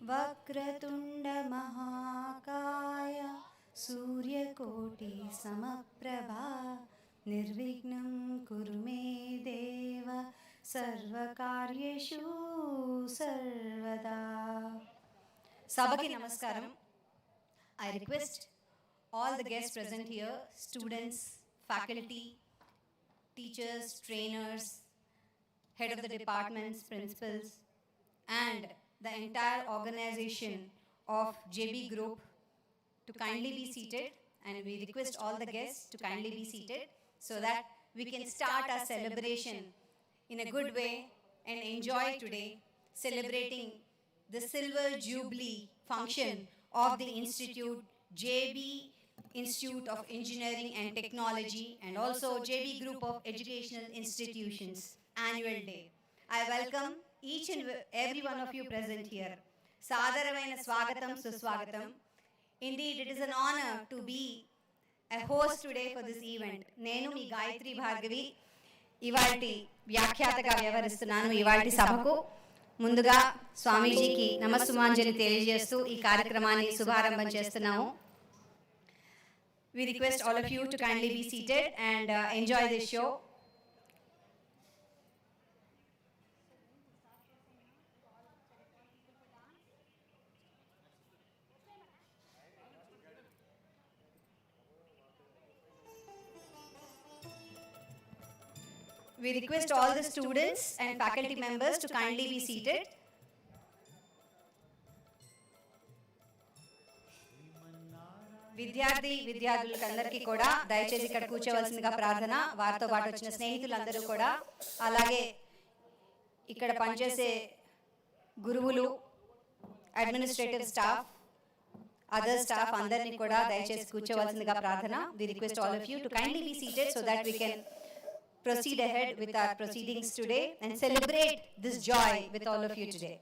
वक्रतुंड महाकाय सूर्यकोटि समप्रभा निर्विघ्नं कुरु मे देव सर्वकार्येषु सर्वदा. Sabaki namaskaram. I request all the guests present here, students, faculty, teachers, trainers, head of the departments, principals, and the entire organization of JB Group to kindly be seated, and we request all the guests to kindly be seated so that we can start our celebration in a good way and enjoy today celebrating the Silver Jubilee function of the Institute, JB Institute of Engineering and Technology, and also JB Group of Educational Institutions Annual Day. I welcome each and every one of you present here. Sadaravaina swagatam suswagatam. Indeed, it is an honor to be a host today for this event. Nenu mi Gayatri Bhargavi ivalti వ్యాఖ్యాతగా వ్యవహరిస్తున్నాను ఇవాల్టి సభకు. ముందుగా స్వామీజీకి నమస్సుమాంజలి తెలియజేస్తూ ఈ కార్యక్రమాన్ని శుభారంభం చేస్తున్నాము. We request all of you to kindly be seated and enjoy this show. We request all the students and faculty members to kindly be seated. విద్యార్థులందరికీ కూడా దయచేసి ఇక్కడ కూర్చోవలసిందిగా ప్రార్థన. వారితో పాటు వచ్చిన స్నేహితులందరూ కూడా, అలాగే ఇక్కడ పనిచేసే గురువులు, అడ్మినిస్ట్రేటివ్ స్టాఫ్, అదర్ స్టాఫ్ అందరినీ కూడా దయచేసి కూర్చోవలసిందిగా ప్రార్థన. We request all of you to kindly be seated so that we can proceed ahead with our proceedings today and celebrate this joy with all of you today.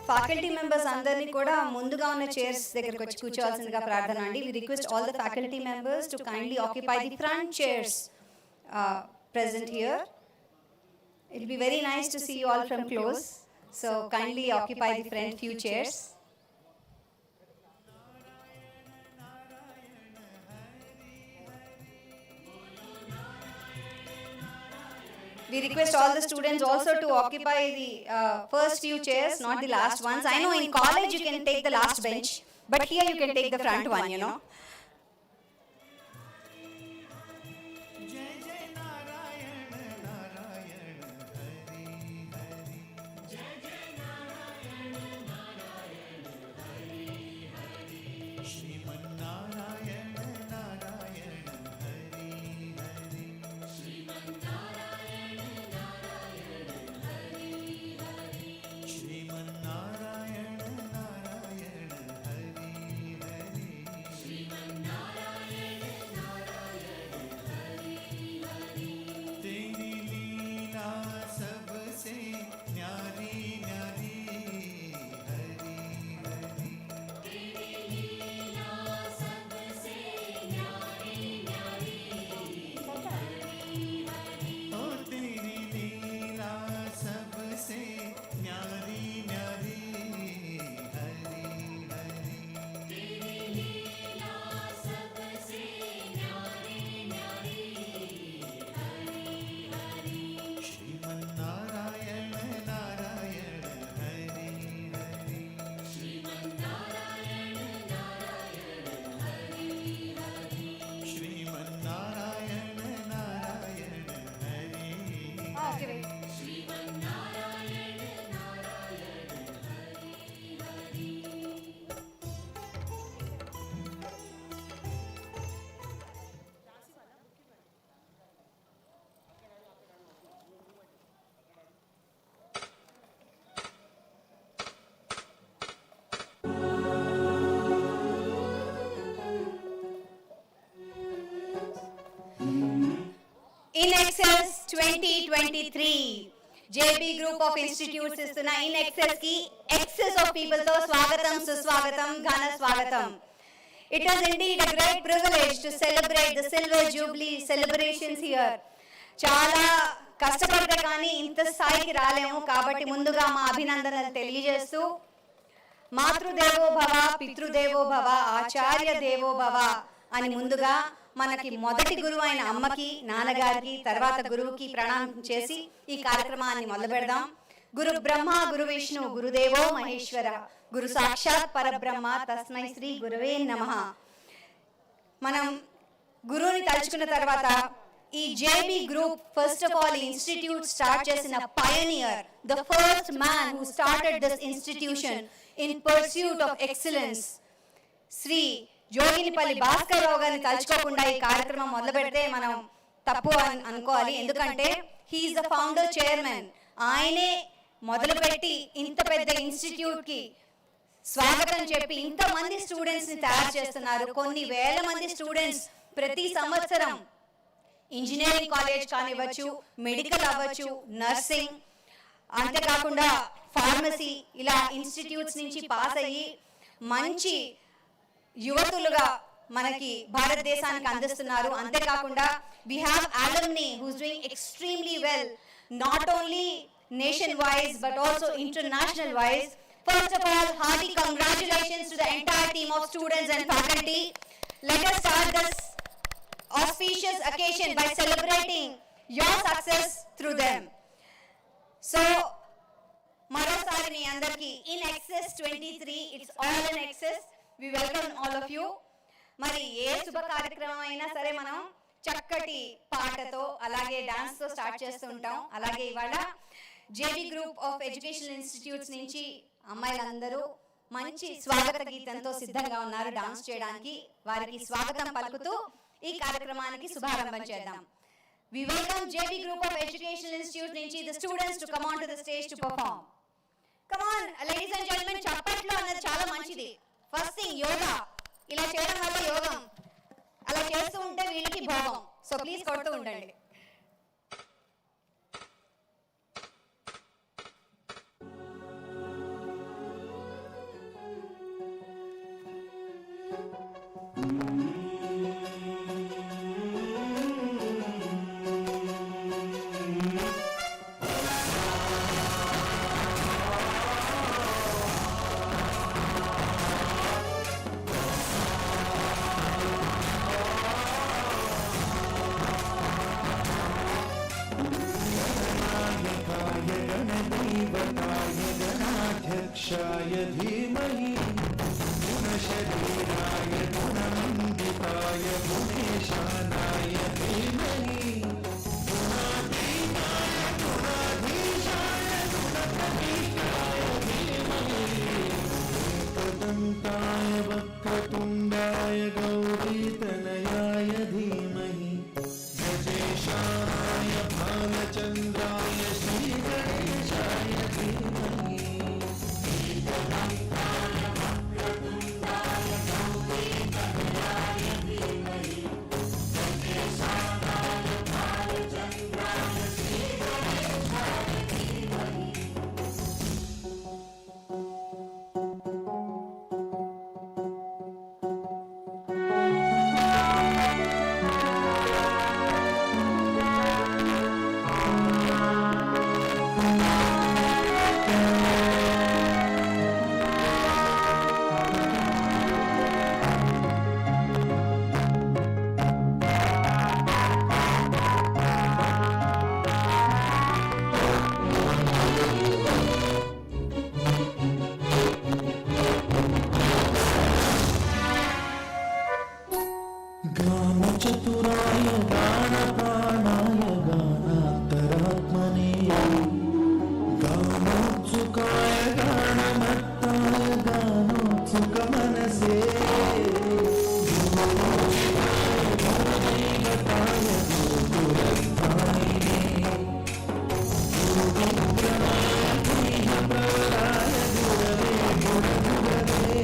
Faculty members అందరినీ కూడా ముందుగా ఉన్న chairs దగ్గరికి వచ్చి కూర్చోవాల్సిందిగా ప్రార్థన అండి. We request all the faculty members to kindly occupy the front chairs present here. It will be very nice to see you all from close. So kindly occupy the front few chairs. We request all the students also to occupy the first few chairs, not the last ones. I know in college you can take the last bench, but here you can take the front one, you know. Inxs 2023 JB Group of Institutes ఇస్తున్న Inxs కి excess of people తో స్వాగతం సుస్వాగతం ఘన స్వాగతం. It is indeed a great privilege to celebrate the silver jubilee celebrations here. చాలా కష్టపడితే కానీ ఇంత స్థాయికి రాలేము కాబట్టి ముందుగా మా అభినందనలు తెలియజేస్తూ మాతృదేవో భవ పితృదేవో భవ ఆచార్య దేవో భవ అని ముందుగా మనకి మొదటి గురువు అయిన అమ్మకి నాన్నగారికి తర్వాత గురువుకి ప్రణామం చేసి ఈ కార్యక్రమాన్ని మొదలు పెడదాం. గురు బ్రహ్మ గురు విష్ణు గురుదేవో మహేశ్వర గురు సాక్షాత్ పరబ్రహ్మ తస్మై శ్రీ గురవే నమః. మనం గురువుని తలుచుకున్న తర్వాత ఈ JB group first of all institute start చేసిన pioneer, the first man who started this institution in pursuit of excellence, Shri Joginipalli Bhaskar Rao గారిని తలుచుకోకుండా ఈ కార్యక్రమం మొదలు పెడితే మనం తప్పు అనుకోవాలి. ఎందుకంటే హీఈస్ ద ఫౌండర్ చైర్మన్. ఆయనే మొదలుపెట్టి ఇంత పెద్ద ఇన్స్టిట్యూట్ కి స్వాగతం చెప్పి ఇంతమంది స్టూడెంట్స్ ని తయారు చేస్తున్నారు. కొన్ని వేల మంది స్టూడెంట్స్ ప్రతి సంవత్సరం ఇంజనీరింగ్ కాలేజ్ కానివ్వచ్చు, మెడికల్ అవ్వచ్చు, నర్సింగ్, అంతేకాకుండా ఫార్మసీ, ఇలా ఇన్స్టిట్యూట్స్ నుంచి పాస్ అయ్యి మంచి యువతులుగా మనకి భారతదేశానికి అందిస్తున్నారు. అంతేకాకుండా we have alumni who's doing extremely well, not only nation wise but also international wise. First of all, hearty congratulations to the entire team of students and faculty. Let us start this auspicious occasion by celebrating your success through them. So marosari mi andarki Inxs 23, it's all in excess. We welcome all of you. మరి ఏ శుభ కార్యక్రమం అయినా సరే మనం చక్కటి పాటతో అలాగే dance తో స్టార్ట్ చేస్తూ ఉంటాం. అలాగే ఇవాళ JB group of educational institutes నుంచి అమ్మాయిలందరూ మంచి స్వాగత గీతంతో సిద్ధంగా ఉన్నారు డాన్స్ చేయడానికి. వారికి స్వాగతం పలుకుతూ ఈ కార్యక్రమానికి శుభారంభం చేద్దాం. We welcome JB Group of Educational Institute నుంచి the students to come on to the stage to perform. Come on, ladies and gentlemen, చప్పట్లు అన్నది చాలా మంచిది. ఫస్ట్ థింగ్ యోగా, ఇలా చేయడం వల్ల యోగం, అలా చేస్తూ ఉంటే వీళ్ళకి భోగం. సో ప్లీజ్ కొడుతూ ఉండండి. गणाध्यक्षाय धीमहि गुणशरीराय गुणमण्डिताय गुणेशानाय धीमहि गुणातीताय गुणाधीशाय गुणप्रतिष्ठाय धीमहि एकदन्ताय वक्रतुण्डाय गौरीतनयाय धीमहि गजेशाय भालचन्द्राय श्रीगणेशाय धीमहि गानचतुराय गानप्राणाय गानान्तरात्मने गानोत्सुकाय गानमत्ताय गानोत्सुकमनसे गुरुदेवताय गुरुपुरस्थायिने गुरुविक्रमाय गुह्यप्रवराय गुरवे गुरुगुरवे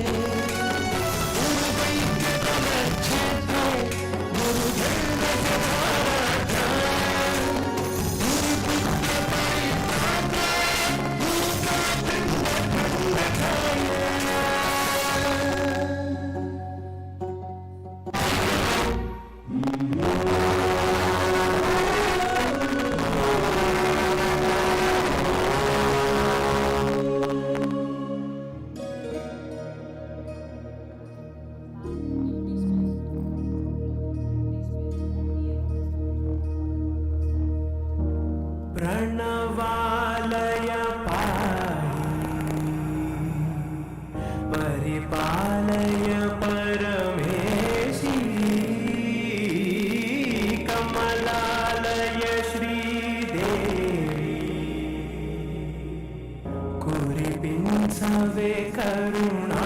प्रणवालय पाहि परिपालय परमेशि कमलालय श्रीदेवी कुरिपिंसवे करुणाम्बुरासि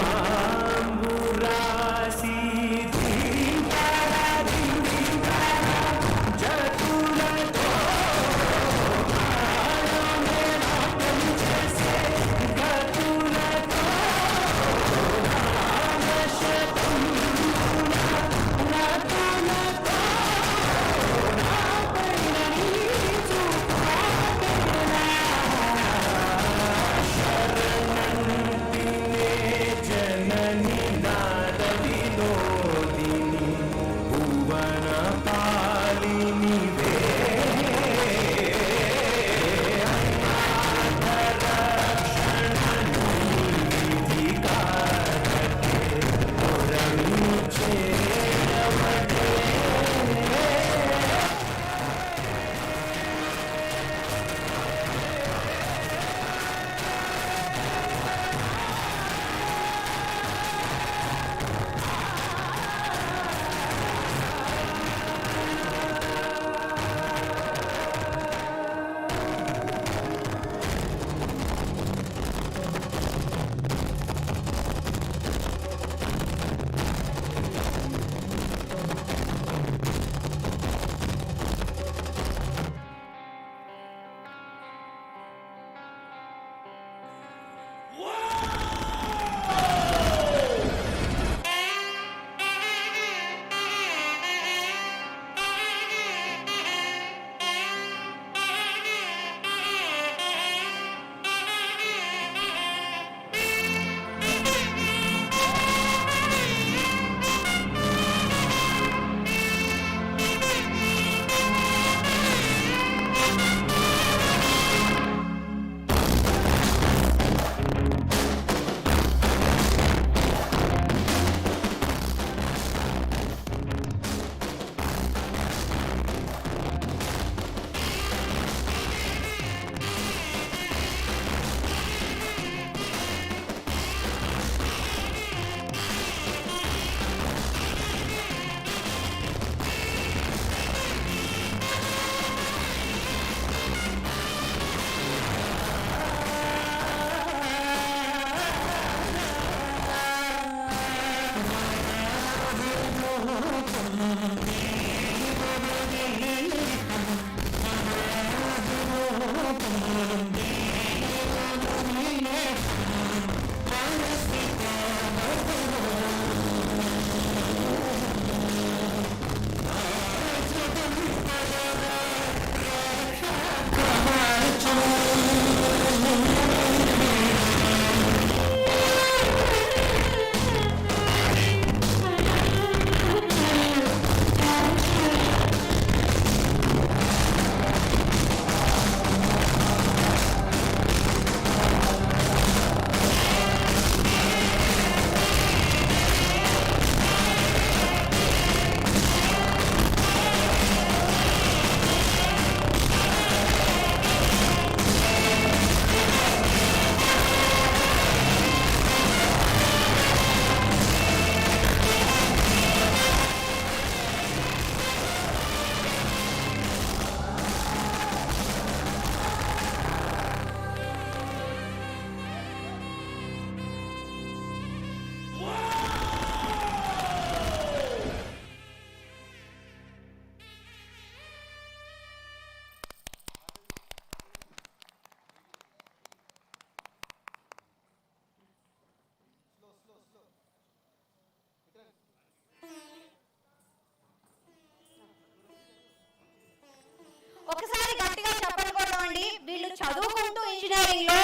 ఒకసారి గట్టిగా చెప్పలు కొడదామండి. వీళ్ళు చదువుకుంటూ ఇంజనీరింగ్ లో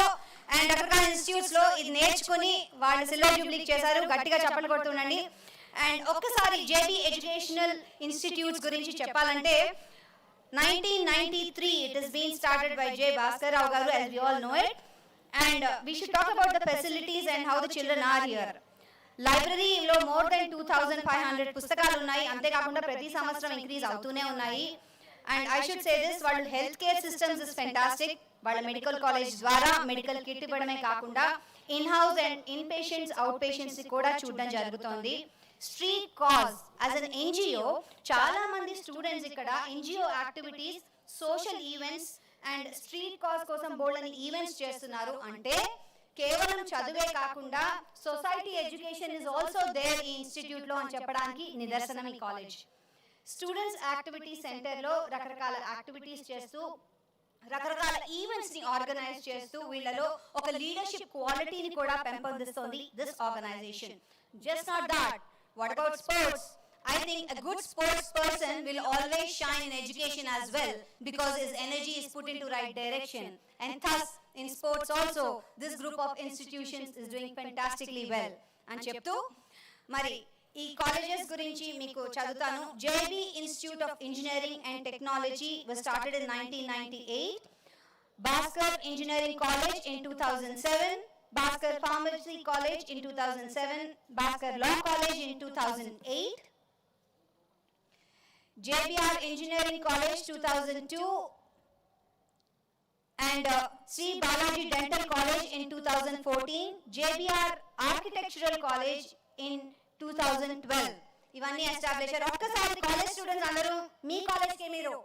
అండ్ రకరకాల ఇన్స్టిట్యూట్స్ లో ఇది నేర్చుకుని వాళ్ళు సిల్వర్ జూబ్లీ చేశారు. గట్టిగా చెప్పలు కొడుతుండండి. అండ్ ఒక్కసారి జేబీ ఎడ్యుకేషనల్ ఇన్స్టిట్యూట్స్ గురించి చెప్పాలంటే 1993 it has been started by J. Bhaskar Rao garu, as we all know it, and we should talk about the facilities and how the children are here. Library లో more than 2500 పుస్తకాలు ఉన్నాయి. అంతే కాకుండా ప్రతి సంవత్సరం increase అవుతూనే ఉన్నాయి. And I should say this, వాళ్ళ health care systems is fantastic. వాళ్ళ మెడికల్ కాలేజ్ ద్వారా మెడికల్ కిట్ ఇవ్వడమే కాకుండా in house and in patients out patients కూడా చూడడం జరుగుతోంది. Street cause as an NGO చాలా మంది స్టూడెంట్స్ ఇక్కడ NGO activities, social events and street cause కోసం బోల్డని ఈవెంట్స్ చేస్తున్నారు. అంటే కేవలం చదువే కాకుండా society education is also there ఈ ఇన్స్టిట్యూట్ లో అని చెప్పడానికి నిదర్శనం ఈ కాలేజ్. స్టూడెంట్స్ యాక్టివిటీ సెంటర్ లో రకరకాల యాక్టివిటీస్ చేస్తూ రకరకాల ఈవెంట్స్ ని ఆర్గనైజ్ చేస్తూ వీళ్ళలో ఒక లీడర్షిప్ క్వాలిటీని కూడా పెంపొందిస్తోంది this organisation. Just not that, what about sports? I think a good sports person will always shine in education as well because his energy is put into right direction, and thus in sports also this group of institutions is doing fantastically well. And cheptu mari ఈ colleges గురించి మీకు చదువుతాను. JB institute of engineering and technology was started in 1998, Bhaskar engineering college in 2007, Bhaskar Pharmacy College in 2007, Bhaskar Law College in 2008, JBR Engineering College 2002, and Sri Balaji Dental College in 2014, JBR Architectural College in 2012. ఇవన్నీ establish. ఒక్కసారి college students అందరూ మీ కాలేజ్కి మీరు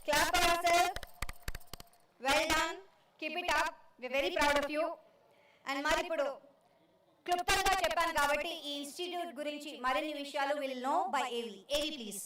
clap for yourself. Well done, keep it up, we're very proud of you. And మరి ఇప్పుడు క్లుప్తంగా చెప్పాను కాబట్టి ఈ ఇన్స్టిట్యూట్ గురించి మరిన్ని విషయాలు విల్ నో బై ఏవి please.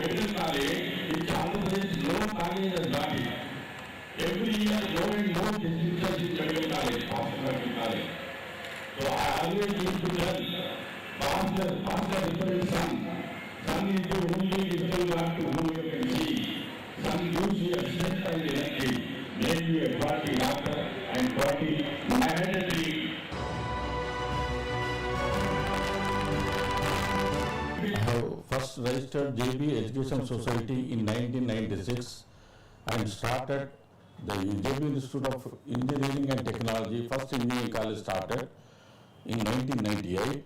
medical college, which always no college has got it. Every year, more and more districts in medical college, Boston Medical College. So I always used to tell, Pastor, different son. Son is the only visible God to whom you can see. Son gives you a strength and energy, make you a quality doctor and quality mandatory. I have first registered JBR Education Society in 1996 and started the JBR Institute of Engineering and Technology. First engineering college started in 1998.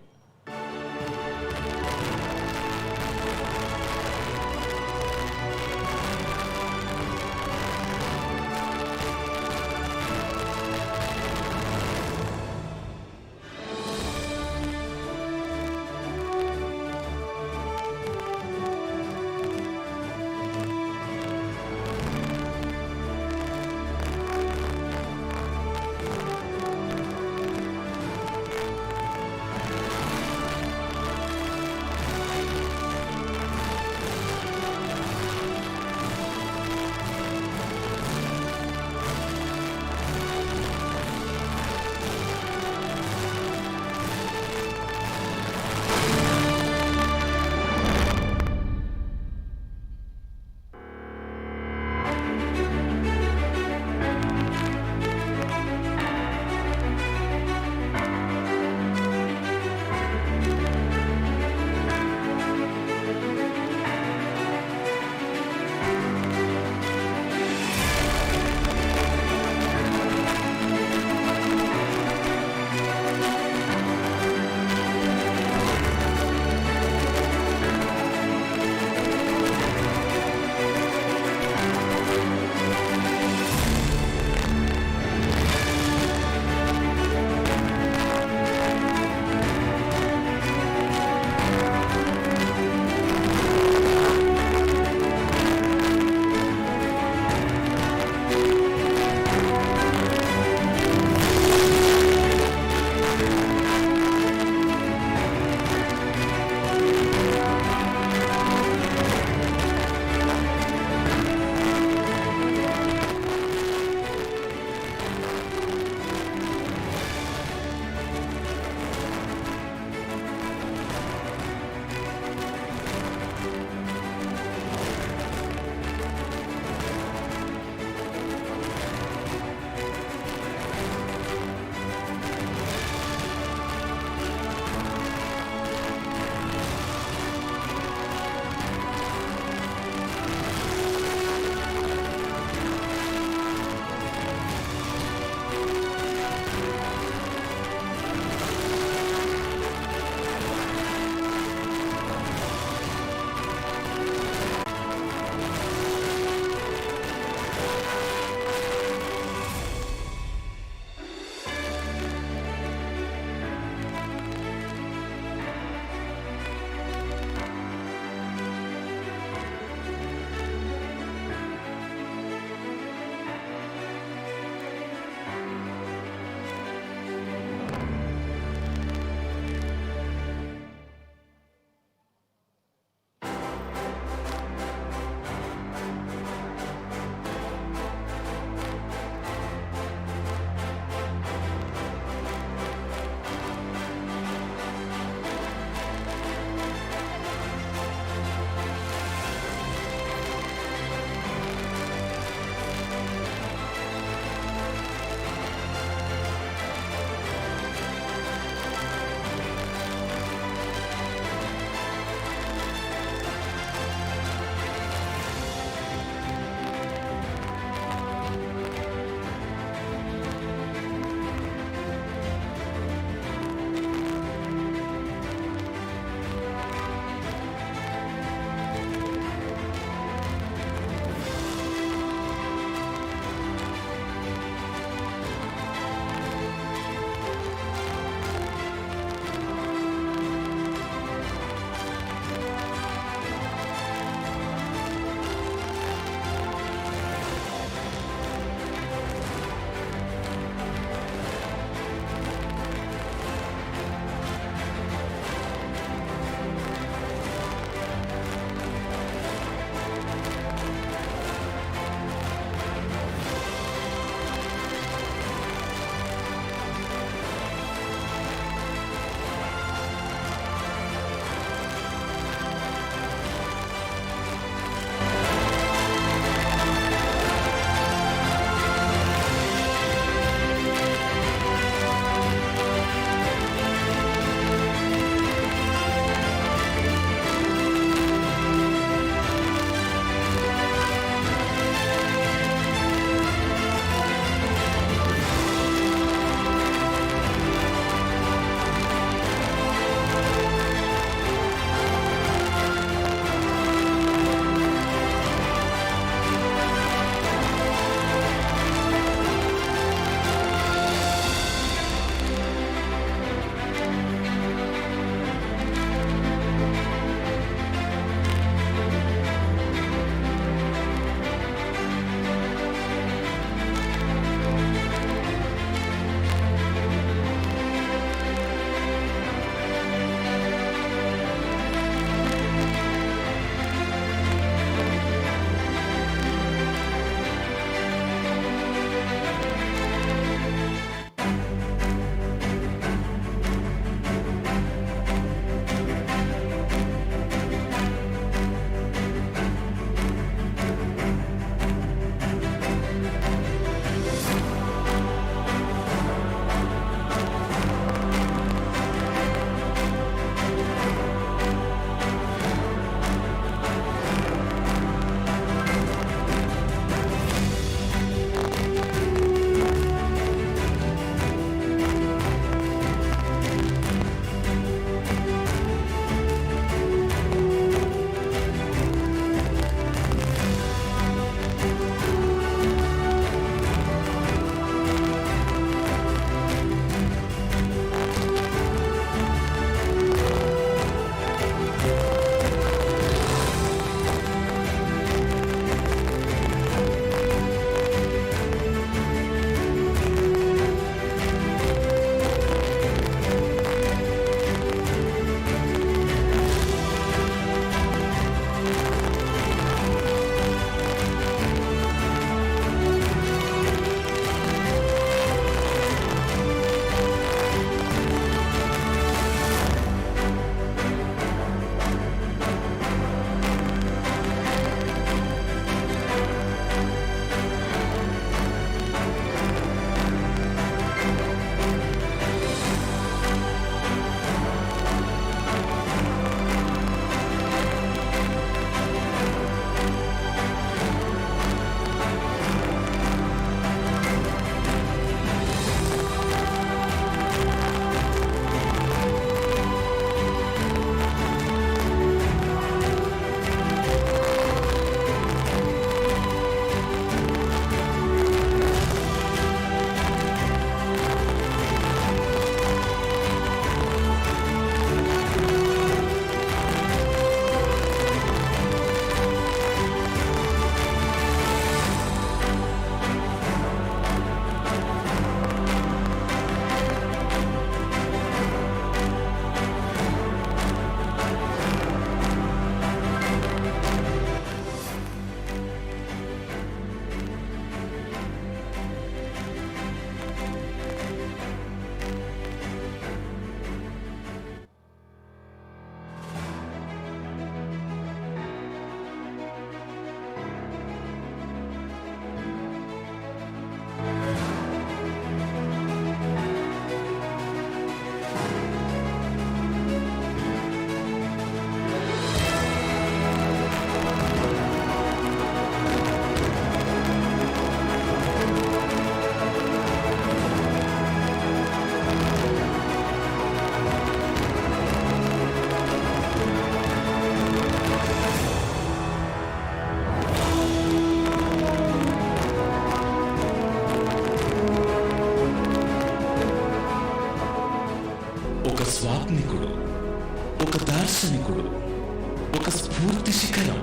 కీర్తి శిఖరం.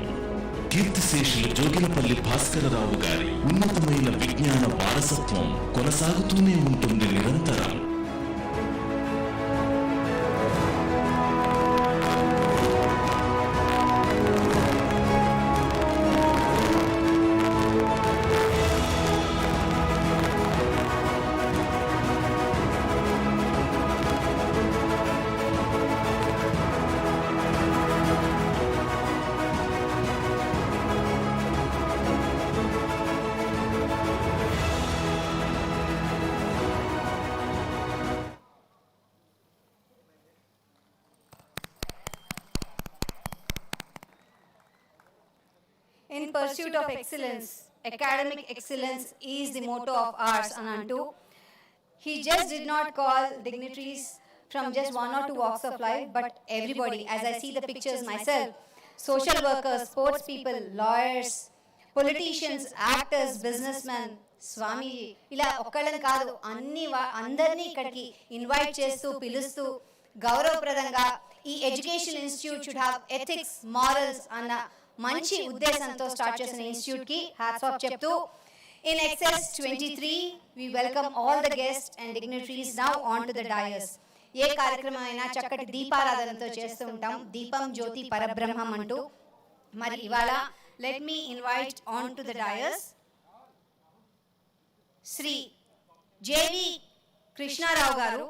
కీర్తిశేషులు జోగినపల్లి భాస్కరరావు గారి ఉన్నతమైన విజ్ఞాన వారసత్వం కొనసాగుతూనే ఉంటుంది నిరంతరం. In pursuit of excellence, academic excellence is the motto of ours, Anantu. He just did not call dignitaries from just one or two walks of life, but everybody, as I see the pictures myself, social workers, sports people, lawyers, politicians, actors, businessmen, Swamiji, ila okkalani kaadu andarni ikkadiki invite chestu pilustu గౌరవప్రదంగా ఈ education institute should have ethics morals అన్న మంచి ఉద్దేశంతో start చేసిన institute కి hats off చెప్తూ in excess 23 we welcome all the guest and dignitaries now on to the dais. ఏ కార్యక్రమం అయినా చక్కటి దీపారాధనతో చేస్తూ ఉంటాం, దీపం జ్యోతి పరబ్రహ్మం అంటూ. మరి ఇవాళ let me invite on to the dais Shri JV Krishnarao గారు.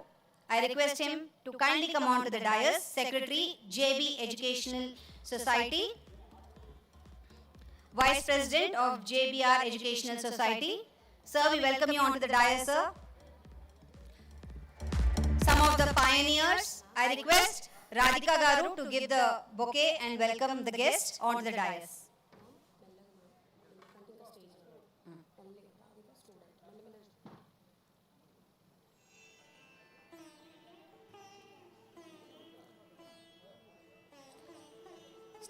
I request him to kindly come on to the dais. Secretary, JB Educational Society, Vice President of JBR Architecture Society. Sir, we welcome you on to the dais, sir. Some of the pioneers, I request Radhika Garu to give the bouquet and welcome the guests on to the dais.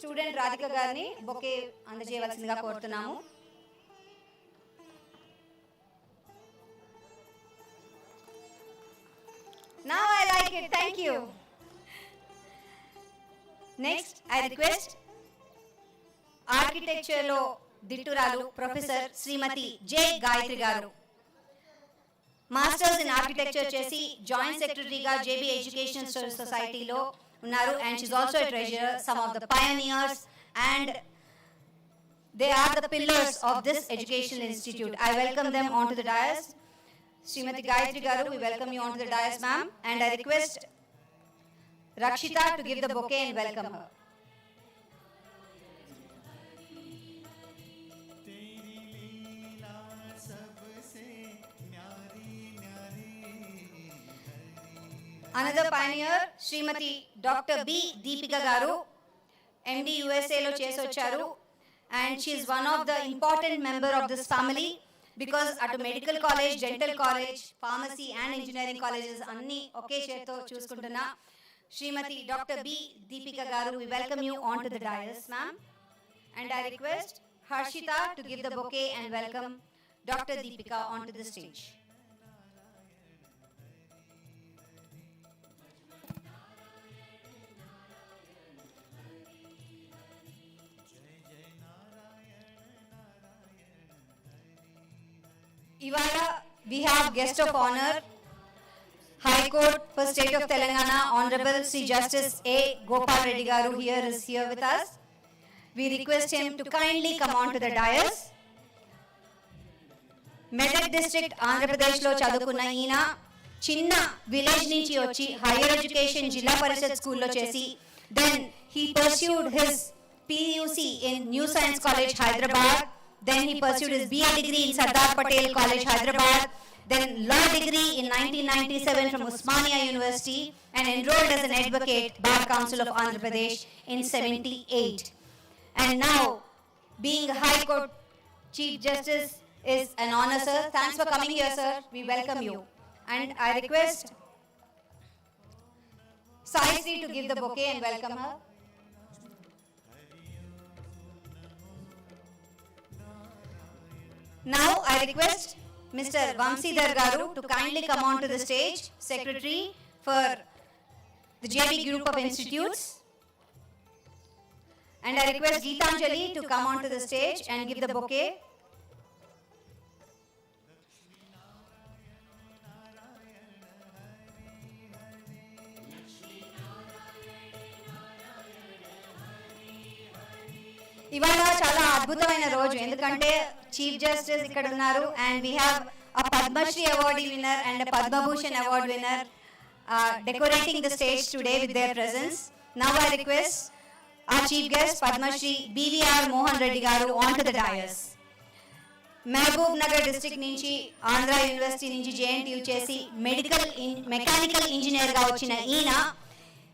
Student Radhika గారిని bouquet అందజేయవలసిందిగా కోరుతున్నాము. Now I like it. Thank you. Next, I request architecture లో దిట్టురాలు professor శ్రీమతి J Gayatri గారు. Masters in architecture చేసి joint సెక్రటరీగా JB education సొసైటీలో ఉన్నారు, and she's also a treasurer, some of the pioneers, and they are the pillars of this educational institute. I welcome them onto the dais. Srimati Gayatri Garu, we welcome you onto the dais, ma'am, and I request Rakshita to give the bouquet and welcome her. Another pioneer, Srimati Dr. B. Deepika Garu, MD USA lo chesi vacharu, and she is one of the important member of this family because at medical college, dental college, pharmacy and engineering colleges anni oke cheto chuskuntunna Srimati Dr. B. Deepika Garu, we welcome you onto the dais, ma'am, and I request Harshita to give the bouquet and welcome Dr. Deepika onto the stage. Ivala, we have guest of honor, High Court for State of Telangana, Honorable Sri Justice A. Gopal Reddy Garu is here with us. We request him to kindly come on to the dais. Medak district, Andhra Pradesh lo chadukunna ఈయన చిన్న village నుంచి వచ్చి higher education జిల్లా పరిషత్ స్కూల్లో చేసి then he pursued his PUC in New Science College, Hyderabad. Then he pursued his BA degree in Sardar Patel College, Hyderabad. Then law degree in 1997 from Osmania University and enrolled as an advocate, Bar Council of Andhra Pradesh in 78. And now, being a High Court Chief Justice is an honor, sir. Thanks for coming here, sir. We welcome you. And I request Sai Sri to give the bouquet and welcome her. Now I request Mr. Vamsidhar Garu to kindly come on to the stage, Secretary for the JB Group of Institutes. And I request Geetanjali to come onto the stage and give the bouquet. ఇవాళ చాలా అద్భుతమైన రోజు ఎందుకంటే chief justice ఇక్కడ ఉన్నారు and we have a Padma Shri award winner and Padma Bhushan award winner decorating the stage today with their presence. Now I request our chief guest Padmashri BVR Mohan Reddy garu on to the dais. Mehboob Nagar district nunchi Andhra University nunchi JNTU chesi mechanical engineer ga vachina eena,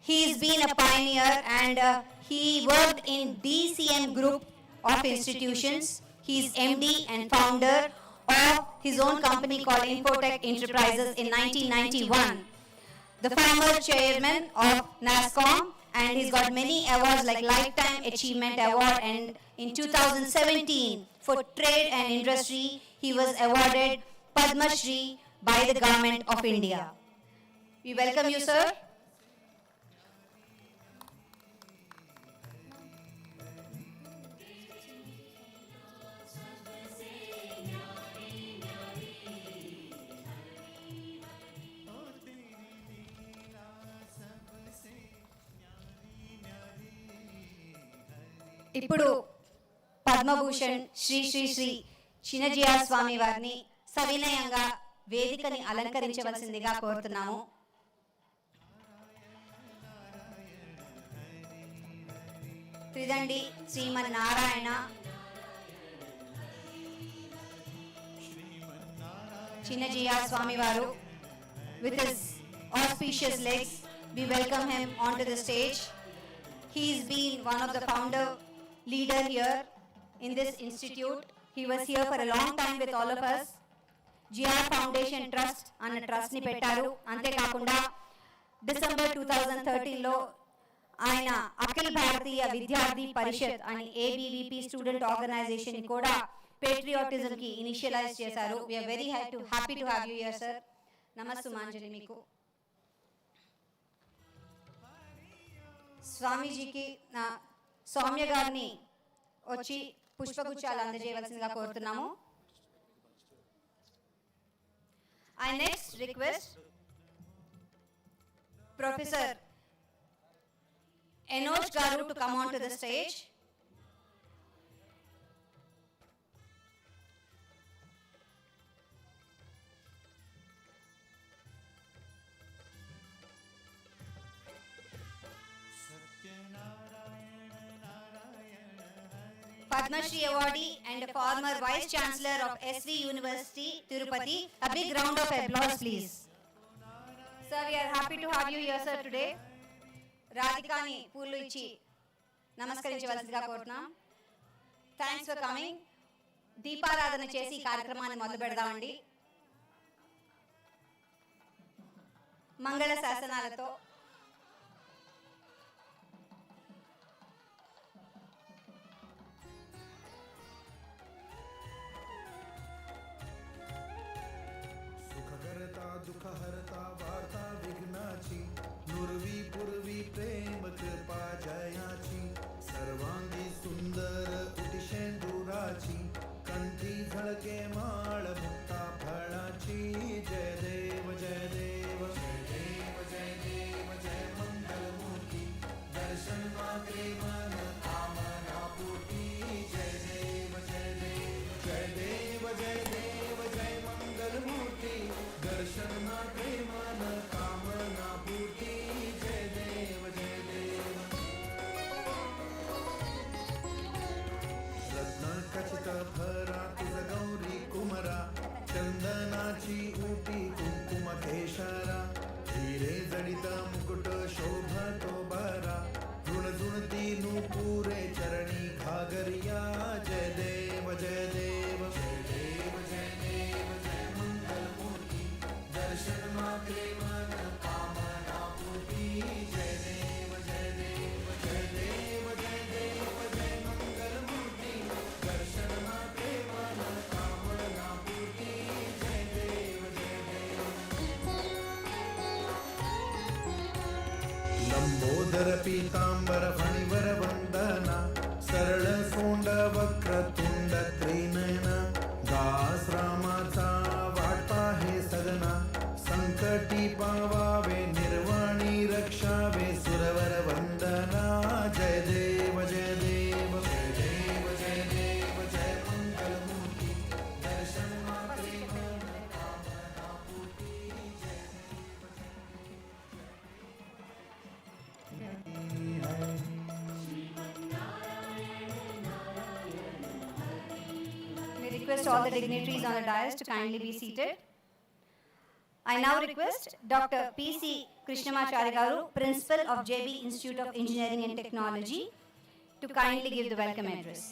he has been a pioneer and he worked in DCM group of institutions. He is MD and founder of his own company called Infotech Enterprises in 1991. The former chairman of NASSCOM, and he's got many awards like Lifetime Achievement Award, and in 2017 for Trade and Industry he was awarded Padma Shri by the Government of India. We welcome you, sir. ఇప్పుడు పద్మభూషణ్ శ్రీ శ్రీ శ్రీ చిన్నజీఆర్ స్వామి వారిని సవినయంగా వేదికని అలంకరించవలసిందిగా కోరుతున్నాము. త్రిదండి శ్రీమన్నారాయణ చిన్నజీఆర్ స్వామి వారు with his auspicious legs, we welcome him onto the stage. He's been one of the founder leader here in this institute. He was here for a long time with all of us. GR Foundation Trust అన్న trust ని పెట్టారు. అంతేకాకుండా December 2013 లో ఆయన అఖిల భారతీయ విద్యార్థి పరిషత్ అని ABVP student organisation ని కూడా పేట్రియాటిజం కి ఇనిషియలైజ్ చేశారు. We are very happy to have you here, sir. నమస్సుమాంజలి మీకు. స్వామీజీకి సౌమ్య గారిని వచ్చి పుష్పగుచ్చాలు అందజేయవలసిందిగా కోరుతున్నాము. I next request Professor Enoj garu to come on to the stage. Padma Shri awardee and a former Vice Chancellor of SV University, Tirupati. A big round of applause, please. Sir, we are happy to have you here, sir, today. Radhikani పూలు ఇచ్చి నమస్కరించవలసిందిగా కోరుతున్నాం. Thanks for coming. దీపారాధన చేసి ఈ కార్యక్రమాన్ని మొదలు పెడదామండి. మంగళ శాసనాలతో दुःखहर्ता वार्ता विघ्नाची नुरवी पूर्वी प्रेम कृपा जयाची सर्वांगी सुंदर उटिशेंदुराची कंठी झळके माळ मुक्ता फळाची. जय देव जय देव जय देव जय देव जय मंगलमूर्ती दर्शन मात्रे मन कामना पूर्ती. जय देव जय देव जय देव जय देव जय मंगलमूर्ती दर्शन मात्रे मन कामना पूर्ती. जय देव जय देव. रत्न खचित भरा तुझ गौरी कुमरा चंदनाची उटी कुंकुम केशरा हिरे जडित मुकुट शोभतो बरा झुणझुणती नूपुरे चरणी घागरिया. जय देव जय देव जय देव जय देव जय मंगलमूर्ती दर्शन मात्रे मन कामना पूर्ती. जय देव जय देव जय देव जय देव जय मंगलमूर्ती दर्शन मात्रे मन कामना पूर्ती. जय देव जय देव. लंबोदर पीतांबर फणिवर वंदना सरळ सोंड वक्रतुंड त्रिनयन दास रामाचा वाटा हे सगना संकटी पावावे निर्वाणी रक्षावे सुरवर वंदना जय देव जय देव जय देव जय देव जय मंगलमूर्ती दर्शन मात्रे मन कामना पूर्ती जय We request all the dignitaries on the dais to kindly be seated. I now request Dr. P.C. Krishnamachari Garu, Principal of JB Institute of Engineering and Technology, to kindly give the welcome address.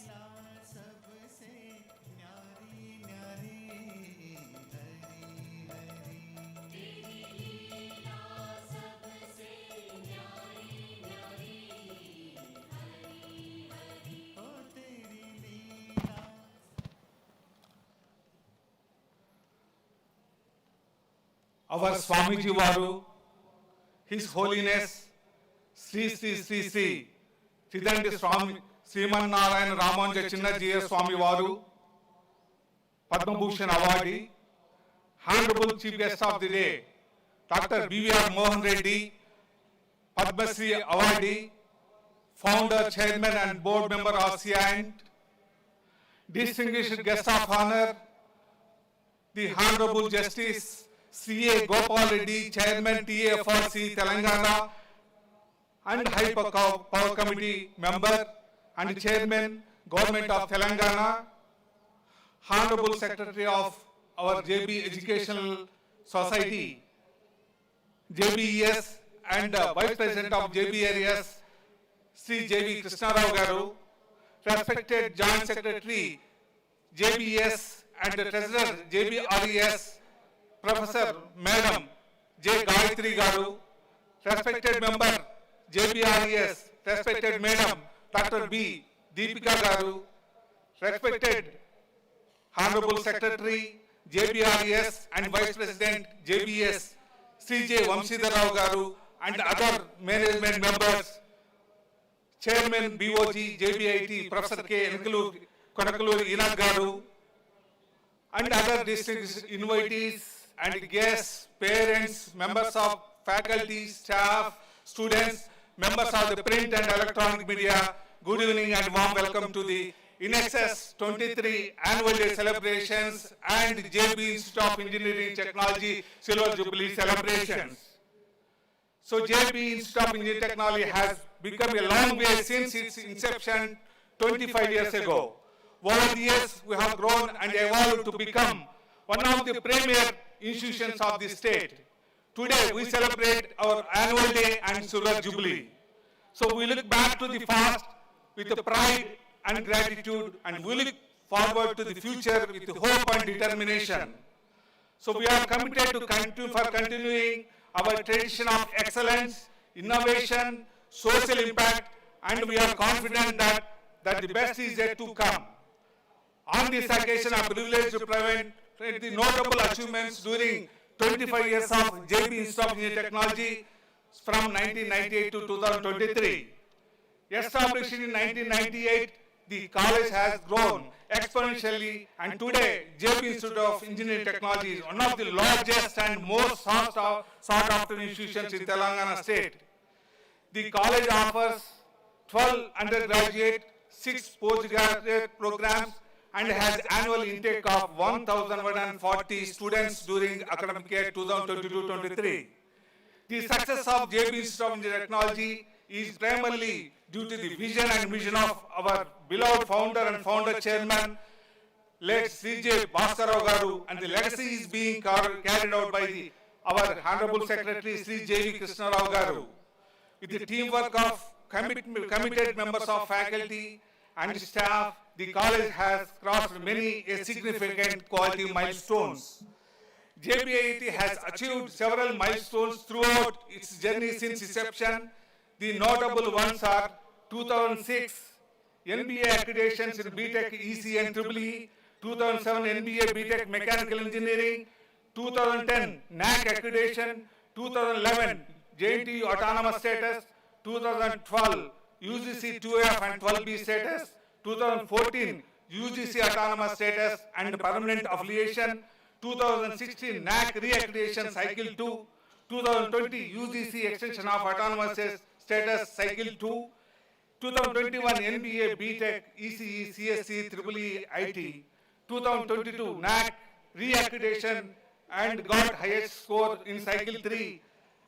Our Swamiji Varu, His Holiness Sri Siddhanta Swami Sriman Narayan Ramanujaya Chinnajaya Swami Varu, Padma Bhushan Awardee, Honorable Chief Guest of the Day, Dr. BVR Mohan Reddy, Padma Shri Awardee, Founder, Chairman and Board Member of SIANT, Distinguished Guest of Honor, the Honorable Justice C.A. Gopal Reddy, Chairman TAFRC Telangana and High Power Committee Member and Chairman Government of Telangana, Honorable Secretary of our JB Educational Society, JBES, and Vice President of JBRS, Sri J.V. Krishna Rao Garu, respected Joint Secretary, JBS, and the Treasurer, JBRES, Professor Madam J. Gayatri Garu, respected member JBRES, respected Madam Dr. B. Deepika Garu, respected Honorable Secretary JBRES and Vice President JBS Sri J. Vamshidhar Rao Garu, and other management members, Chairman BOG JBIT Professor K. Konakaluri Inag Garu, and other distinguished invitees and guests, parents, members of faculty, staff, students, members of the print and electronic media, good evening and warm welcome to the Inxs 23 Annual Day Celebrations and JB Institute of Engineering and Technology Silver Jubilee Celebrations. So JB Institute of Engineering and Technology has become a long way since its inception 25 years ago. Over the years, we have grown and evolved to become one of the premier institutions of the state. Today, we celebrate our annual day and Silver Jubilee. So we look back to the past with pride and gratitude, and we look forward to the future with hope and determination. So we are committed to continuing our tradition of excellence, innovation, social impact, and we are confident that the best is yet to come. On this occasion, I am privileged to present the notable achievements during 25 years of JB Institute of Engineering Technology from 1998 to 2023. Established in 1998, the college has grown exponentially, and today JB Institute of Engineering Technology is one of the largest and most sought after institutions in Telangana state. The college offers 12 undergraduate, 6 postgraduate programs, and has annual intake of 1,140 students during academic year 2022-23. The success of JB Institute of Engineering Technology is primarily due to the vision and mission of our beloved founder and founder chairman, late Sri J. Bhaskar Rao Garu, and the legacy is being carried out by our Honorable Secretary Sri J.V. Krishna Rao Garu. With the teamwork of committed members of faculty and staff, the college has crossed many significant quality milestones. JBIT has achieved several milestones throughout its journey since inception. The notable ones are 2006 NBA accreditations in BTech EC and EEE, 2007 NBA BTech Mechanical Engineering, 2010 NAC accreditation, 2011 JNTU autonomous status, 2012 UGC 2F and 12B status, 2014 UGC autonomous status and permanent affiliation, 2016 NAC reaccreditation cycle 2, 2020 UGC extension of autonomous status cycle 2, 2021 NBA BTech ECE CSC EEE IT, 2022 NAC reaccreditation and got highest score in cycle 3,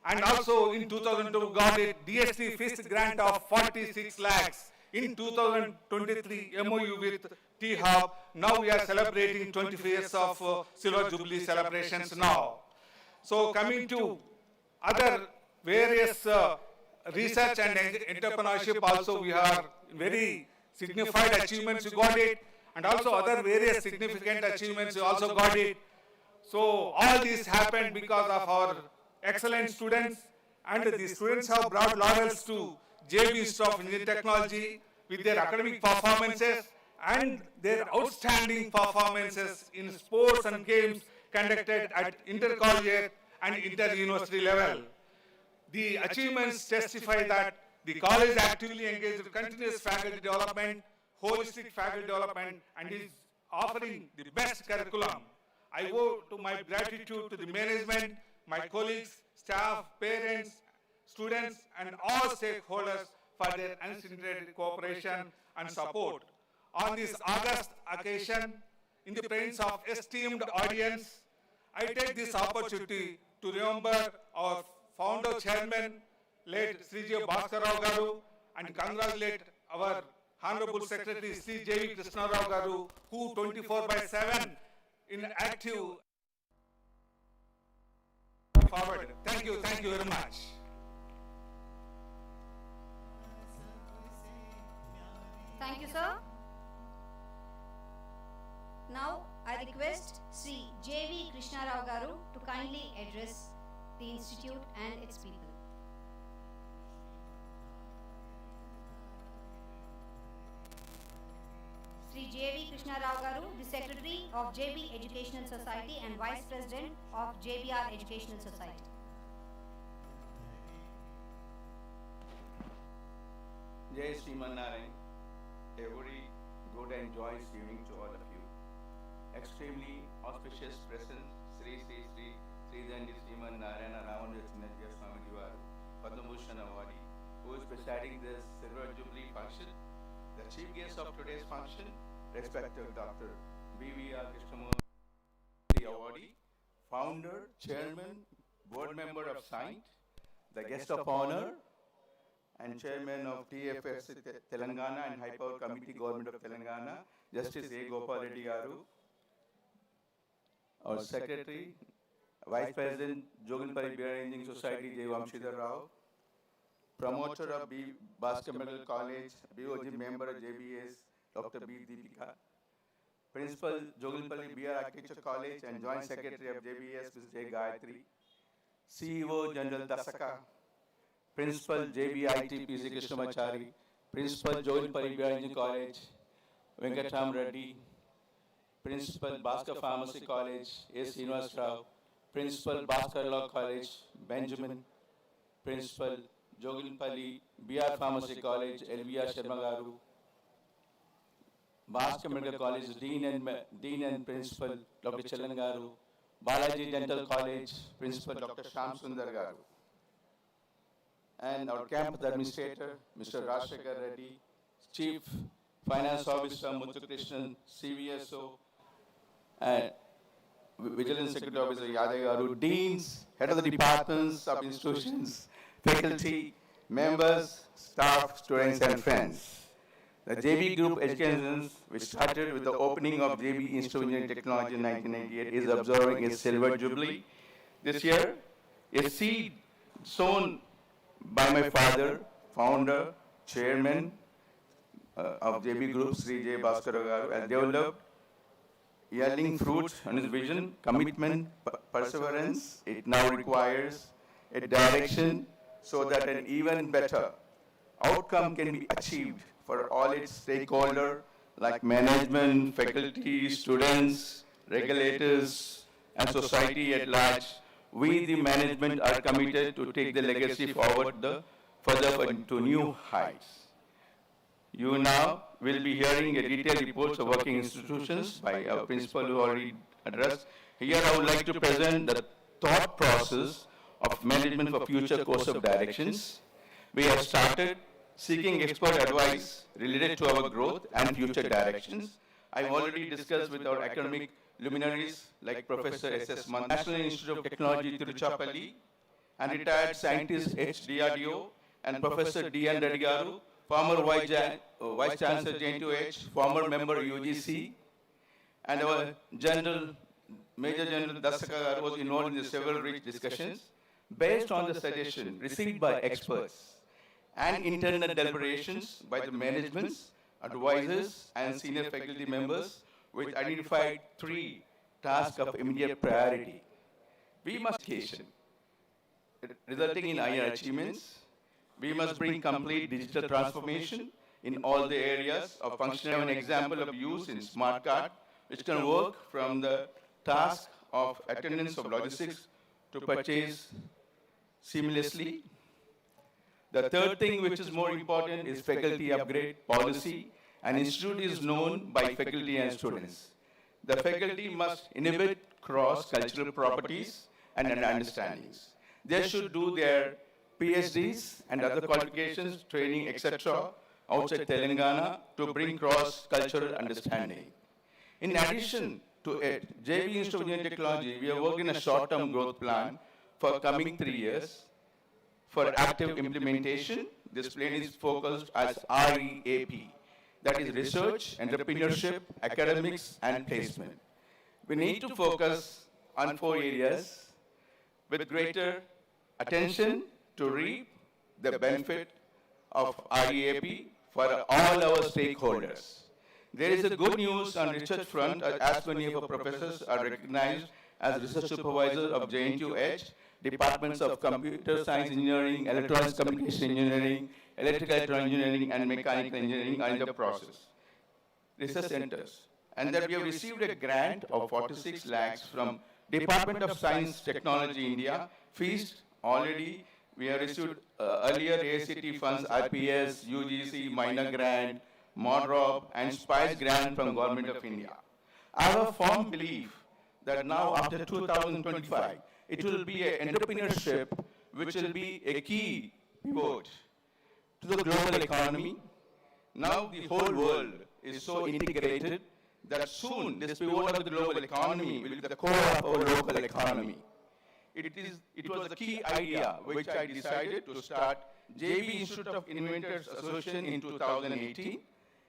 and also in 2002 got a DST FIST grant of 46 lakhs. In 2023 MOU with T-Hub. Now we are celebrating 25 years of Silver Jubilee celebrations now. So coming to other various research and entrepreneurship also, we have very signified achievements we got it, and also other various significant achievements we also got it. So all this happened because of our excellent students, and the students have brought laurels to JB Institute of Engineering Technology with their academic performances and their outstanding performances in sports and games conducted at intercollegiate and inter-university level. The achievements testify that the college actively engaged in continuous faculty development, holistic faculty development, and is offering the best curriculum. I owe to my gratitude to the management, my colleagues, staff, parents, students, and all stakeholders for their uninterrupted cooperation and support. On this August occasion, in the presence of esteemed audience, I take this opportunity to remember our founder chairman, late Sri JBR Garu, and congratulate our Honorable Secretary Sri J.V. Krishna Rao Garu, who 24/7 in active forward. Thank you very much. Thank you, sir. Now, I request Sri J.V. Krishna Rao Garu to kindly address the institute and its people. Sri J.V. Krishna Rao Garu, the Secretary of JB Educational Society and Vice President of JBR Educational Society. Jai Sriman Narayan, a very good and joyous evening to all of you. Extremely auspicious presence, Sri Dandi Sriman Narayana Ramanujya Chinnajiya Swamiji Varu, Padma Bhushan awardee, who is presiding this Silver Jubilee function. The chief guest of today's function, respected Dr. JBR Architecture awardee, founder, chairman, board member of SINT, the guest of honor, and chairman of TFS Telangana and High Power Committee, Government of Telangana, Justice A. Gopal Reddy Garu, our secretary, Vice President, Joginpalli BR Engineering Society, J. Vamshidhar Rao, promoter of B. Bhaskar Medical College, BOG member of JBS, Dr. B. Deepika, Principal, Joginpalli BR Architecture College and Joint Secretary of JBS, Ms. J. Gayatri, CEO, General Dasaka, Principal, JBIT, P.C. Krishnamachari, Principal, Joginpalli BR Engineering College, Venkatram Reddy, Principal, Bhaskar Pharmacy College, A. Srinivas Rao, Principal, Bhaskar Law College, Benjamin, Principal, Joginpalli BR Pharmacy College, LVR Sharma Garu, Bhaskar Medical College, Dean and Principal, Dr. Challan Garu, Balaji Dental College, Principal, Dr. Shyam Sundar Garu, and our campus administrator, Mr. Rajshekar Reddy, Chief Finance Officer, Muthu Krishnan, CVSO, and Vigilance Secretary Officer Yadav Garu, deans, head of the departments of institutions, faculty, members, staff, students, and friends. The JB Group Education, which started with the opening of JB Institute of Engineering Technology in 1998, is observing its Silver Jubilee this year. A seed sown by my father, founder, chairman of JB Group, Sri J. Bhaskar Garu, has developed, yielding fruit on his vision, commitment, perseverance. It now requires a direction so that an even better outcome can be achieved for all its stakeholders like management, faculty, students, regulators, and society at large. We, the management, are committed to take the legacy forward further to new heights. You now will be hearing a detailed reports of working institutions by our principal who already addressed. Here I would like to present the thought process of management for future course of directions. We have started seeking expert advice related to our growth and future directions. I've already discussed with our academic luminaries like Professor S.S. Man, National Institute of Technology, Tiruchirappalli, and retired scientist H.D.R.D.O. and Professor D.N. Reddy Garu, former Vice Chancellor JNTUH, former member UGC, and our Major General Dasaka Garu was involved in the several rich discussions based on the suggestion received by experts and internal deliberations by the managements, advisors, and senior faculty members. With identified 3 tasks of immediate priority. We must education, resulting in higher achievements. We must bring complete digital transformation in all the areas of function. I have an example of use in smart card, which can work from the task of attendance of logistics to purchase seamlessly. The third thing which is more important is faculty upgrade policy. An institute is known by faculty and students. The faculty must inhibit cross-cultural properties and understandings. They should do their PhDs and other qualifications, training, etc. outside Telangana to bring cross-cultural understanding. In addition to it, JB Institute of Engineering Technology, we are working on a short-term growth plan for coming 3 years. For active implementation, this plan is focused as REAP. That is research, entrepreneurship, academics, and placement. We need to focus on 4 areas with greater attention to reap the benefit of REAP for all our stakeholders. There is a good news on research front, as many of our professors are recognized as research supervisors of JNTUH, departments of computer science engineering, electronics communication engineering, electrical engineering, and mechanical engineering are in the process. Research centers. And that we have received a grant of 46 lakhs from Department of Science Technology India. Fees already, we have received earlier ACT funds, IPS, UGC, minor grant, MODROP, and SPICE grant from Government of India. I have a firm belief that now after 2025, it will be an entrepreneurship which will be a key pivot to the global economy. Now the whole world is so integrated that soon this pivot of the global economy will be the core of our local economy. It was the key idea which I decided to start JB Institute of Inventors Association in 2018.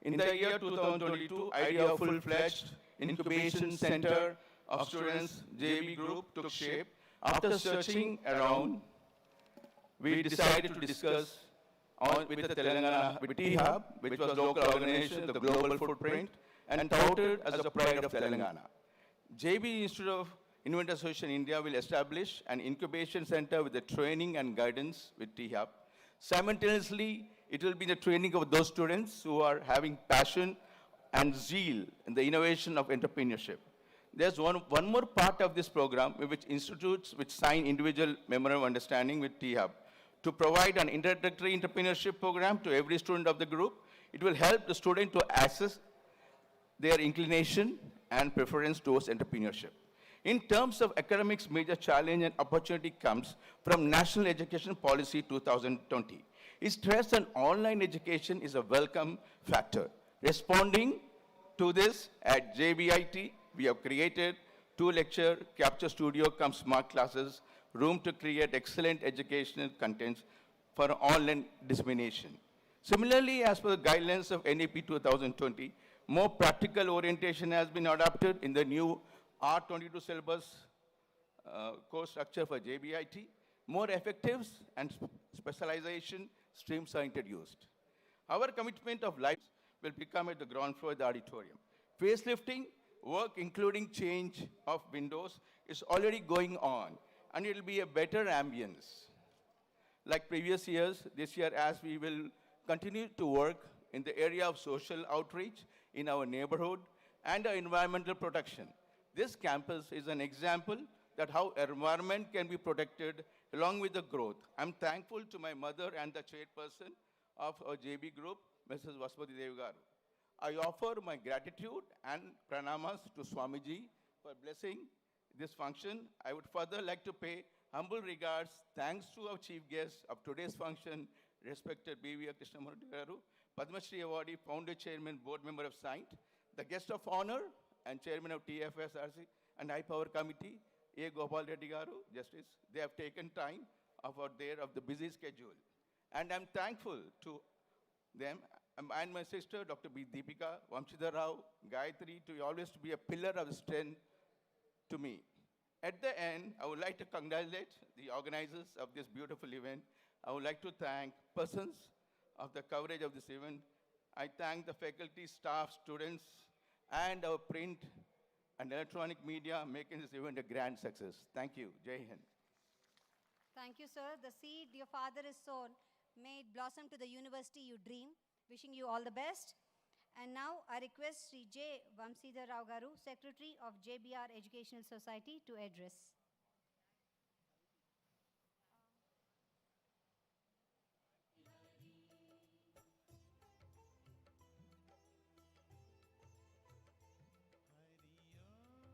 In the year 2022, idea of full-fledged incubation center of students JB group took shape. After searching around, we decided to discuss with the Telangana, with T-Hub, which was local organization, the global footprint, and touted as the pride of Telangana. JB Institute of Inventors Association India will establish an incubation center with the training and guidance with T-Hub. Simultaneously, it will be the training of those students who are having passion and zeal in the innovation of entrepreneurship. There's one more part of this program which institutes which sign individual memorandum of understanding with T-Hub to provide an introductory entrepreneurship program to every student of the group. It will help the student to access their inclination and preference towards entrepreneurship. In terms of academics, major challenge and opportunity comes from National Education Policy 2020. It stressed that online education is a welcome factor. Responding to this at JBIT, we have created 2 lecture capture studio cum smart classes, room to create excellent educational contents for online dissemination. Similarly, as per the guidelines of NEP 2020, more practical orientation has been adopted in the new R22 syllabus course structure for JBIT. More effective and specialization streams are introduced. Our commitment of life will become at the ground floor of the auditorium. Facelifting work, including change of windows, is already going on, and it will be a better ambience. Like previous years, this year as we will continue to work in the area of social outreach in our neighborhood and environmental protection. This campus is an example that how environment can be protected along with the growth. I'm thankful to my mother and the chairperson of our JB group, Mrs. Vasmati Devi garu. I offer my gratitude and pranamas to Swamiji for blessing this function. I would further like to pay humble regards, thanks to our chief guest of today's function, respected B.V. Krishnamurti garu, Padma Shri Awardee, founder, chairman, board member of SINT, the guest of honor and chairman of TFSRC and High Power Committee, A. Gopal Reddy garu, Justice. They have taken time of the busy schedule. And I'm thankful to them and my sister, Dr. B. Deepika, Vamshidhar Rao, Gayatri, to always be a pillar of strength to me. At the end, I would like to congratulate the organizers of this beautiful event. I would like to thank persons of the coverage of this event. I thank the faculty, staff, students, and our print and electronic media making this event a grand success. Thank you. Jai Hind. Thank you, sir. The seed your father has sown, may it blossom to the university you dream. Wishing you all the best. And now I request Sri J. Vamshidhar Rao garu, Secretary of JBR Educational Society, to address.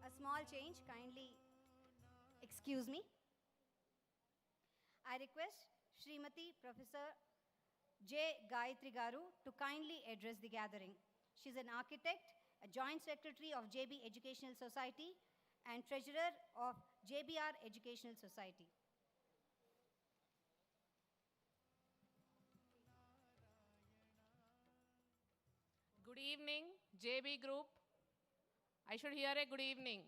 A small change, kindly excuse me. I request Srimati Professor J. Gayatri garu to kindly address the gathering. She's an architect, a joint secretary of JB Educational Society, and treasurer of JBR Educational Society. Good evening, JB Group. I should hear a good evening.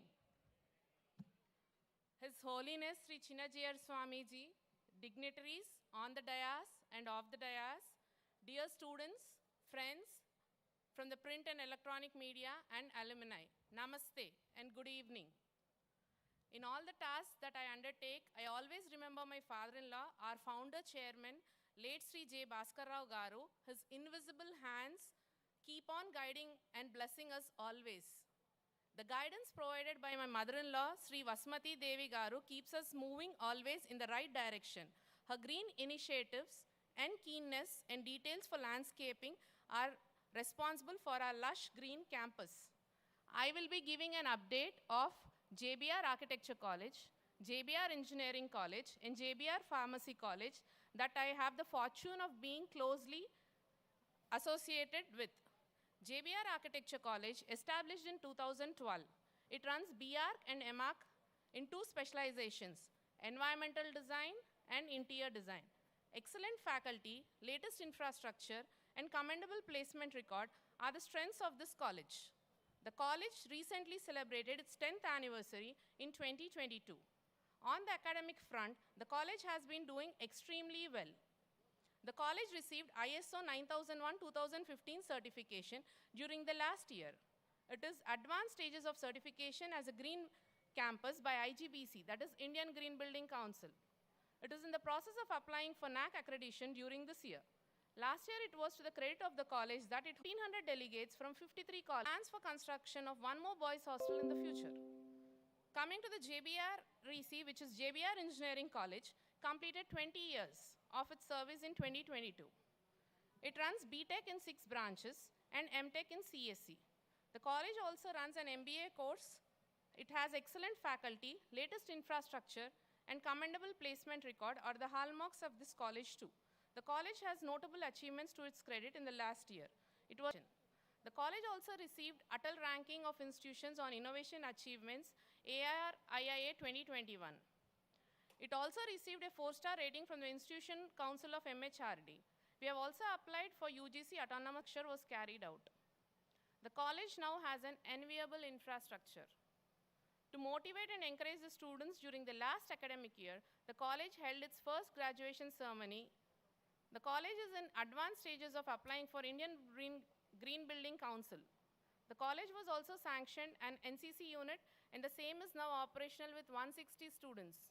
His Holiness Sri Chinnajiyar Swamiji, dignitaries on the dais and off the dais, dear students, friends from the print and electronic media and alumni, namaste and good evening. In all the tasks that I undertake, I always remember my father-in-law, our founder chairman, late Sri J. Bhaskar Rao garu. His invisible hands keep on guiding and blessing us always. The guidance provided by my mother-in-law, Sri Vasmati Devi garu, keeps us moving always in the right direction. Her green initiatives and keenness and details for landscaping are responsible for our lush green campus. I will be giving an update of JBR Architecture College, JBR Engineering College, and JBR Pharmacy College that I have the fortune of being closely associated with. JBR Architecture College, established in 2012. It runs BArch and MArch in two specializations, environmental design and interior design. Excellent faculty, latest infrastructure, and commendable placement record are the strengths of this college. The college recently celebrated its 10th anniversary in 2022. On the academic front, the college has been doing extremely well. The college received ISO 9001-2015 certification during the last year. It is advanced stages of certification as a green campus by IGBC, that is Indian Green Building Council. It is in the process of applying for NAC accreditation during this year. Last year, it was to the credit of the college that it 1,500 delegates from 53 colleges plans for construction of one more boys' hostel in the future. Coming to the JBR REC, which is JBR Engineering College, completed 20 years of its service in 2022. It runs BTech in 6 branches and MTech in CSC. The college also runs an MBA course. It has excellent faculty, latest infrastructure, and commendable placement record are the hallmarks of this college too. The college has notable achievements to its credit in the last year. The college also received Atal ranking of institutions on innovation achievements, AIR IIA 2021. It also received a 4-star rating from the Institution Council of MHRD. We have also applied for UGC autonomous was carried out. The college now has an enviable infrastructure. To motivate and encourage the students during the last academic year, the college held its first graduation ceremony. The college is in advanced stages of applying for Indian Green Building Council. The college was also sanctioned an NCC unit, and the same is now operational with 160 students.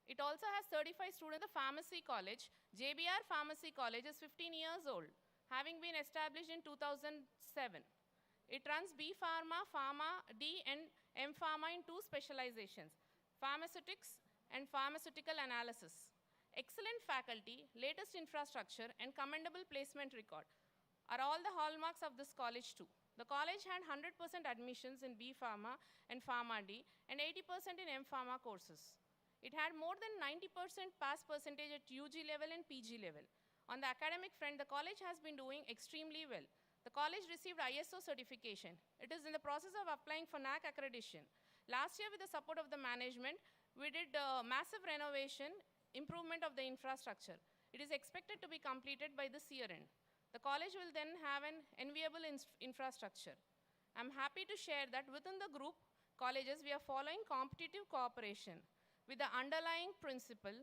It also has 35 students. The Pharmacy College, JBR Pharmacy College, is 15 years old, having been established in 2007. It runs B Pharma, Pharma, D and M Pharma in 2 specializations, pharmaceutics and pharmaceutical analysis. Excellent faculty, latest infrastructure, and commendable placement record. are all the hallmarks of this college too. The college had 100% admissions in B Pharma and Pharma D and 80% in M Pharma courses. It had more than 90% pass percentage at UG level and PG level. On the academic front, the college has been doing extremely well. The college received ISO certification. It is in the process of applying for NAC accreditation. Last year, with the support of the management, we did massive renovation, improvement of the infrastructure. It is expected to be completed by this year end. The college will then have an enviable infrastructure. I'm happy to share that within the group colleges, we are following competitive cooperation with the underlying principle,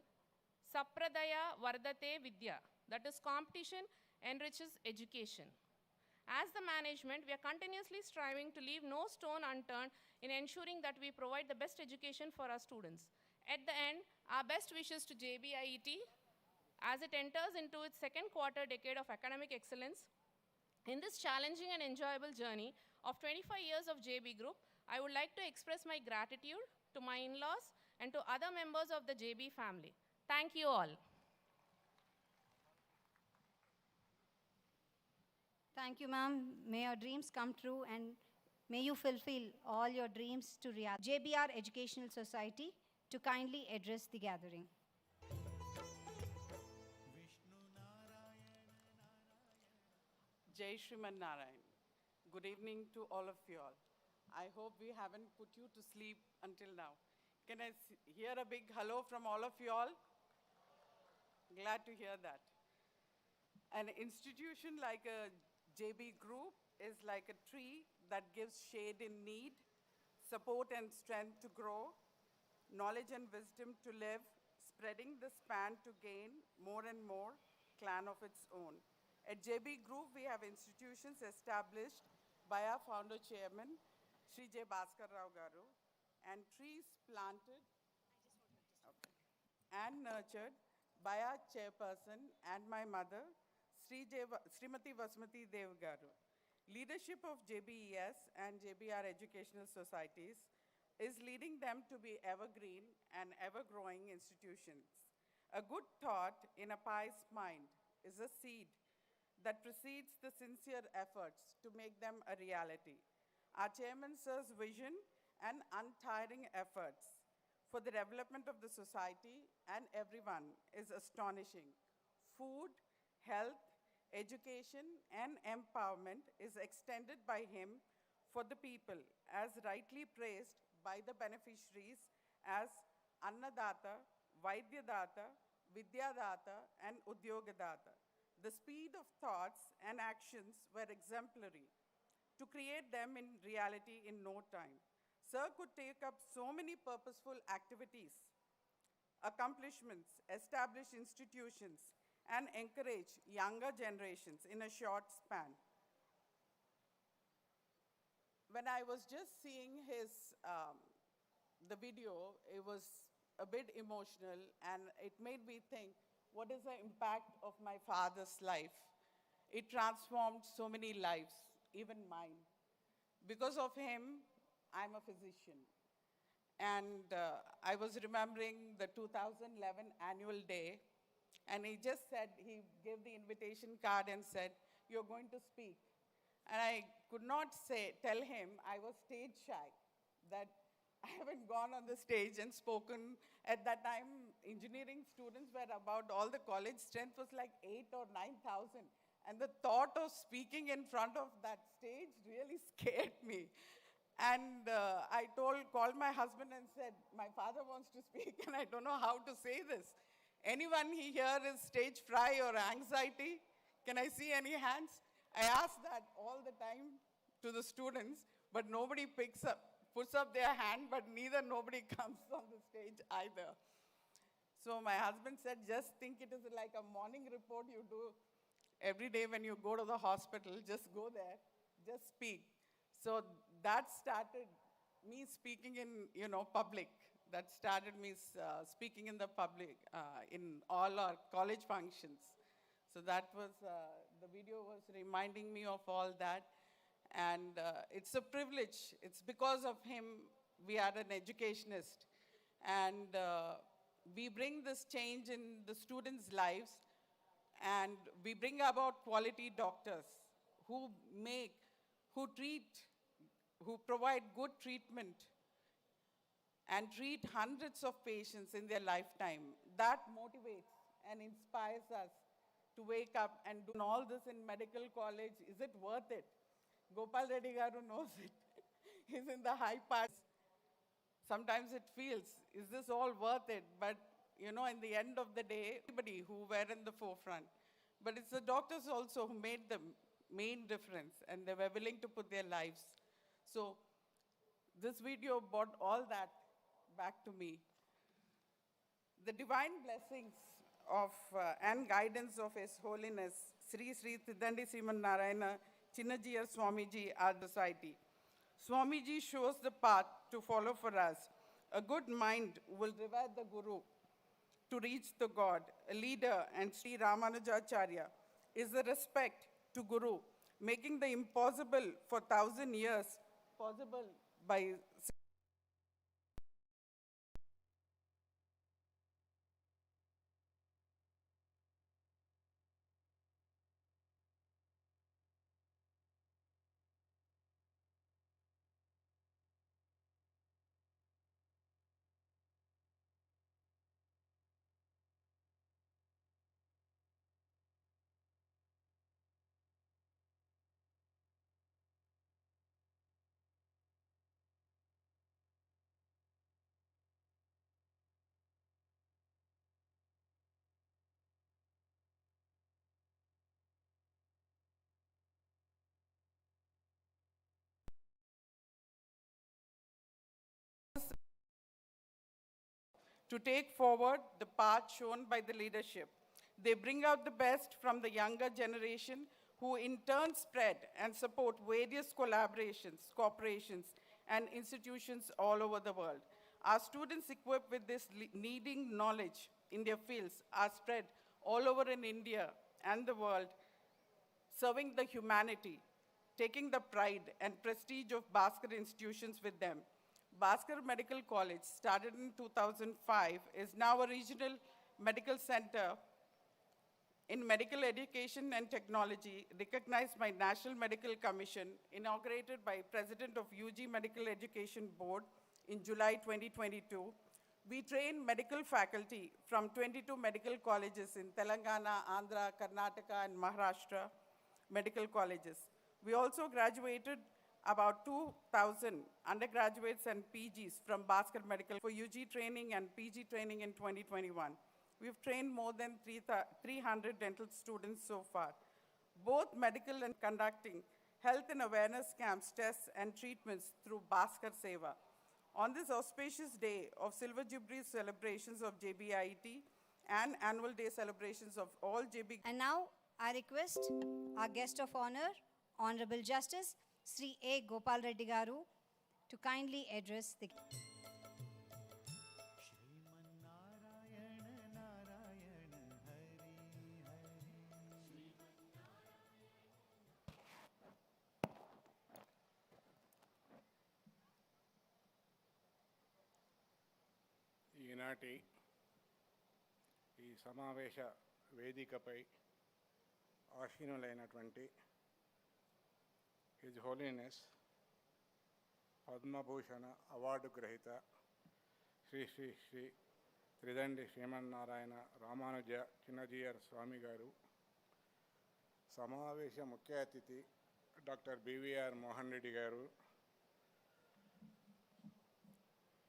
Sapradaya Vardate Vidya, that is competition enriches education. As the management, we are continuously striving to leave no stone unturned in ensuring that we provide the best education for our students. At the end, our best wishes to JBIET as it enters into its second quarter decade of academic excellence. In this challenging and enjoyable journey of 25 years of JB Group, I would like to express my gratitude to my in-laws and to other members of the JB family. Thank you all. Thank you, ma'am. May your dreams come true and may you fulfill all your dreams to reality. JBR Educational Society to kindly address the gathering. Jai Shriman Narayan. Good evening to all of you all. I hope we haven't put you to sleep until now. Can I hear a big hello from all of you all? Glad to hear that. An institution like a JB Group is like a tree that gives shade in need, support and strength to grow, knowledge and wisdom to live, spreading the span to gain more and more clan of its own. At JB Group, we have institutions established by our founder chairman, Sri J. Bhaskar Rao Garu, and trees planted and nurtured by our chairperson and my mother, Srimati Vasmati Dev Garu. Leadership of JBES and JBR Educational Societies is leading them to be evergreen and ever-growing institutions. A good thought in a pious mind is a seed that precedes the sincere efforts to make them a reality. Our chairman sir's vision and untiring efforts for the development of the society and everyone is astonishing. Food, health, education, and empowerment is extended by him for the people, as rightly praised by the beneficiaries as Annadata, Vaidyadata, Vidyadata, and Udyogadata. The speed of thoughts and actions were exemplary to create them in reality in no time. Sir could take up so many purposeful activities, accomplishments, establish institutions, and encourage younger generations in a short span. When I was just seeing the video, it was a bit emotional, and it made me think, what is the impact of my father's life? It transformed so many lives, even mine. Because of him, I'm a physician. And I was remembering the 2011 annual day, and he just said, he gave the invitation card and said, you're going to speak. And I could not tell him, I was stage shy, that I haven't gone on the stage and spoken. At that time, engineering students were about, all the college strength was like 8,000 or 9,000. And the thought of speaking in front of that stage really scared me. And I called my husband and said, my father wants to speak and I don't know how to say this. Anyone here is stage fright or anxiety? Can I see any hands? I ask that all the time to the students, but nobody puts up their hand, but nobody comes on the stage either. So my husband said, just think it is like a morning report you do every day when you go to the hospital. Just go there, just speak. So that started me speaking in public. That started me speaking in the public in all our college functions. So that was, the video was reminding me of all that. And it's a privilege. It's because of him we are an educationist. And we bring this change in the students' lives. And we bring about quality doctors. who make, who treat, who provide good treatment and treat hundreds of patients in their lifetime. That motivates and inspires us to wake up and do all this in medical college. Is it worth it? Gopal Reddy Garu knows it. He's in the high parts. Sometimes it feels, is this all worth it? But, you know, in the end of the day, everybody who were in the forefront. But it's the doctors also who made the main difference, and they were willing to put their lives. So this video brought all that back to me. The divine blessings of and guidance of His Holiness Sri Sri Thiddandi Sriman Narayana Chinnajiyar Swamiji our society. Swamiji shows the path to follow for us. A good mind will revere the Guru to reach the God. A leader and Sri Ramanujacharya is the respect to Guru, making the impossible for 1,000 years possible by to take forward the path shown by the leadership. They bring out the best from the younger generation, who in turn spread and support various collaborations, corporations, and institutions all over the world. Our students equipped with this needing knowledge in their fields are spread all over in India and the world, serving the humanity, taking the pride and prestige of Bhaskar institutions with them. Bhaskar Medical College, started in 2005, is now a regional medical center in medical education and technology, recognized by National Medical Commission, inaugurated by President of UG Medical Education Board in July 2022. We train medical faculty from 22 medical colleges in Telangana, Andhra, Karnataka, and Maharashtra medical colleges. We also graduated about 2,000 undergraduates and PGs from Bhaskar Medical for UG training and PG training in 2021. We've trained more than 300 dental students so far. Both medical and conducting health and awareness camps, tests, and treatments through Bhaskar Seva. On this auspicious day of Silver Jubilee celebrations of JBIT and annual day celebrations of all JB. And now I request our guest of honor, Honorable Justice Sri A. Gopal Reddy Garu, to kindly address the... ఈనాటి ఈ సమావేశ వేదికపై ఆసీనులైనటువంటి his holiness Padma Bhushan award గ్రహీత శ్రీ శ్రీ శ్రీ త్రిదండి శ్రీమన్నారాయణ రామానుజ చిన్నజీయర్ స్వామి గారు, సమావేశ ముఖ్య అతిథి doctor BVR Mohan Reddy గారు,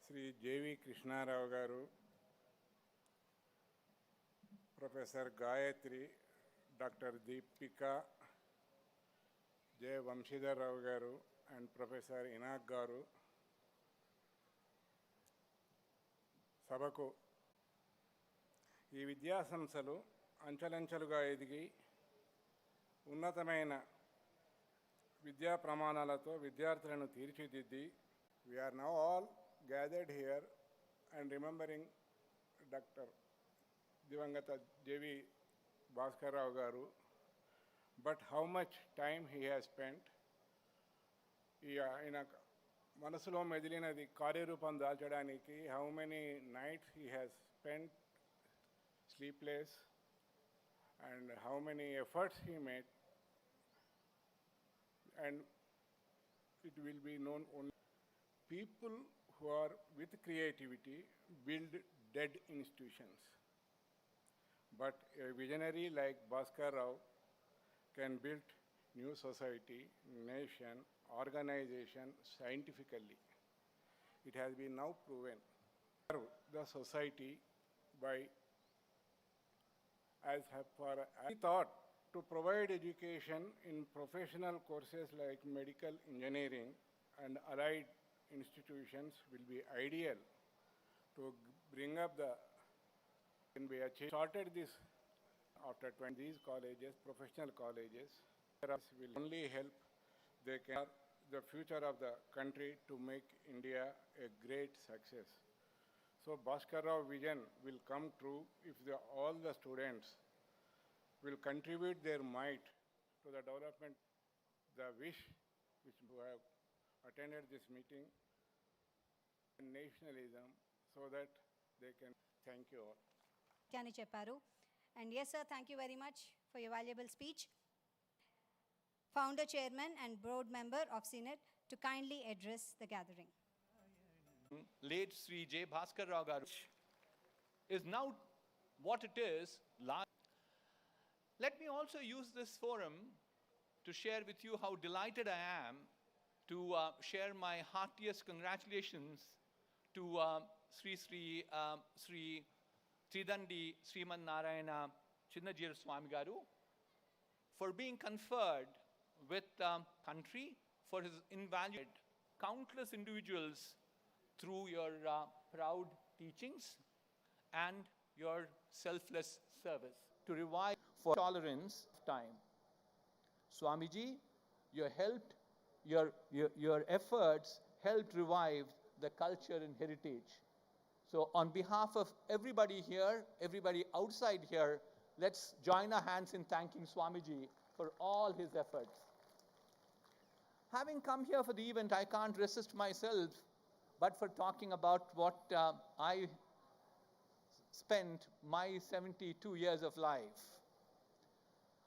Shri JV Krishnarao garu, professor Gayatri, doctor Deepika, J Vamshidhar Rao garu and professor Enoch గారు, సభకు ఈ విద్యాసంస్థలు అంచెలంచెలుగా ఎదిగి ఉన్నతమైన విద్యా ప్రమాణాలతో విద్యార్థులను తీర్చిదిద్ది, we are now all gathered here and remembering Dr. Divangata J.V. Bhaskar Rao Garu, but how much time he has spent in a మనసులో మెదిలినది కార్యరూపం దాల్చడానికి, how many nights he has spent sleepless and how many efforts he made and it will be known only. People who are with creativity build dead institutions. But a visionary like Bhaskar Rao can build new society, nation, organization scientifically. It has been now proven. The society by he thought to provide education in professional courses like medical engineering and allied institutions will be ideal to bring up the can be achieved. Started this after 20 these colleges, professional colleges, will only help they can the future of the country to make India a great success. So Bhaskar Rao vision will come true if all the students will contribute their might to the development, the wish which who have attended this meeting, and nationalism, so that they can. Thank you all. Kyani Chepparu. And yes, sir, thank you very much for your valuable speech. Founder, Chairman, and Board Member of Senate to kindly address the gathering. Late Sri J. Bhaskar Rao garu is now what it is. Let me also use this forum to share with you how delighted I am to share my heartiest congratulations to Sri Tridandi Sriman Narayana Chinnajir Swami Garu for being conferred with country for his invaluable countless individuals through your proud teachings and your selfless service to revive for tolerance of time. Swamiji, your efforts helped revive the culture and heritage. So on behalf of everybody here, everybody outside here, let's join our hands in thanking Swamiji for all his efforts. Having come here for the event, I can't resist myself but for talking about what I spent my 72 years of life.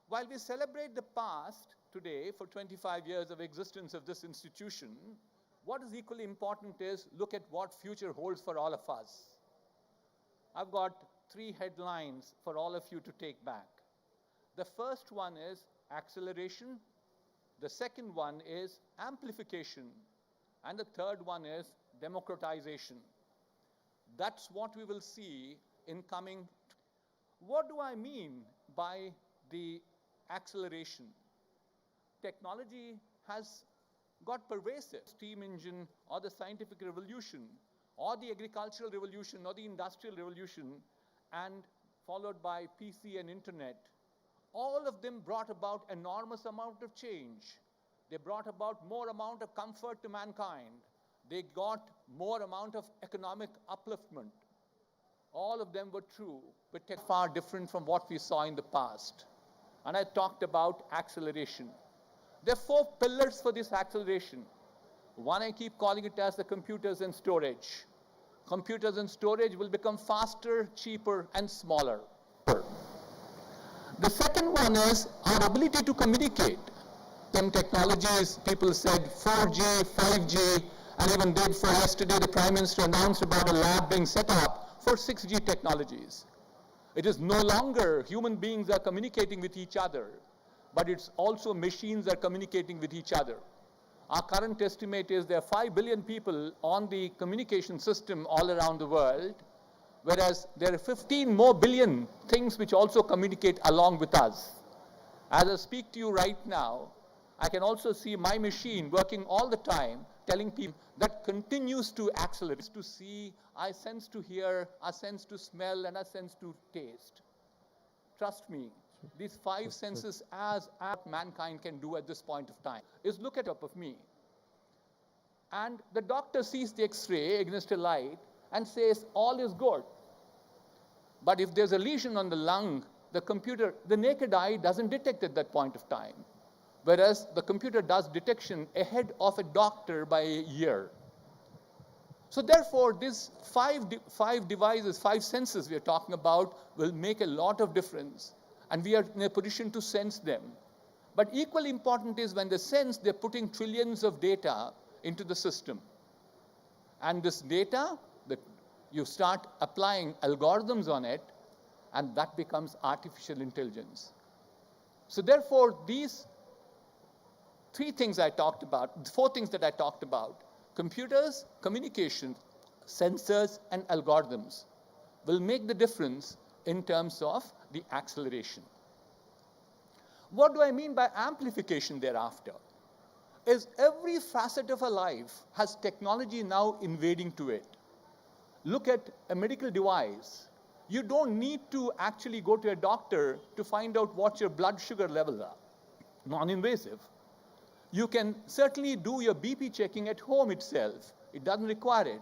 While we celebrate the past today for 25 years of existence of this institution, what is equally important is look at what future holds for all of us. I've got 3 headlines for all of you to take back. The first one is acceleration, the second one is amplification, and the third one is democratization. That's what we will see in coming. What do I mean by the acceleration? Technology has got pervasive. Steam engine or the scientific revolution or the agricultural revolution or the industrial revolution, and followed by PC and internet, all of them brought about enormous amount of change. They brought about more amount of comfort to mankind. They got more amount of economic upliftment. All of them were true, but far different from what we saw in the past. And I talked about acceleration. There are 4 pillars for this acceleration. One, I keep calling it as the computers and storage. Computers and storage will become faster, cheaper, and smaller. The second one is our ability to communicate. Some technologies, people said 4G, 5G, and even day before yesterday, the Prime Minister announced about a lab being set up for 6G technologies. It is no longer human beings are communicating with each other, but it's also machines are communicating with each other. Our current estimate is there are 5 billion people on the communication system all around the world, whereas there are 15 more billion things which also communicate along with us. As I speak to you right now, I can also see my machine working all the time, telling people that continues to accelerate. To see, I sense to hear, I sense to smell, and I sense to taste. Trust me, these 5 senses as mankind can do at this point of time is look at top of me. And the doctor sees the X-ray against a light and says all is good. But if there's a lesion on the lung, the naked eye doesn't detect at that point of time. Whereas the computer does detection ahead of a doctor by a year. So therefore, these 5 devices, 5 senses we are talking about will make a lot of difference. And we are in a position to sense them. But equally important is when they sense they're putting trillions of data into the system. And this data, you start applying algorithms on it, and that becomes artificial intelligence. So therefore, these four things that I talked about, computers, communication, sensors, and algorithms, will make the difference in terms of the acceleration. What do I mean by amplification thereafter? Is every facet of our life has technology now invading to it. Look at a medical device. You don't need to actually go to a doctor to find out what your blood sugar levels are. Non-invasive. You can certainly do your BP checking at home itself. It doesn't require it.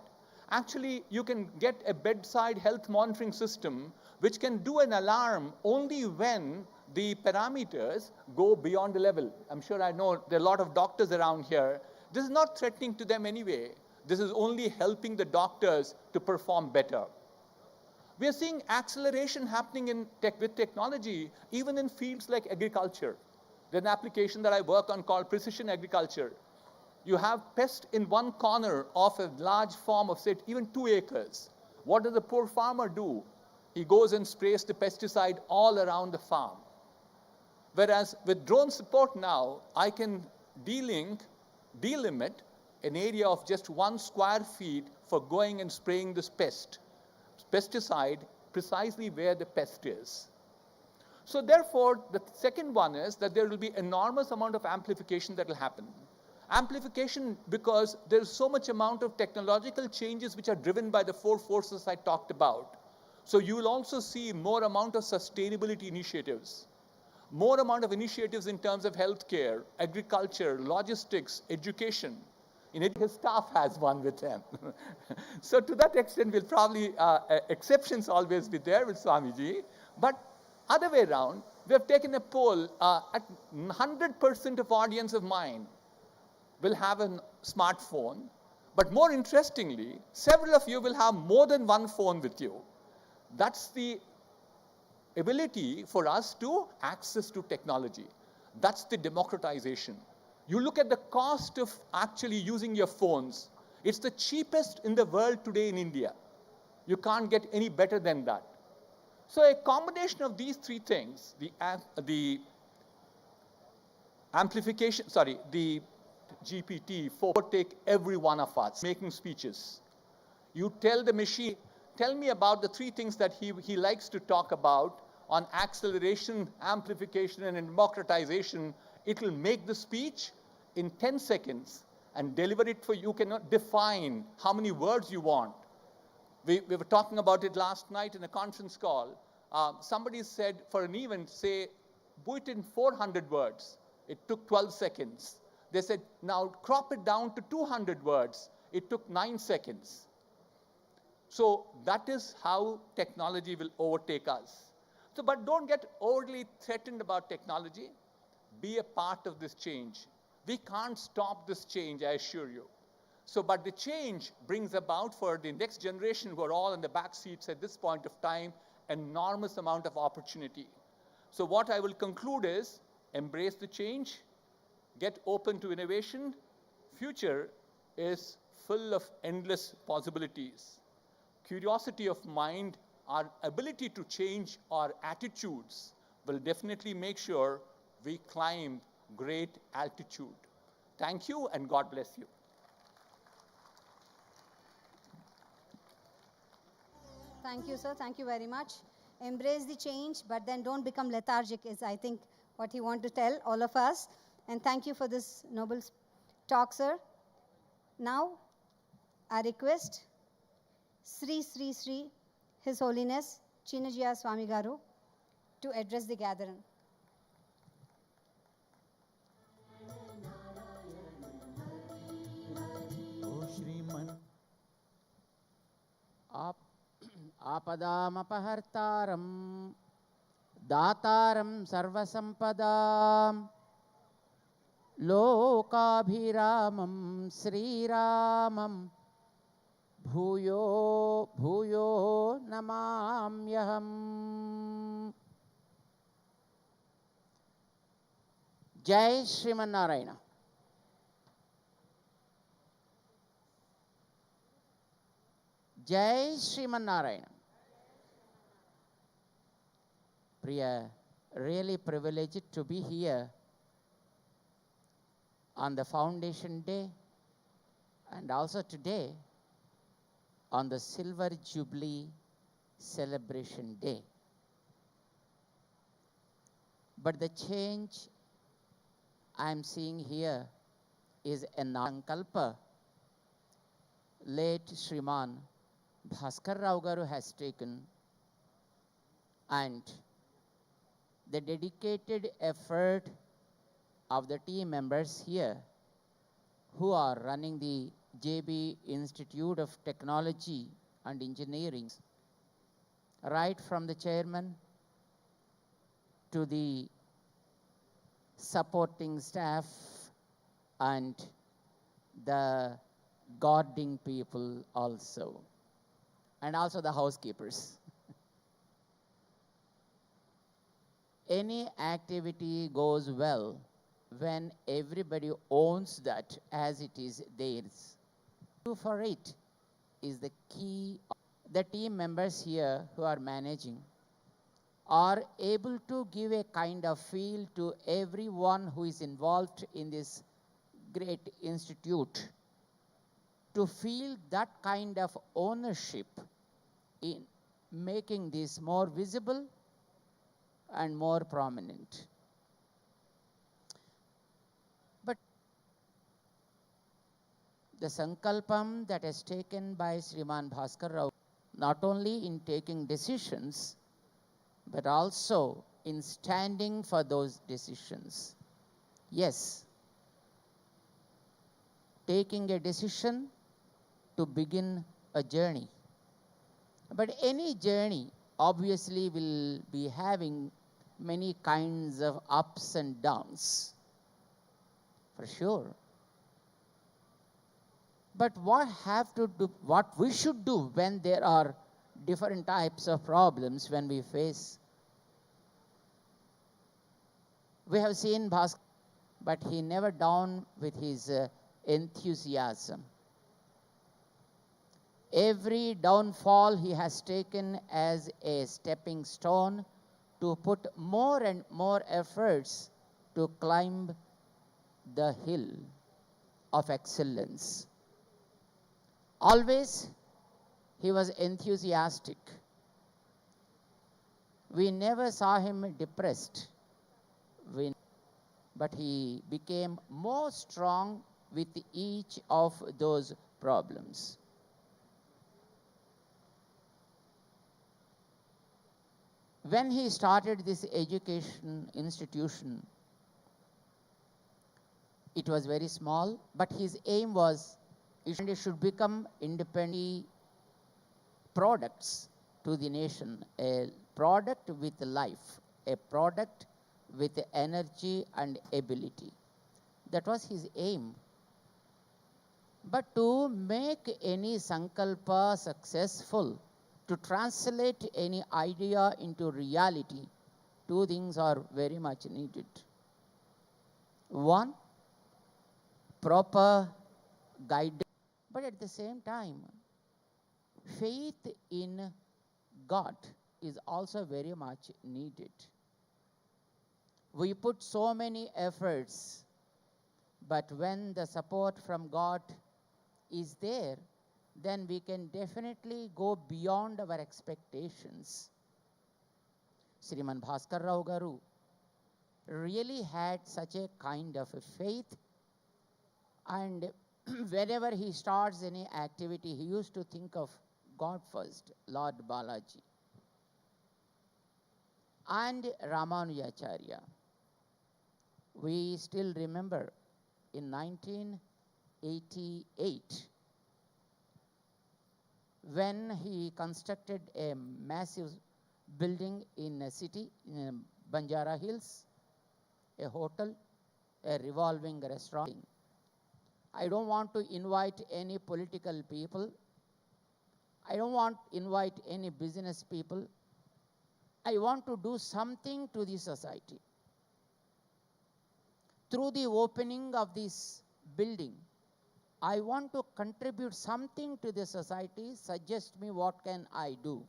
Actually, you can get a bedside health monitoring system which can do an alarm only when the parameters go beyond the level. I'm sure I know there are a lot of doctors around here. This is not threatening to them anyway. This is only helping the doctors to perform better. We are seeing acceleration happening with technology, even in fields like agriculture. There's an application that I work on called precision agriculture. You have pest in one corner of a large farm of, say, even 2 acres. What does the poor farmer do? He goes and sprays the pesticide all around the farm. Whereas with drone support now, I can delimit an area of just 1 square feet for going and spraying this pesticide precisely where the pest is. So therefore, the second one is that there will be enormous amount of amplification that will happen. Amplification because there is so much amount of technological changes which are driven by the 4 forces I talked about. So you will also see more amount of sustainability initiatives, more amount of initiatives in terms of healthcare, agriculture, logistics, education. His staff has one with him. So to that extent, we'll probably, exceptions always be there with Swamiji. But other way around, we have taken a poll at 100% of audience of mine will have a smartphone. But more interestingly, several of you will have more than 1 phone with you. That's the ability for us to access to technology. That's the democratization. You look at the cost of actually using your phones. It's the cheapest in the world today in India. You can't get any better than that. So a combination of these 3 things, the amplification, the GPT, overtake every one of us making speeches. You tell the machine, tell me about the 3 things that he likes to talk about on acceleration, amplification, and democratization. It will make the speech in 10 seconds and deliver it for you. You cannot define how many words you want. We were talking about it last night in a conference call. Somebody said for an event, say, do it in 400 words. It took 12 seconds. They said, now crop it down to 200 words. It took 9 seconds. So that is how technology will overtake us. So, but don't get overly threatened about technology. Be a part of this change. We can't stop this change, I assure you. So, but the change brings about for the next generation who are all in the back seats at this point of time, enormous amount of opportunity. So what I will conclude is, embrace the change, get open to innovation. Future is full of endless possibilities. Curiosity of mind, our ability to change our attitudes will definitely make sure we climb great altitude. Thank you and God bless you. Thank you, sir. Thank you very much. Embrace the change, but then don't become lethargic is, I think, what you want to tell all of us. And thank you for this noble talk, sir. Now, I request Sri Sri Sri, His Holiness Chinnajia Swami Garu, to address the gathering. आपदामपहर्तारं दातारं सर्वसम्पदां लोकाभिरामं श्रीरामं भूयो भूयो नमाम्यहम्. Jai Shriman Narayana. Jai Shriman Narayana. Priya, really privileged to be here on the Foundation Day and also today on the Silver Jubilee Celebration Day. But the change I'm seeing here is a Sankalpa late Shriman Bhaskar Rao Garu has taken, and the dedicated effort of the team members here who are running the JB Institute of Technology and Engineering, right from the chairman to the supporting staff and the guarding people also, and also the housekeepers. Any activity goes well when everybody owns that as it is theirs. Do for it is the key. The team members here who are managing are able to give a kind of feel to everyone who is involved in this great institute, to feel that kind of ownership in making this more visible and more prominent. But the sankalpam that is taken by Sriman Bhaskar Rao, not only in taking decisions, but also in standing for those decisions. Yes, taking a decision to begin a journey. But any journey obviously will be having many kinds of ups and downs, for sure. But what we should do when there are different types of problems when we face? We have seen Bhaskar, but he never down with his enthusiasm. Every downfall he has taken as a stepping stone to put more and more efforts to climb the hill of excellence. Always he was enthusiastic. We never saw him depressed, but he became more strong with each of those problems. When he started this education institution, it was very small, but his aim was it should become independent products to the nation, a product with life, a product with energy and ability. That was his aim. But to make any sankalpa successful, to translate any idea into reality, two things are very much needed. One, proper guidance, but at the same time, faith in God is also very much needed. We put so many efforts, but when the support from God is there, then we can definitely go beyond our expectations. Sriman Bhaskar Rao Garu really had such a kind of a faith, and whenever he starts any activity, he used to think of God first, Lord Balaji. And Ramanujacharya. We still remember in 1988, when he constructed a massive building in a city, in Banjara Hills, a hotel, a revolving restaurant. I don't want to invite any political people. I don't want to invite any business people. I want to do something to the society. through the opening of this building, I want to contribute something to the society. Suggest me what can I do.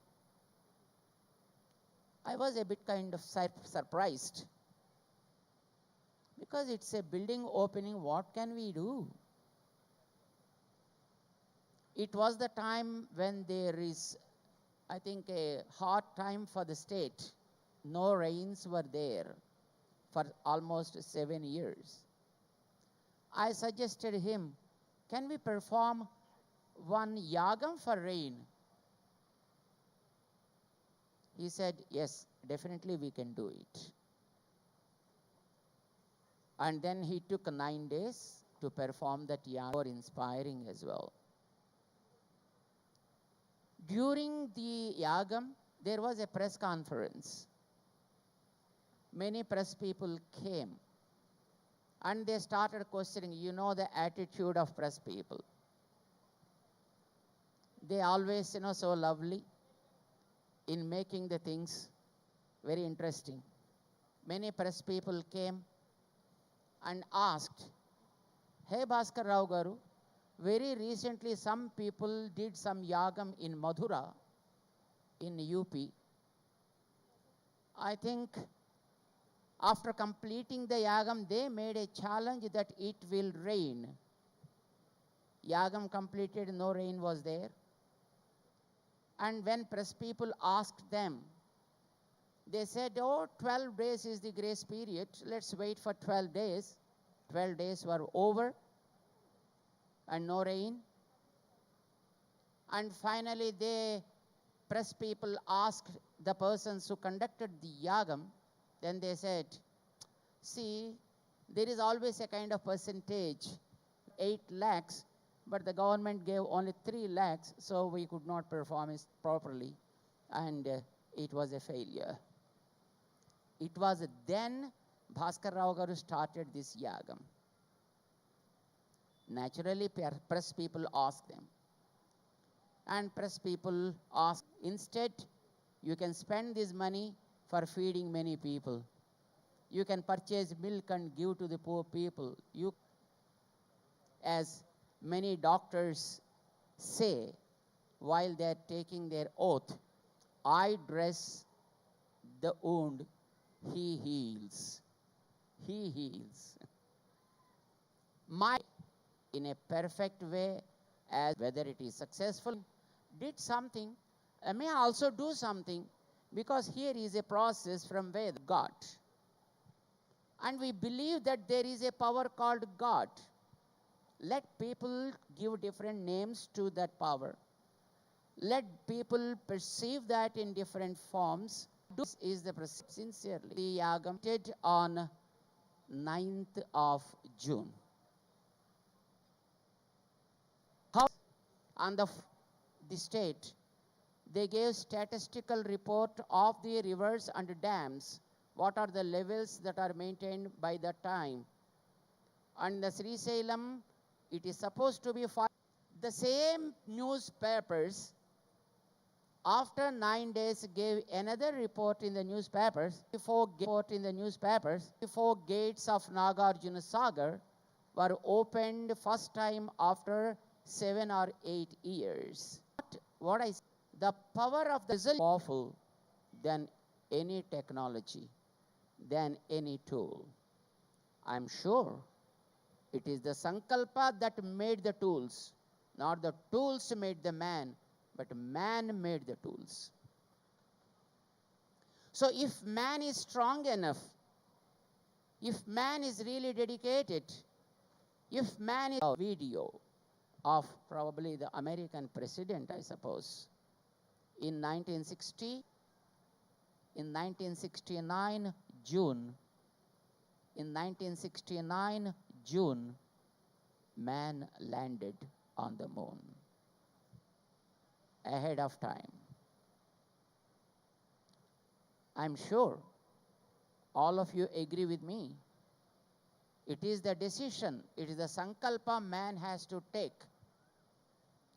I was a bit kind of surprised, because it's a building opening. What can we do? It was the time when there is, I think, a hard time for the state. No rains were there for almost 7 years. I suggested him, can we perform one yagam for rain? He said, yes, definitely we can do it. And then he took 9 days to perform that yagam, inspiring as well. During the yagam, there was a press conference. Many press people came and they started questioning, you know, the attitude of press people. They always, so lovely in making the things very interesting. Many press people came and asked, hey Bhaskar Rao Garu, very recently some people did some yagam in Madhura, in UP. I think after completing the yagam, they made a challenge that it will rain. Yagam completed, no rain was there. And when press people asked them, they said, oh, 12 days is the grace period. Let's wait for 12 days. 12 days were over and no rain. And finally, the press people asked the persons who conducted the yagam, then they said, see, there is always a kind of percentage, 8 lakhs, but the government gave only 3 lakhs, so we could not perform it properly, and it was a failure. It was then Bhaskar Rao Garu started this yagam. Naturally, press people asked them. And press people asked, instead, you can spend this money for feeding many people. You can purchase milk and give to the poor people. You, as many doctors say while they are taking their oath, I dress the wound, he heals. He heals. My, in a perfect way, as whether it is successful, did something, may also do something, because here is a process from where God. And we believe that there is a power called God. Let people give different names to that power. Let people perceive that in different forms. This is the process. Sincerely. The yagam did on 9th of June. How on the state, they gave statistical report of the rivers and dams. What are the levels that are maintained by that time? And the Sri Salem, it is supposed to be 5. The same newspapers, after 9 days, gave another report in the newspapers. Before gates of Nagarjuna Sagar were opened first time after 7 or 8 years. What I say, the power of the is powerful than any technology, than any tool. I'm sure it is the sankalpa that made the tools, not the tools made the man, but man made the tools. So if man is strong enough, if man is really dedicated, if man is a video of probably the American president, I suppose, in 1969 June, man landed on the moon ahead of time. I'm sure all of you agree with me. It is the decision, it is the sankalpa man has to take.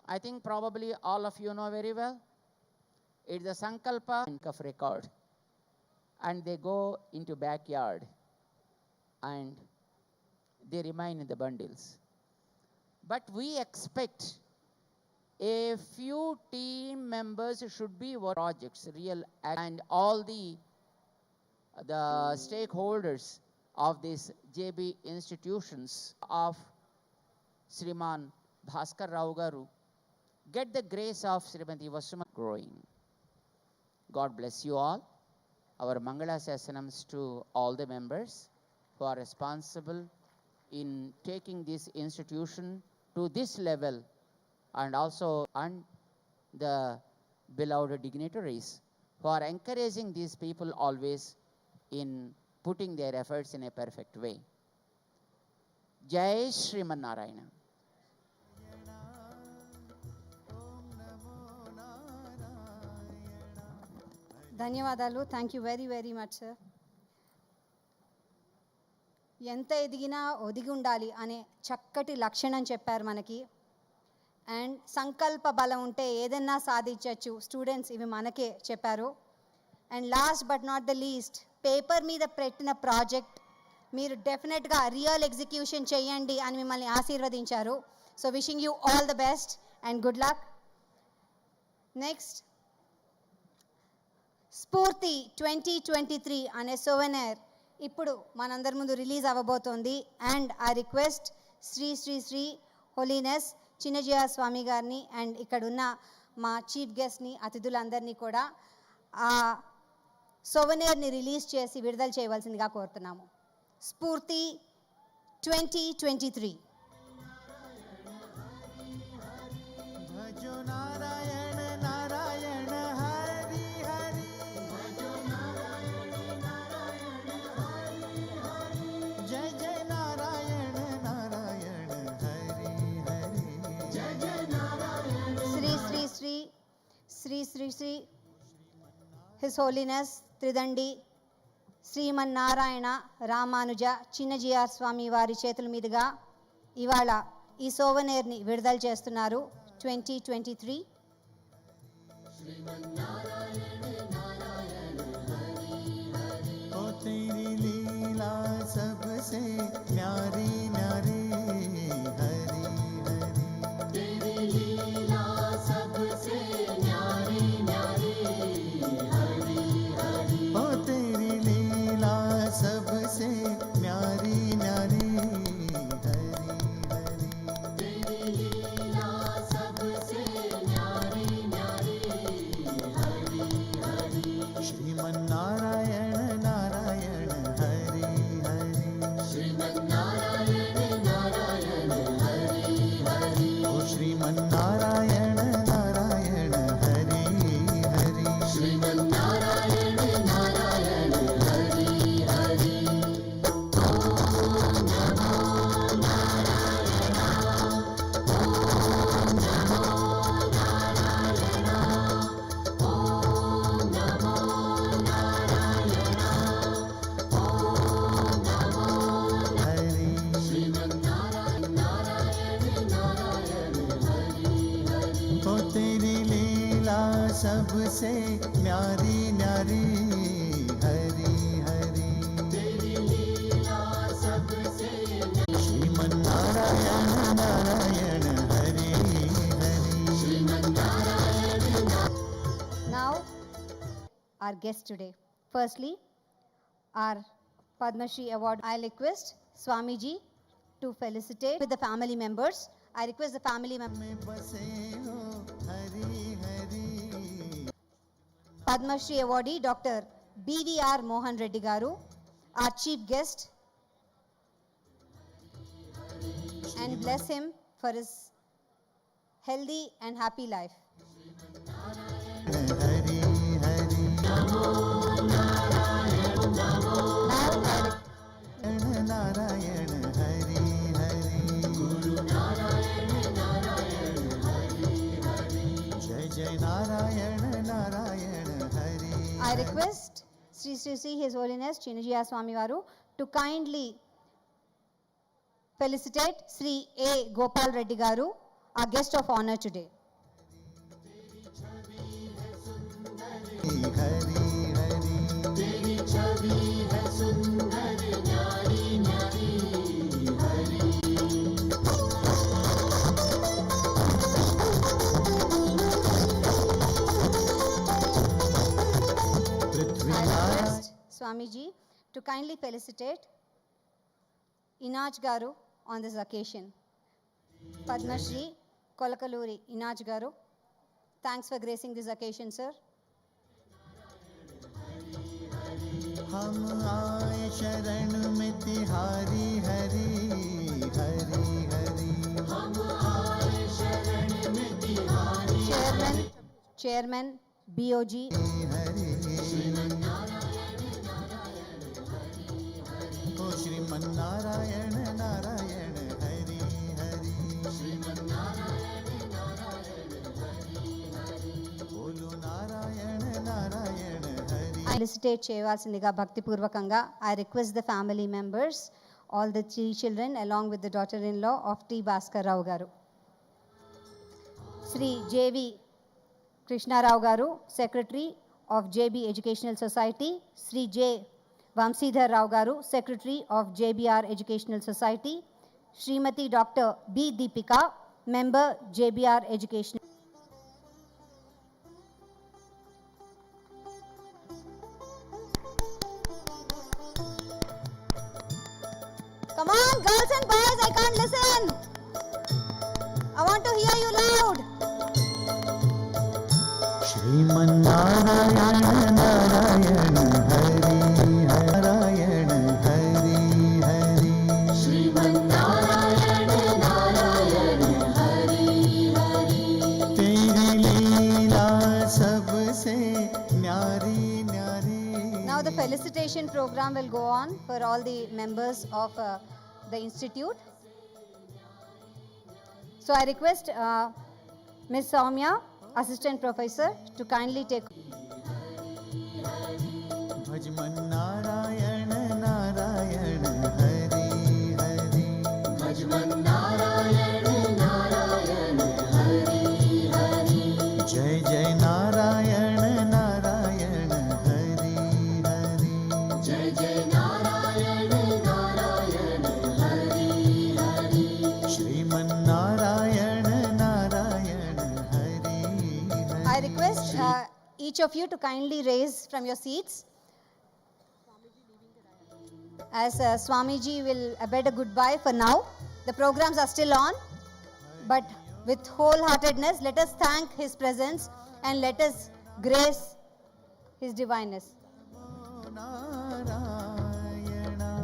I think probably all of you know very well. It's the sankalpa of record. And they go into backyard and they remain in the bundles. But we expect a few team members should be projects, real, and all the stakeholders of these JB institutions of Sriman Bhaskar Rao Garu get the grace of Srimati Vasuma growing. God bless you all. Our Mangala Sasanams to all the members who are responsible in taking this institution to this level, and also the beloved dignitaries who are encouraging these people always in putting their efforts in a perfect way. Jai Shriman Narayana. ధన్యవాదాలు. Thank you very very much sir. ఎంత ఎదిగినా ఒదిగి ఉండాలి అనే చక్కటి లక్షణం చెప్పారు మనకి. అండ్ సంకల్ప బలం ఉంటే ఏదన్నా సాధించవచ్చు. స్టూడెంట్స్ ఇవి మనకే చెప్పారు. And last but not the least, paper మీద పెట్టిన ప్రాజెక్ట్ మీరు డెఫినెట్గా రియల్ ఎగ్జిక్యూషన్ చేయండి అని మిమ్మల్ని ఆశీర్వదించారు. So wishing you all the best and good luck. Next, Spoorthi 2023 అనే సోవెనర్ ఇప్పుడు మనందరి ముందు రిలీజ్ అవ్వబోతోంది. And I request Shri Shri Shri holiness Chinnajeeyar Swami garu and ఇక్కడున్న మా చీఫ్ గెస్ట్ని, అతిథులందరినీ కూడా ఆ సోవెనర్ని రిలీజ్ చేసి విడుదల చేయవలసిందిగా కోరుతున్నాము. స్ఫూర్తి 2023. శ్రీ శ్రీ శ్రీ హిస్ హోలీనెస్ త్రిదండి శ్రీమన్నారాయణ రామానుజ చిన్నజీఆర్ స్వామి వారి చేతుల మీదుగా ఇవాళ ఈ సోవెనీర్ని విడుదల చేస్తున్నారు. 2023. सबसे न्यारी न्यारी हरी हरी तेरी लीला सबसे Shriman Narayan Narayan Hari Hari Shriman Narayan. Now our guest today, firstly our Padma Shri Award, I request Swamiji to felicitate with the family members. I request the family members. Padma Shri awardee Dr. BVR Mohan Reddy Garu, our chief guest, and bless him for his healthy and happy life. I request Sri Sri Sri His Holiness Chinnajia Swami Varu to kindly felicitate Sri A. Gopal Reddy Garu, our guest of honor today. Swamiji to kindly felicitate Inaj Garu on this occasion. Padma Shri Kolakaluri Inaj Garu. Thanks for gracing this occasion, sir. हम आए शरण में तिहारी हरि हरि हरि हम आए शरण में तिहारी Chairman BOG. ओ श्रीमन नारायण नारायण हरि हरि श्रीमन नारायण नारायण हरि हरि बोलो Narayan Narayan Hari. I felicitate Chevasindiga Bhakti Purvakanga. I request the family members, all the 3 children along with the daughter-in-law of T. Bhaskar Rao Garu. Sri J.V. Krishna Rao Garu, Secretary of JB Educational Society. Sri J. Vamsidhar Rao Garu, Secretary of JBR Educational Society. Srimati Dr. B. Deepika, Member JBR Educational. Come on, girls and boys, I can't listen. I want to hear you loud. Shriman Narayan Narayan Hari Narayan Hari Hari Shriman Narayan Narayan Hari Hari तेरी लीला सबसे न्यारी न्यारी. Now the felicitation program will go on for all the members of the institute. So I request Ms. Soumya, Assistant Professor, to kindly take. भजमन नारायण नारायण हरि हरि भजमन नारायण नारायण हरि हरि जय जय नारायण नारायण हरि हरि जय जय Narayan Narayan Hari Hari Shriman Narayan Narayan Hari Hari. I request each of you to kindly raise from your seats as Swamiji will bid a goodbye for now. The programs are still on, but with wholeheartedness, let us thank his presence and let us grace his divineness.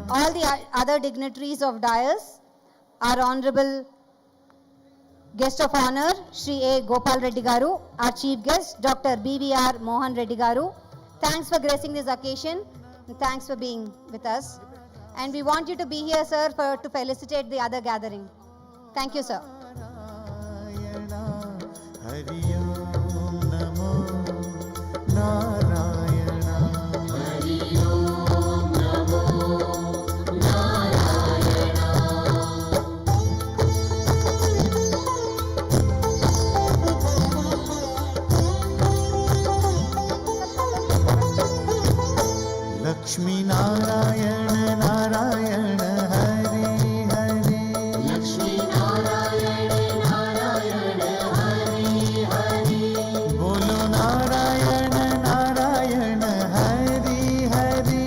All the other dignitaries of dais, our Honorable Guest of Honor, Shri A. Gopal Reddy Garu, our Chief Guest, Dr. BVR Mohan Reddy Garu. Thanks for gracing this occasion and thanks for being with us. And we want you to be here, sir, to felicitate the other gathering. Thank you, sir. Hari ओम नमो नारायण हरि ओम नमो नारायण. लक्ष्मी नारायण नारायण हरि हरि लक्ष्मी नारायण नारायण हरि हरि बोलो नारायण नारायण हरि हरि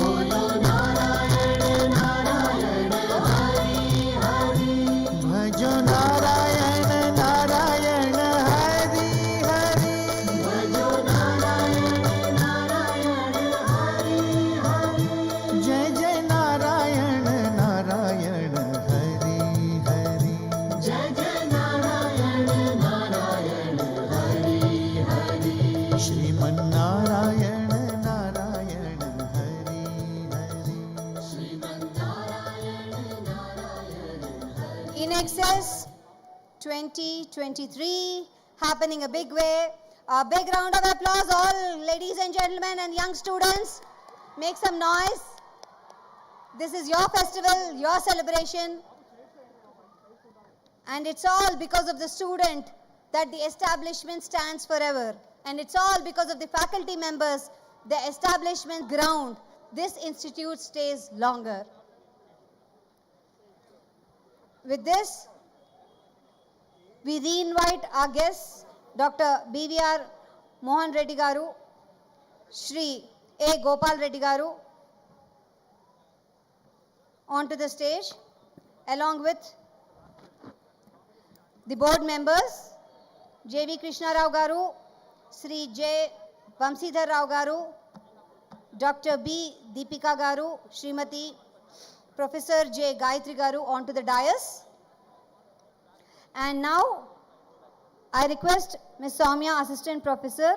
बोलो नारायण नारायण हरि हरि भजो नारायण नारायण हरि हरि भजो नारायण नारायण हरि हरि जय जय नारायण नारायण हरि हरि जय जय Narayan Narayan Hari Hari Shriman Narayan Narayan Hari Hari Shriman Narayan Narayan Hari. Inxs 2023 happening a big way. A big round of applause, all ladies and gentlemen and young students. Make some noise. This is your festival, your celebration. And it's all because of the student that the establishment stands forever. And it's all because of the faculty members, the establishment ground. This institute stays longer. With this, we re-invite our guests, Dr. BVR Mohan Reddy Garu, Shri A. Gopal Reddy Garu onto the stage, along with the board members, J.V. Krishna Rao Garu, Sri J. Vamsidhar Rao Garu, Dr. B. Deepika Garu, Srimati Professor J. Gayatri Garu onto the dais. And now I request Ms. Soumya, Assistant Professor,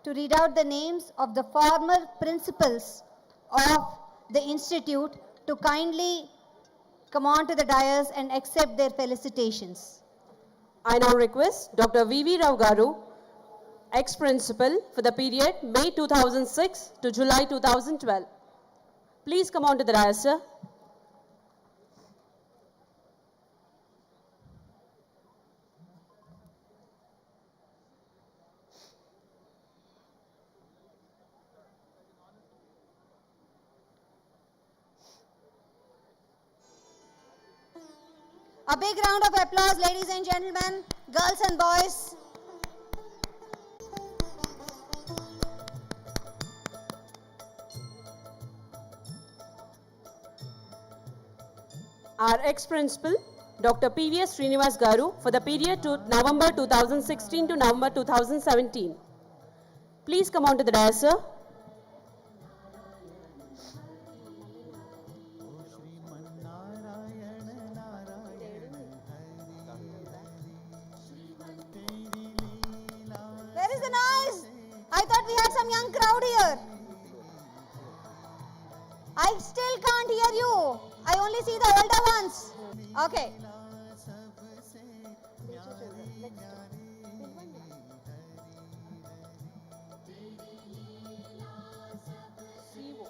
to read out the names of the former principals of the institute to kindly come on to the dais and accept their felicitations. I now request Dr. V.V. Rao Garu, ex-principal for the period May 2006 to July 2012. Please come on to the dais, sir. A big round of applause, ladies and gentlemen, girls and boys. Our ex-principal, Dr. P.V.S. Srinivas Garu, for the period to November 2016 to November 2017. Please come on to the dais, sir. Where is the noise? I thought we had some young crowd here. I still can't hear you. I only see the older ones. Okay.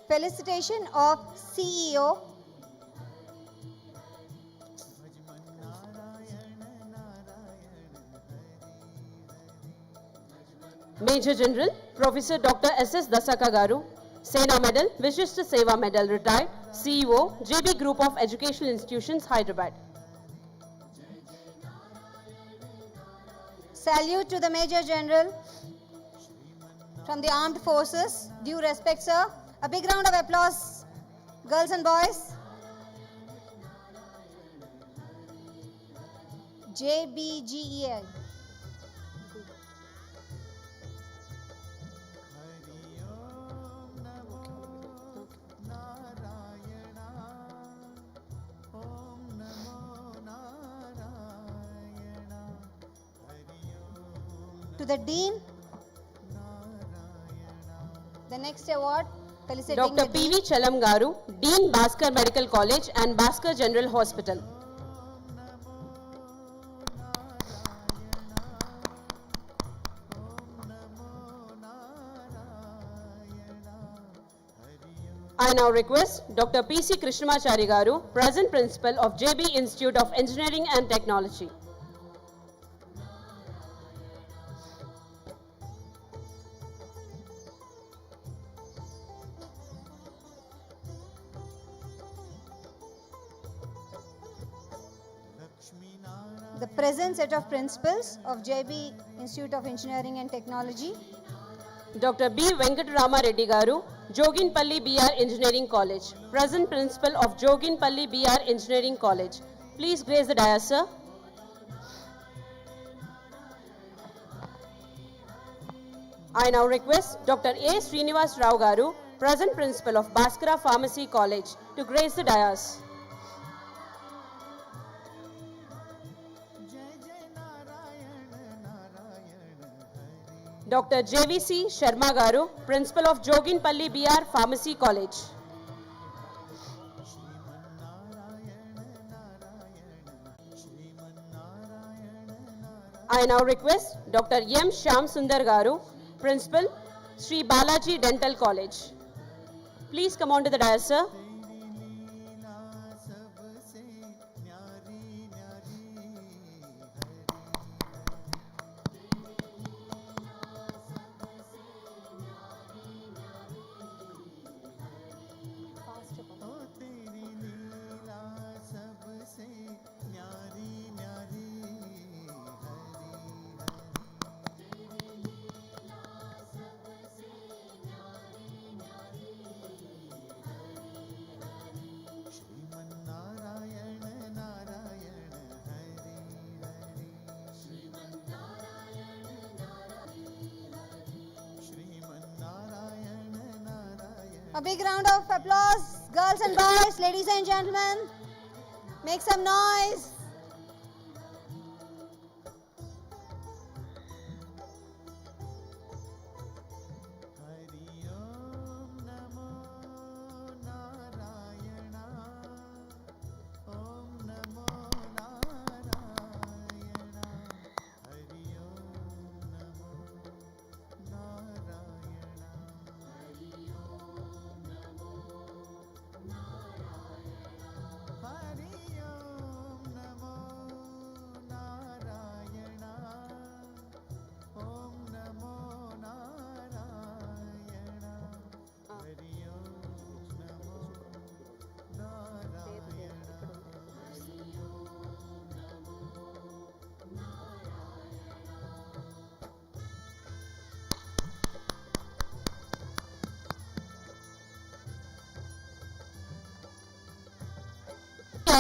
Felicitation of CEO Major General Professor Dr. S.S. Dasaka Garu, Sena Medal, Vishishta Seva Medal, retired, CEO, JB Group of Educational Institutions, Hyderabad. Salute to the Major General from the Armed Forces. Due respect, sir. A big round of applause, girls and boys. JBGEL. To the Dean, the next award, felicitating Dr. the Dean. P.V. Chalam Garu, Dean, Bhaskar Medical College and Bhaskar General Hospital. I now request Dr. P.C. Krishnamachari Garu, present principal of JB Institute of Engineering and Technology. The present set of principals of JB Institute of Engineering and Technology. Dr. B. Venkatarama Reddy Garu, Joginpalli BR Engineering College, present principal of Joginpalli BR Engineering College. Please grace the dais, sir. I now request Dr. A. Srinivas Rao Garu, present principal of Bhaskara Pharmacy College, to grace the dais. Dr. JVC Sharma Garu, Principal of Joginpalli BR Pharmacy College. I now request Dr. M. Shyam Sundar Garu, Principal, Sri Balaji Dental College. Please come on to the dais, sir. A big round of applause, girls and boys, ladies and gentlemen. Make some noise.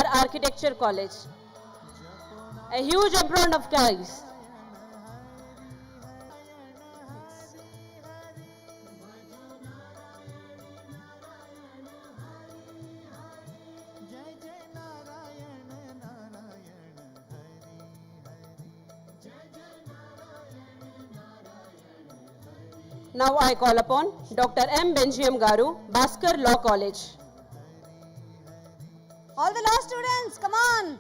JBR Architecture College. A huge amount of guys. Now I call upon Dr. M. Benjamin Garu, Bhaskar Law College. All the law students, come on.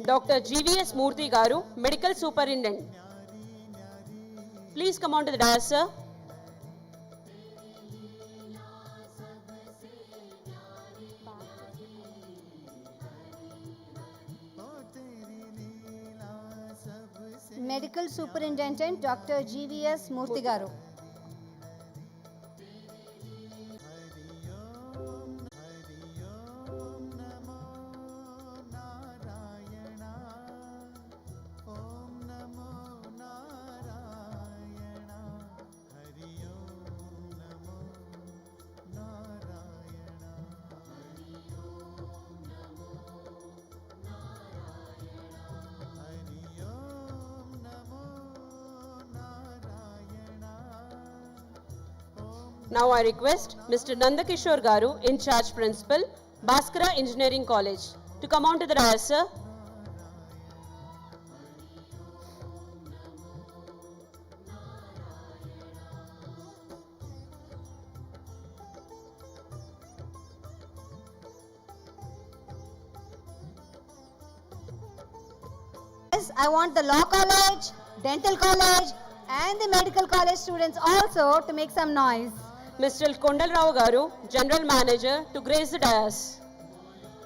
Dr. GVS Murthy Garu, Medical Superintendent. Please come on to the dais, sir. Medical Superintendent Dr. GVS Murthy Garu. Now I request Mr. Nandakishore Garu, in charge principal, Bhaskara Engineering College, to come on to the dais, sir. I want the law college, dental college, and the medical college students also to make some noise. Mr. Kondal Rao Garu, General Manager, to grace the dais.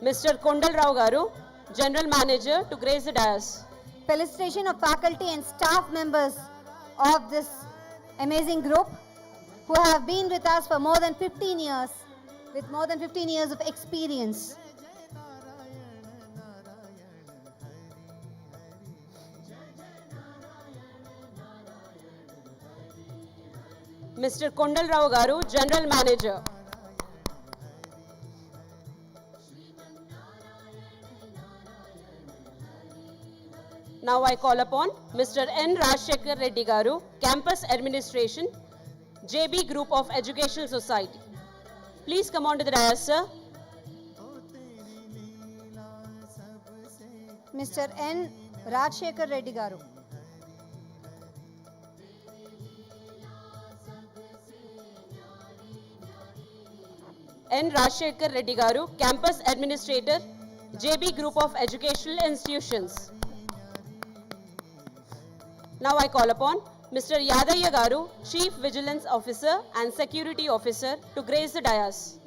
Mr. Kondal Rao Garu, General Manager, to grace the dais. Felicitation of faculty and staff members of this amazing group who have been with us for more than 15 years, with more than 15 years of experience. Mr. Kondal Rao Garu, General Manager. Now I call upon Mr. N. Rajshekhar Reddy Garu, Campus Administration, JB Group of Educational Society. Please come on to the dais, sir. Mr. N. Rajshekhar Reddy Garu. N. Rajshekhar Reddy Garu, Campus Administrator, JB Group of Educational Institutions. Now I call upon Mr. Yadaya Garu, Chief Vigilance Officer and Security Officer, to grace the dais.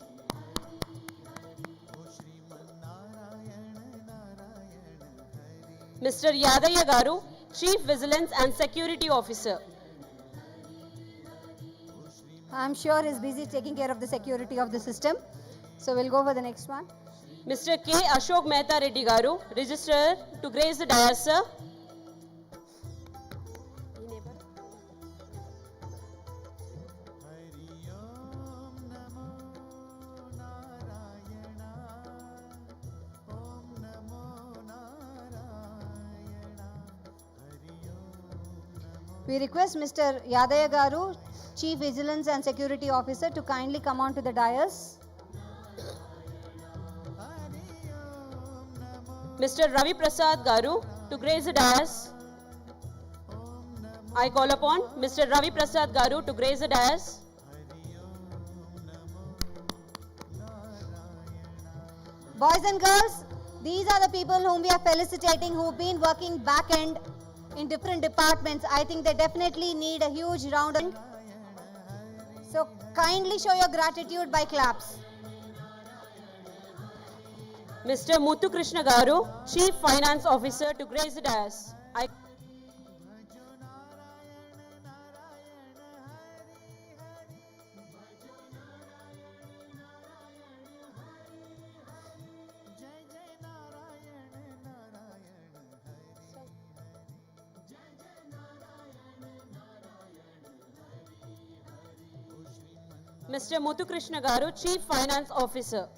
Mr. Yadaya Garu, Chief Vigilance and Security Officer. I'm sure he's busy taking care of the security of the system. So we'll go for the next one. Mr. K. Ashok Mehta Reddy Garu, Registrar, to grace the dais, sir. We request Mr. Yadaya Garu, Chief Vigilance and Security Officer, to kindly come on to the dais. Mr. Ravi Prasad Garu to grace the dais. I call upon Mr. Ravi Prasad Garu to grace the dais. Boys and girls, these are the people whom we are felicitating, who've been working back end in different departments. I think they definitely need a huge round of. So kindly show your gratitude by claps. Mr. Muthu Krishna Garu, Chief Finance Officer to grace the dais. Mr. Muthu Krishna Garu, Chief Finance Officer.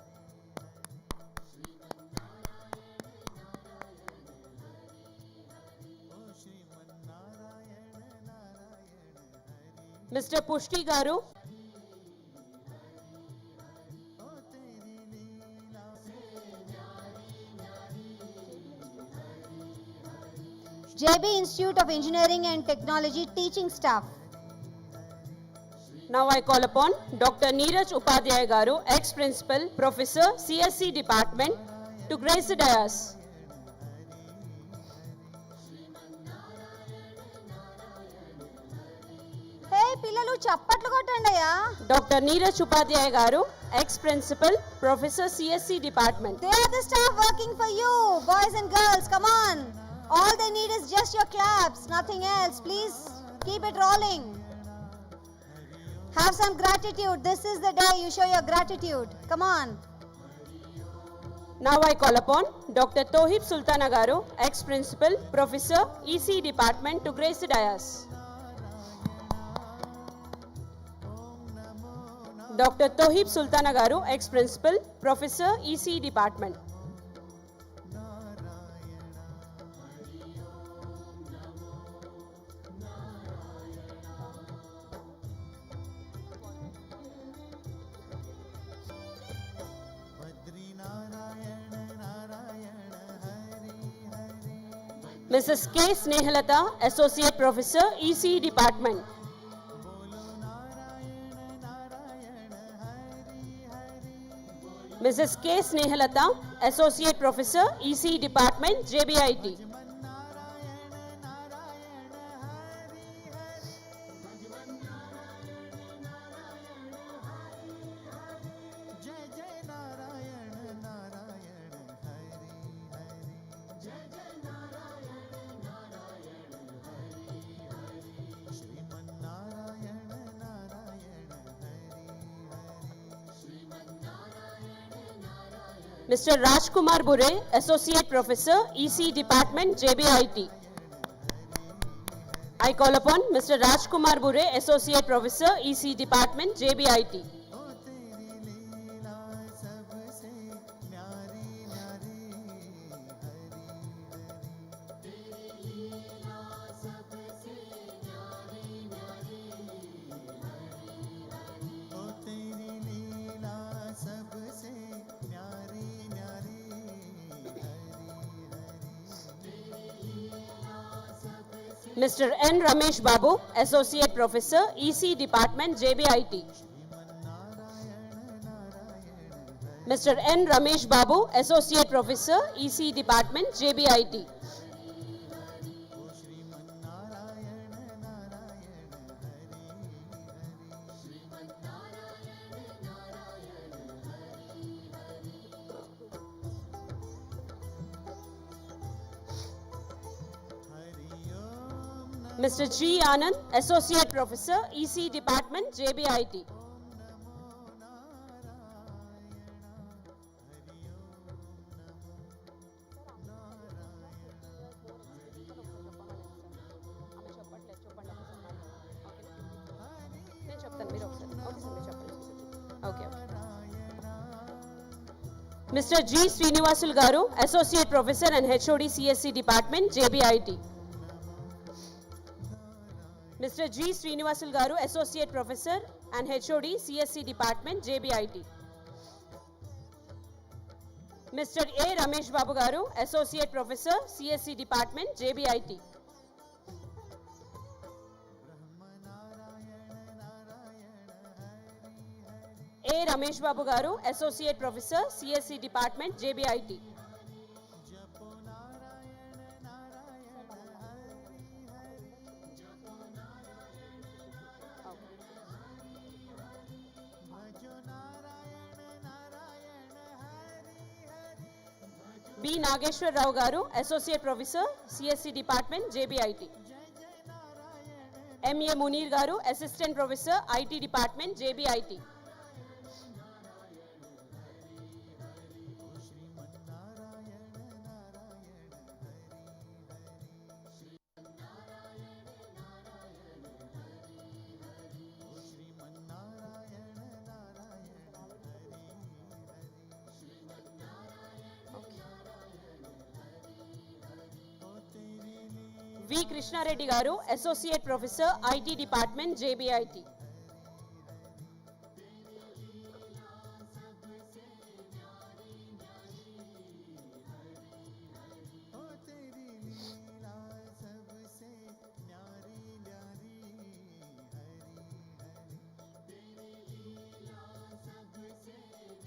Mr. Pushti Garu. JB Institute of Engineering and Technology teaching staff. Now I call upon Dr. Neeraj Upadhyay Garu, ex-principal, Professor, CSC Department, to grace the dais. Hey, pillalu chappatlu kottandaya. Dr. Neeraj Upadhyay Garu, ex-principal, Professor, CSC Department. They are the staff working for you, boys and girls. Come on. All they need is just your claps, nothing else. Please keep it rolling. Have some gratitude. This is the day you show your gratitude. Come on. Now I call upon Dr. Tohib Sultana Garu, ex-principal, Professor, EC Department, to grace the dais. Dr. Tohib Sultana Garu, ex-principal, Professor, EC Department. Mrs. K. Snehalata, Associate Professor, EC Department. Mrs. K. Snehalata, Associate Professor, EC Department, JBIT. Mr. Rajkumar Bure, Associate Professor, EC Department, JBIT. I call upon Mr. Rajkumar Bure, Associate Professor, EC Department, JBIT. Mr. N. Ramesh Babu, Associate Professor, EC Department, JBIT. Mr. N. Ramesh Babu, Associate Professor, EC Department, JBIT. Mr. G. Anand, Associate Professor, EC Department, JBIT. Mr. G. Srinivasul Garu, Associate Professor and HOD, CSC Department, JBIT. Mr. G. Srinivasul Garu, Associate Professor and HOD, CSC Department, JBIT. Mr. A. Ramesh Babu Garu, Associate Professor, CSC Department, JBIT. A. Ramesh Babu Garu, Associate Professor, CSC Department, JBIT. B. Nageshwar Rao Garu, Associate Professor, CSC Department, JBIT. M. A. Munir Garu, Assistant Professor, IT Department, JBIT. V. Krishna Reddy Garu, Associate Professor, IT Department, JBIT.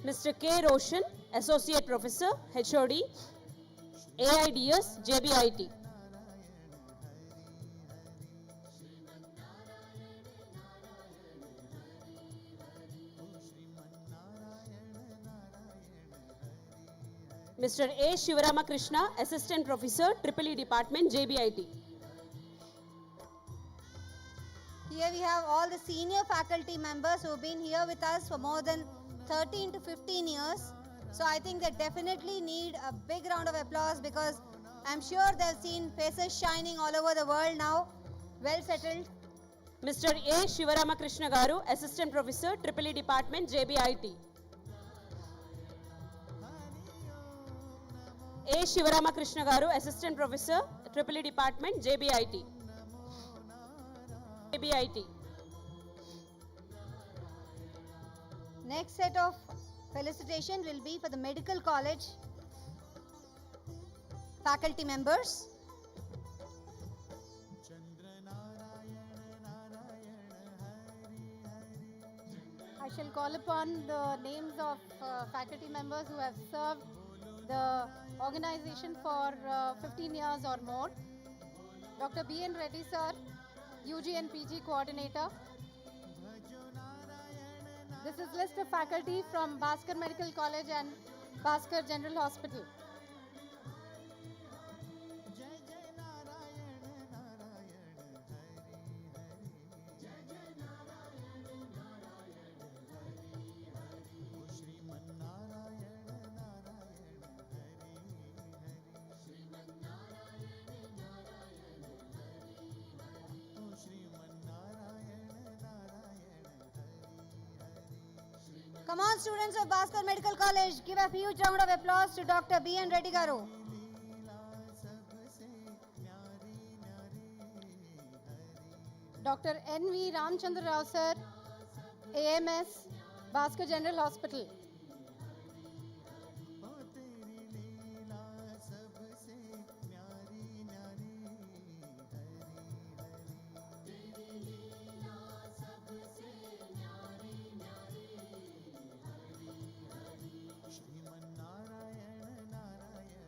Mr. K. Roshan, Associate Professor, HOD, AIDS, JBIT. Mr. A. Shivarama Krishna, Assistant Professor, EEE Department, JBIT. Here we have all the senior faculty members who have been here with us for more than 13 to 15 years. So I think they definitely need a big round of applause because I'm sure they've seen faces shining all over the world now, well settled. Mr. A. Shivarama Krishna Garu, Assistant Professor, EEE Department, JBIT. A. Shivarama Krishna Garu, Assistant Professor, EEE Department, JBIT. JBIT. Next set of felicitation will be for the Medical College faculty members. I shall call upon the names of faculty members who have served the organization for 15 years or more. Dr. B. N. Reddy sir, UG and PG coordinator. This is list of faculty from Bhaskar Medical College and Bhaskar General Hospital. Come on, students of Bhaskar Medical College, give a huge round of applause to Dr. B. N. Reddy Garu. Dr. N. V. Ramchandra Rao sir, AMS, Bhaskar General Hospital.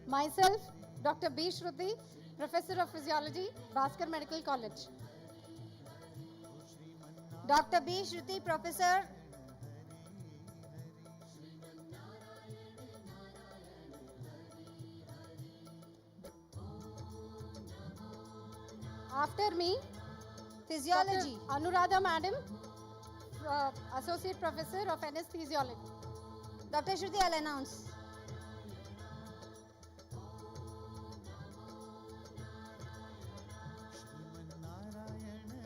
Myself, Dr. B. Shruti, Professor of Physiology, Bhaskar Medical College. Dr. B. Shruti, Professor. After me, Physiology. Dr. Anuradha Madam, Associate Professor of Anesthesiology. Dr. Shruti, I'll announce.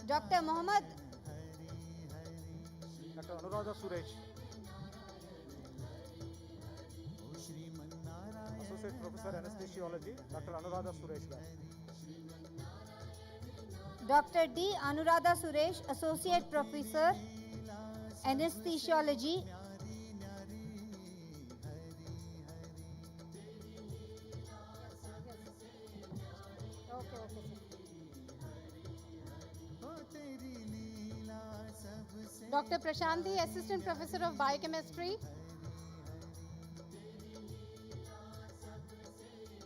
Dr. Mohammed. Dr. Anuradha Suresh. Associate Professor Anesthesiology, Dr. Anuradha Suresh. Dr. D. Anuradha Suresh, Associate Professor, Anesthesiology. Dr. Prashanti, Assistant Professor of Biochemistry.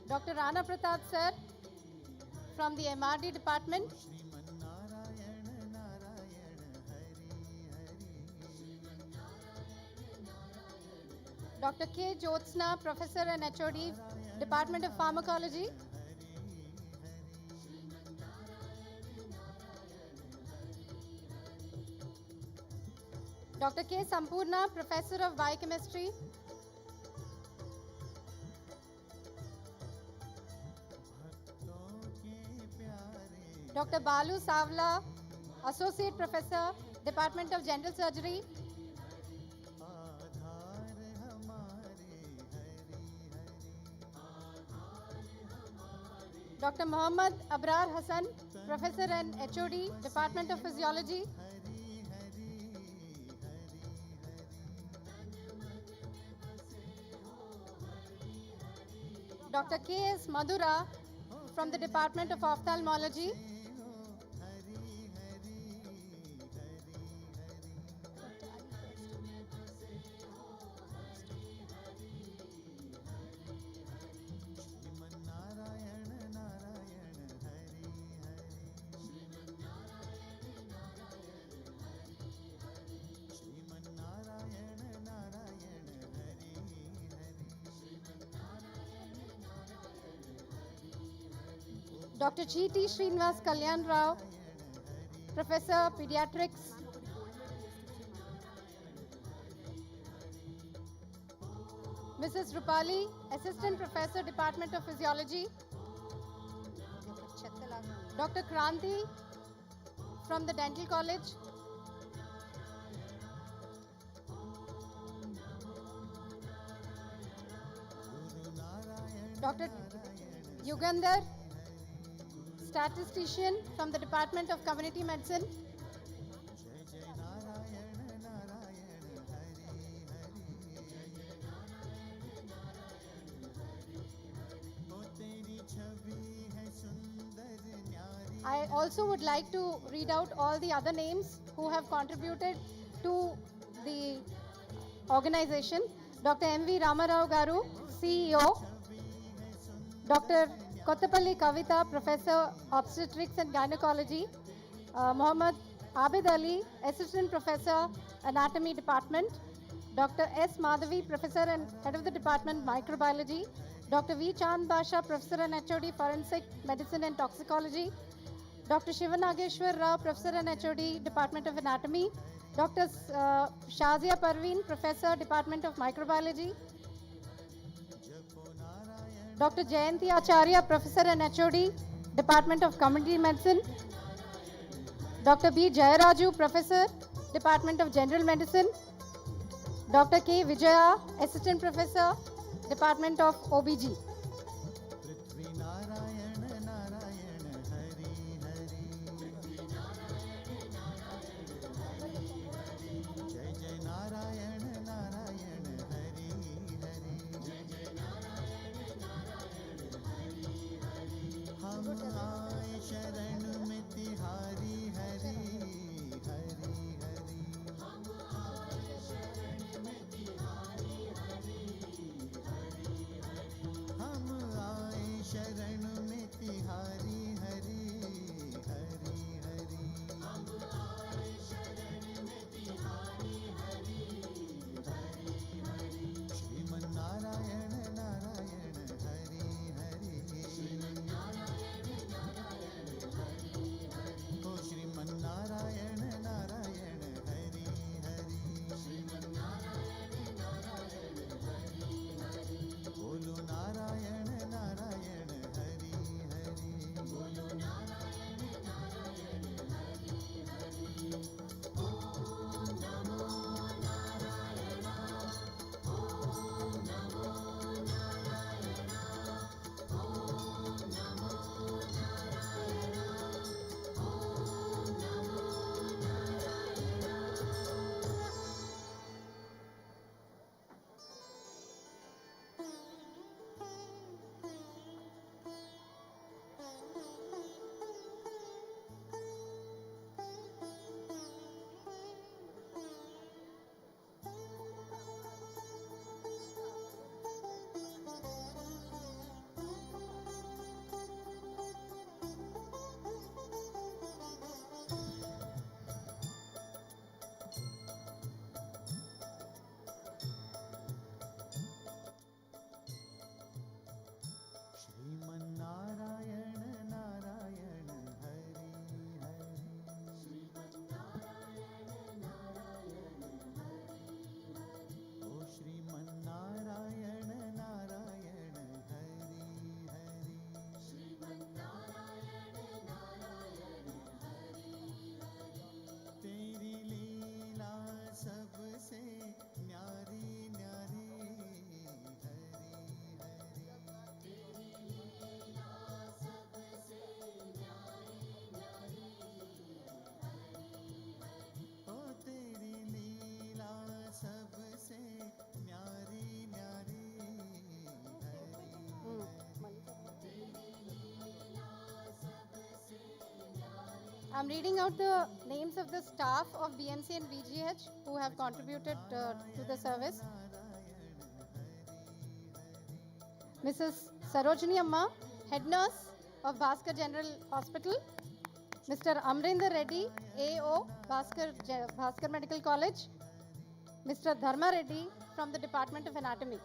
Dr. Rana Pratap Sir from the MRD Department. Dr. K. Jyotsna, Professor and HOD, Department of Pharmacology. Dr. K. Sampurna, Professor of Biochemistry. Dr. Balu Savla, Associate Professor, Department of General Surgery. Dr. Muhammad Abrar Hassan, Professor and HOD, Department of Physiology. Dr. K.S. Madhura from the Department of Ophthalmology. Dr. G.T. Srinivas Kalyan Rao, Professor Pediatrics. Mrs. Rupali, Assistant Professor, Department of Physiology. Dr. Kranti from the Dental College. Dr. Yugandhar, Statistician from the Department of Community Medicine. I also would like to read out all the other names who have contributed to the organization. Dr. M.V. Ramarao Garu, CEO. Dr. Kottapalli Kavita, Professor, Obstetrics and Gynecology. Muhammad Abid Ali, Assistant Professor, Anatomy Department. Dr. S. Madhavi, Professor and Head of the Department, Microbiology. Dr. V. Chand Basha, Professor and HOD, Forensic Medicine and Toxicology. Dr. Shivanageshwar Rao, Professor and HOD, Department of Anatomy. Dr. Shazia Parveen, Professor, Department of Microbiology. Dr. Jayanti Acharya, Professor and HOD, Department of Community Medicine. Dr. B. Jayaraju, Professor, Department of General Medicine. Dr. K. Vijaya, Assistant Professor, Department of OBG. I'm reading out the names of the staff of BMC and VGH who have contributed to the service. Mrs. Sarojini Amma, Head Nurse of Bhaskar General Hospital. Mr. Amrinder Reddy, AO, Bhaskar Medical College. Mr. Dharma Reddy from the Department of Anatomy.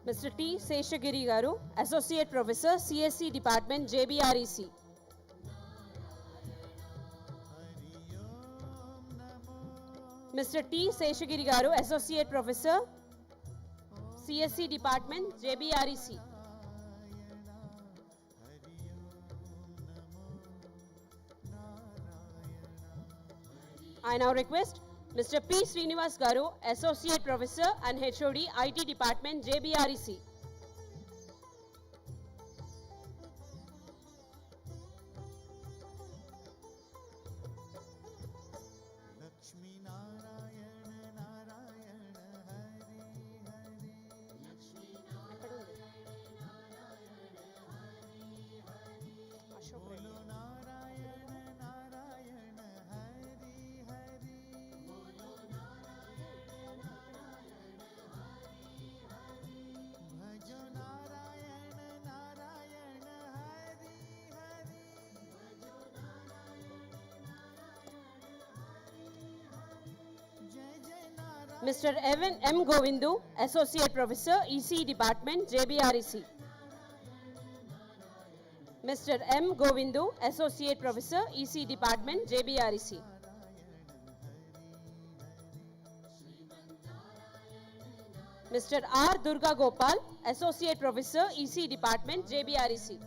Mr. T. Seshagiri Garu, Associate Professor, CSC Department, JBREC. Mr. T. Seshagiri Garu, Associate Professor, CSC Department, JBREC. I now request Mr. P. Srinivas Garu, Associate Professor and HOD, IT Department, JBREC. Mr. Evan M. Govindu, Associate Professor, EC Department, JBREC. Mr. M. Govindu, Associate Professor, EC Department, JBREC. Mr. R. Durga Gopal, Associate Professor, EC Department, JBREC.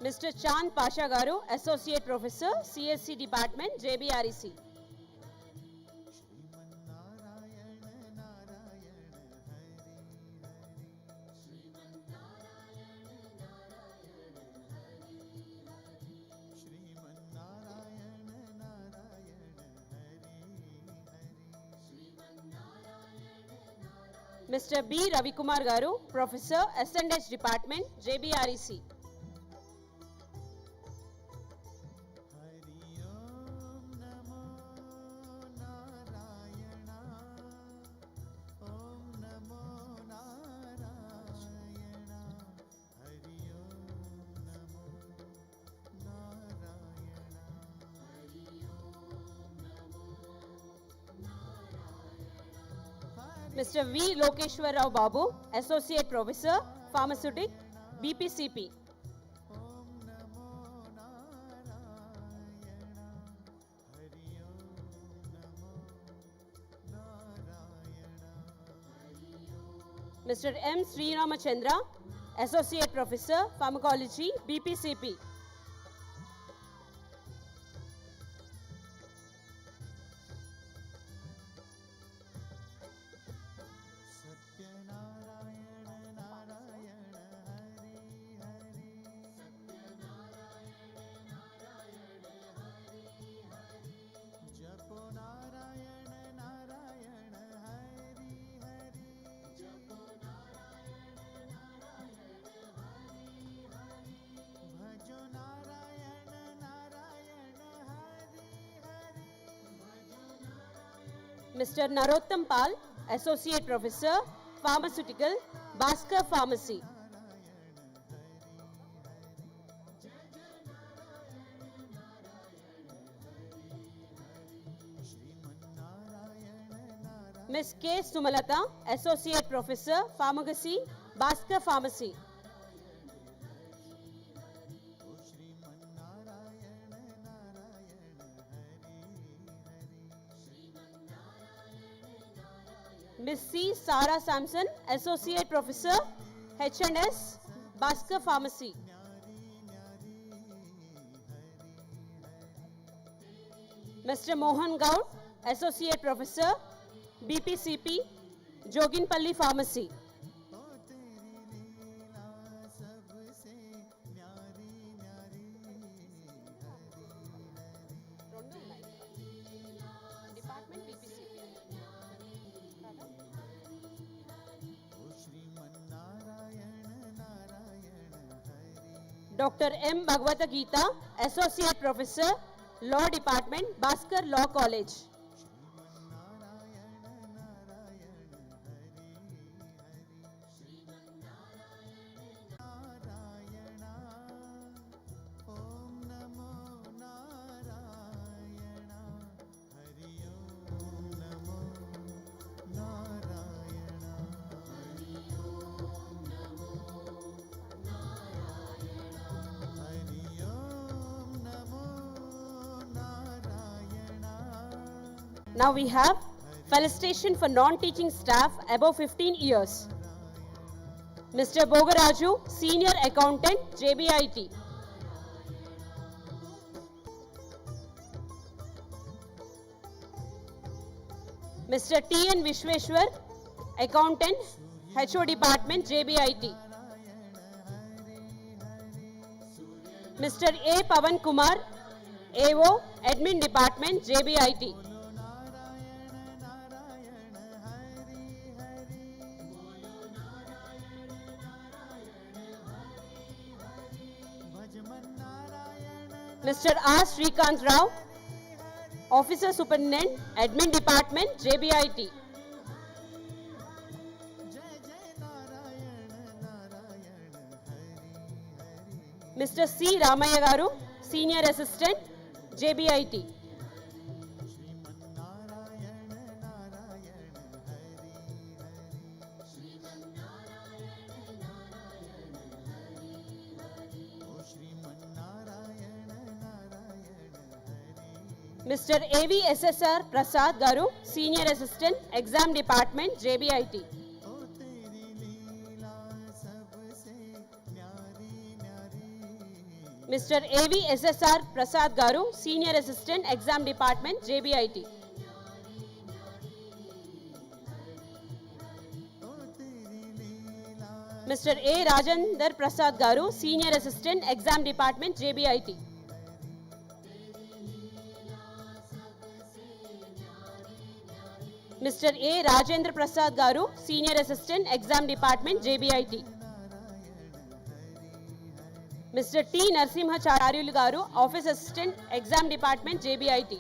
Mr. Chand Pasha Garu, Associate Professor, CSC Department, JBREC. Mr. B. Ravikumar Garu, Professor, S&H Department, JBREC. Mr. V. Lokeshwar Rao Babu, Associate Professor, Pharmaceutics, BPCP. Mr. M. Sri Ramachandra, Associate Professor, Pharmacology, BPCP. Mr. Narottam Pal, Associate Professor, Pharmaceutical, Bhaskar Pharmacy. Ms. K. Sumalata, Associate Professor, Pharmacy, Bhaskar Pharmacy. Ms. C. Sarah Sampson, Associate Professor, H&S, Bhaskar Pharmacy. Mr. Mohan Gaud, Associate Professor, BPCP, Joginpalli Pharmacy. Dr. M. Bhagavata Geeta, Associate Professor, Law Department, Bhaskar Law College. Now we have felicitation for non-teaching staff above 15 years. Mr. Bogaraju, Senior Accountant, JBIT. Mr. T. N. Vishweshwar, Accountant, HO Department, JBIT. Mr. A. Pavan Kumar, AO, Admin Department, JBIT. Mr. R. Srikant Rao, Officer Superintendent, Admin Department, JBIT. Mr. C. Ramaya Garu, Senior Assistant, JBIT. Mr. A.V. SSR Prasad Garu, Senior Assistant, Exam Department, JBIT. Mr. A.V. SSR Prasad Garu, Senior Assistant, Exam Department, JBIT. Mr. A. Rajendra Prasad Garu, Senior Assistant, Exam Department, JBIT. Mr. A. Rajendra Prasad Garu, Senior Assistant, Exam Department, JBIT. Mr. T. Narsimha Charyulu Garu, Office Assistant, Exam Department, JBIT.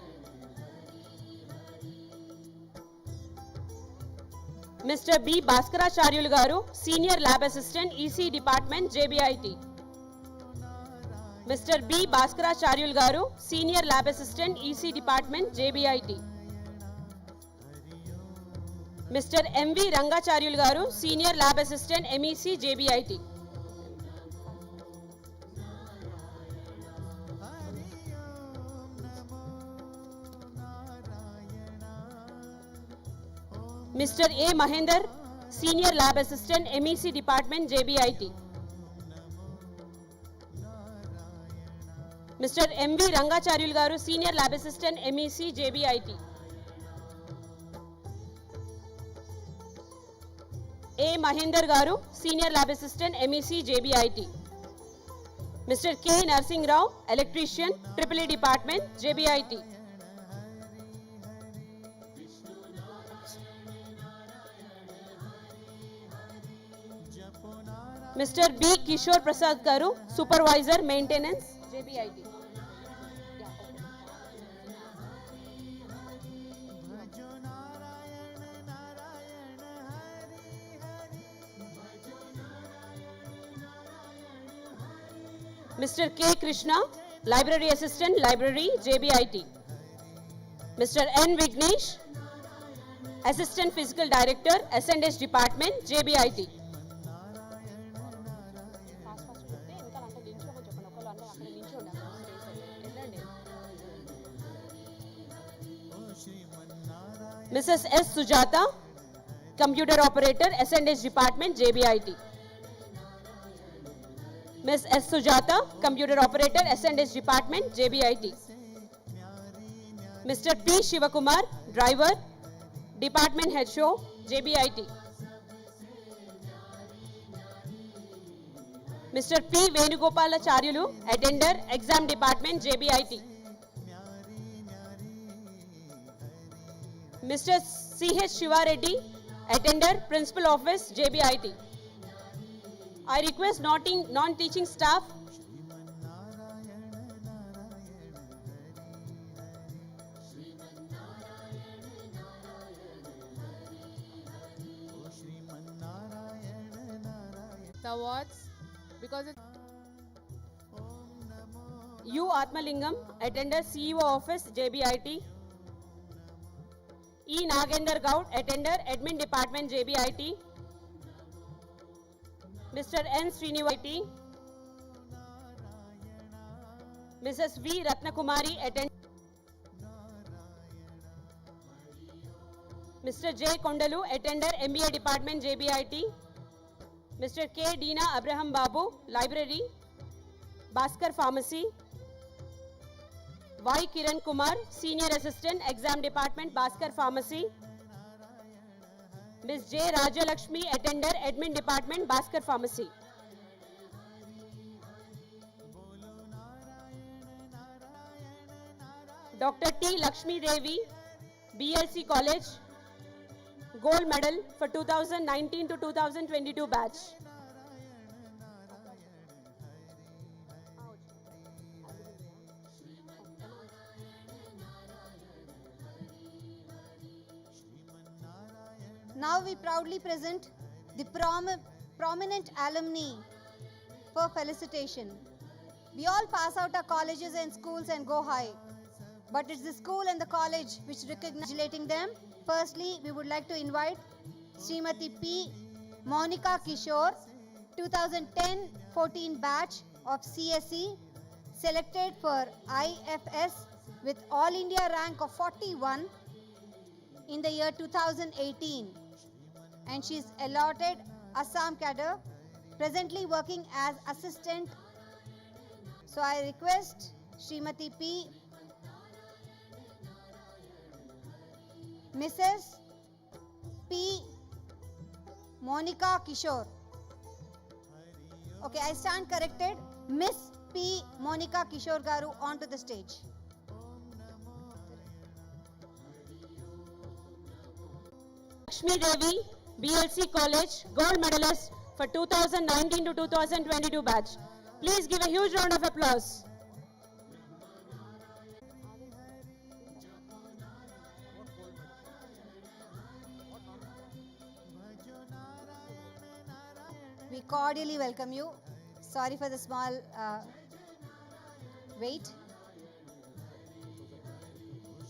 Mr. B. Bhaskara Charyulu Garu, Senior Lab Assistant, EC Department, JBIT. Mr. B. Bhaskara Charyulu Garu, Senior Lab Assistant, EC Department, JBIT. Mr. M.V. Rangacharyulu Garu, Senior Lab Assistant, MEC, JBIT. Mr. A. Mahendra, Senior Lab Assistant, MEC Department, JBIT. Mr. M.V. Rangacharyulu Garu, Senior Lab Assistant, MEC, JBIT. A. Mahendra Garu, Senior Lab Assistant, MEC, JBIT. Mr. K. Narsing Rao, Electrician, EEE Department, JBIT. Mr. B. Kishore Prasad Garu, Supervisor, Maintenance, JBIT. Mr. K. Krishna, Library Assistant, Library, JBIT. Mr. N. Vignesh, Assistant Physical Director, S&S Department, JBIT. Mrs. S. Sujata, Computer Operator, S&S Department, JBIT. Ms. S. Sujata, Computer Operator, S&S Department, JBIT. Mr. P. Shivakumar, Driver, Department Head Show, JBIT. Mr. P. Venugopala Charyulu, Attender, Exam Department, JBIT. Mr. C.H. Shivareddy, Attender, Principal Office, JBIT. I request non-teaching staff the awards because it U. Atmalingam, Attender, CEO Office, JBIT. E. Nagender Gaud, Attender, Admin Department, JBIT. Mr. N. Srinivati. Mrs. V. Ratnakumari, Attender. Mr. J. Kondalu, Attender, MBA Department, JBIT. Mr. K. Dina Abraham Babu, Library, Bhaskar Pharmacy. Y. Kiran Kumar, Senior Assistant, Exam Department, Bhaskar Pharmacy. Ms. J. Rajalakshmi, Attender, Admin Department, Bhaskar Pharmacy. Dr. T. Lakshmi Devi, BLC College, Gold Medal for 2019 to 2022 batch. Now we proudly present the prominent alumni for felicitation. We all pass out our colleges and schools and go high, but it's the school and the college which congratulating them. Firstly, we would like to invite Srimati P. Monica Kishore, 2010-14 batch of CSE, selected for IFS with All India rank of 41 in the year 2018. And she is allotted Assam cadre, presently working as assistant. So I request Srimati P. Mrs. P. Monica Kishore. Okay, I stand corrected. Miss P. Monica Kishore Garu onto the stage. Lakshmi Devi, BLC College, Gold Medalist for 2019 to 2022 batch. Please give a huge round of applause. We cordially welcome you. Sorry for the small wait.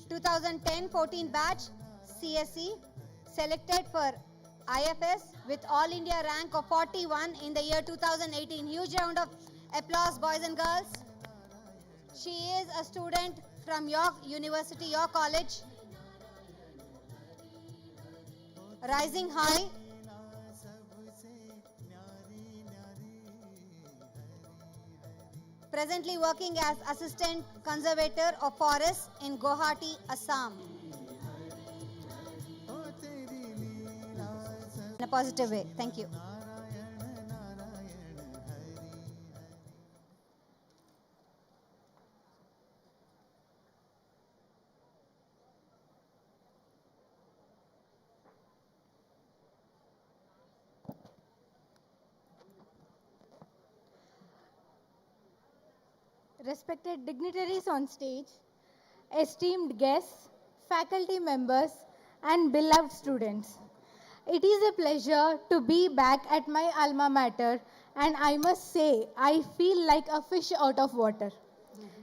2010-14 batch CSE, selected for IFS with All India rank of 41 in the year 2018. Huge round of applause, boys and girls. She is a student from York University, York College. Rising high. Presently working as Assistant Conservator of Forests in Guwahati, Assam. In a positive way. Thank you. Respected dignitaries on stage, esteemed guests, faculty members, and beloved students. It is a pleasure to be back at my alma mater, and I must say, I feel like a fish out of water.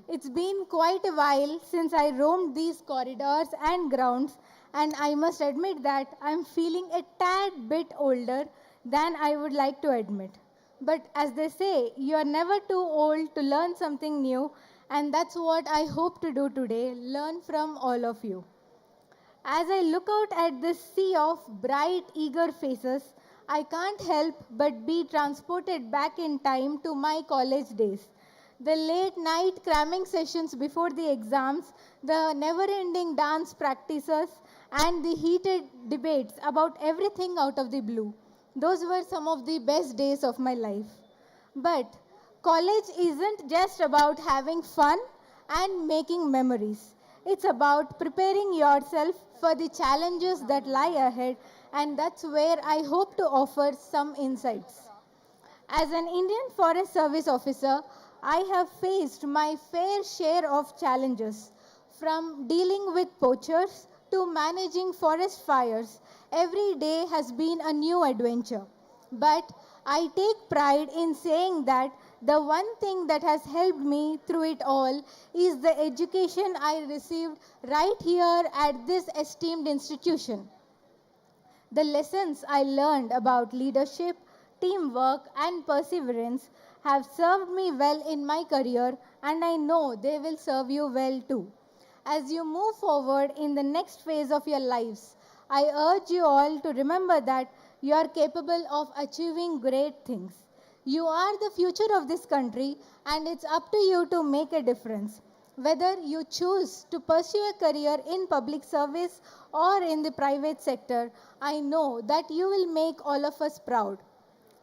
It's been quite a while since I roamed these corridors and grounds, and I must admit that I'm feeling a tad bit older than I would like to admit. But as they say, you are never too old to learn something new, and that's what I hope to do today, learn from all of you. As I look out at this sea of bright, eager faces, I can't help but be transported back in time to my college days. The late night cramming sessions before the exams, the never-ending dance practices, and the heated debates about everything out of the blue. Those were some of the best days of my life. But college isn't just about having fun and making memories. It's about preparing yourself for the challenges that lie ahead, and that's where I hope to offer some insights. As an Indian Forest Service officer, I have faced my fair share of challenges, from dealing with poachers to managing forest fires. Every day has been a new adventure. But I take pride in saying that the one thing that has helped me through it all is the education I received right here at this esteemed institution. The lessons I learned about leadership, teamwork, and perseverance have served me well in my career, and I know they will serve you well too. As you move forward in the next phase of your lives, I urge you all to remember that you are capable of achieving great things. You are the future of this country, and it's up to you to make a difference. Whether you choose to pursue a career in public service or in the private sector, I know that you will make all of us proud.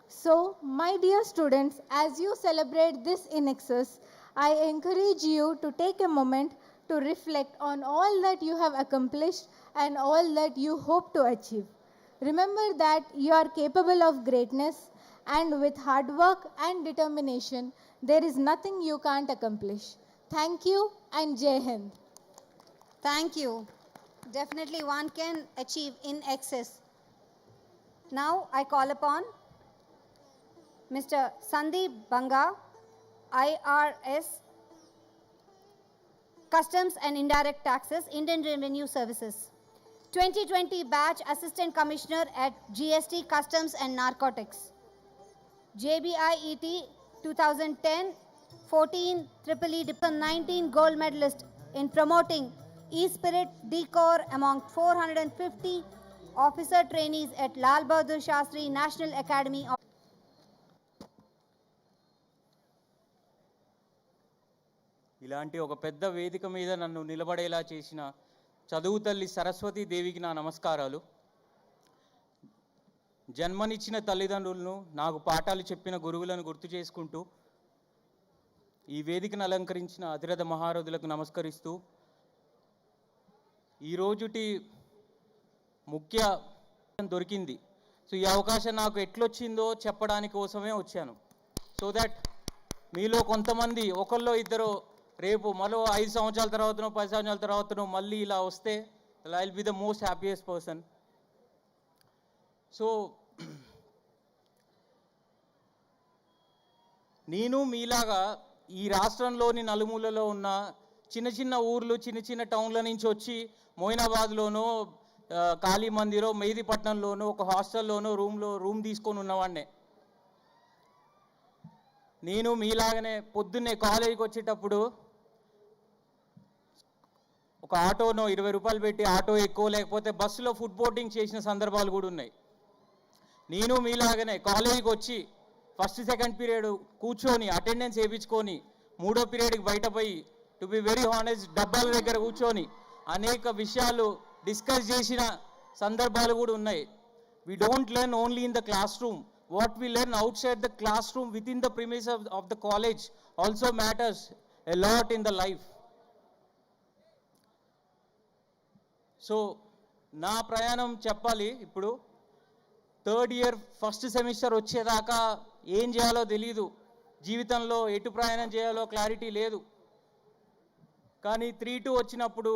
So, my dear students, as you celebrate this Inxs, I encourage you to take a moment to reflect on all that you have accomplished and all that you hope to achieve. Remember that you are capable of greatness, and with hard work and determination, there is nothing you can't accomplish. Thank you, and Jai Hind. Thank you. Definitely one can achieve in excess. Now I call upon Mr. Sandeep Banga, IRS, Customs and Indirect Taxes, Indian Revenue Services. 2020 batch Assistant Commissioner at GST, Customs and Narcotics. JBIET 2010, 14 EEE 19 gold medalist in promoting e-spirit decor among 450 officer trainees at Lal Bahadur Shastri National Academy of ఇలాంటి ఒక పెద్ద వేదిక మీద నన్ను నిలబడేలా చేసిన చదువు తల్లి సరస్వతి దేవికి నా నమస్కారాలు. జన్మనిచ్చిన తల్లిదండ్రులను, నాకు పాఠాలు చెప్పిన గురువులను గుర్తు చేసుకుంటూ ఈ వేదికను అలంకరించిన అతిరథ మహారథులకు నమస్కరిస్తూ ఈరోజుటి ముఖ్య దొరికింది. సో ఈ అవకాశం నాకు ఎట్లొచ్చిందో చెప్పడానికి కోసమే వచ్చాను. సో దట్ మీలో కొంతమంది ఒకళ్ళో ఇద్దరు రేపు మరో 5 సంవత్సరాల తర్వాతనో 10 సంవత్సరాల తర్వాతనో మళ్ళీ ఇలా వస్తే I will be the most happiest person. So నేను మీలాగా ఈ రాష్ట్రంలోని నలుమూలలో ఉన్న చిన్న చిన్న ఊర్లు, చిన్న చిన్న టౌన్ల నుంచి వచ్చి మోయినాబాద్లోనో, కాళీ మందిరో, మెహదీపట్నంలోనో ఒక హాస్టల్లోనో రూమ్ తీసుకొని ఉన్నవాడినే. నేను మీలాగనే పొద్దున్నే కాలేజీకి వచ్చేటప్పుడు ఒక ఆటోనో 20 రూపాయలు పెట్టి ఆటో ఎక్కువ, లేకపోతే బస్సులో ఫుడ్ బోర్డింగ్ చేసిన సందర్భాలు కూడా ఉన్నాయి. నేను మీలాగనే కాలేజీకి వచ్చి ఫస్ట్ సెకండ్ పీరియడ్ కూర్చొని అటెండెన్స్ వేయించుకొని మూడో పీరియడ్కి బయటపోయి టు బి వెరీ హానెస్ట్ డబ్బాల దగ్గర కూర్చొని అనేక విషయాలు డిస్కస్ చేసిన సందర్భాలు కూడా ఉన్నాయి. We don't learn only in the class room. What we learn outside the classroom within the premises of the college also matters a lot in the life. So, నా ప్రయాణం చెప్పాలి. ఇప్పుడు 3rd ఇయర్ ఫస్ట్ సెమిస్టర్ వచ్చేదాకా ఏం చేయాలో తెలీదు, జీవితంలో ఎటు ప్రయాణం చేయాలో క్లారిటీ లేదు. కానీ 3-2 వచ్చినప్పుడు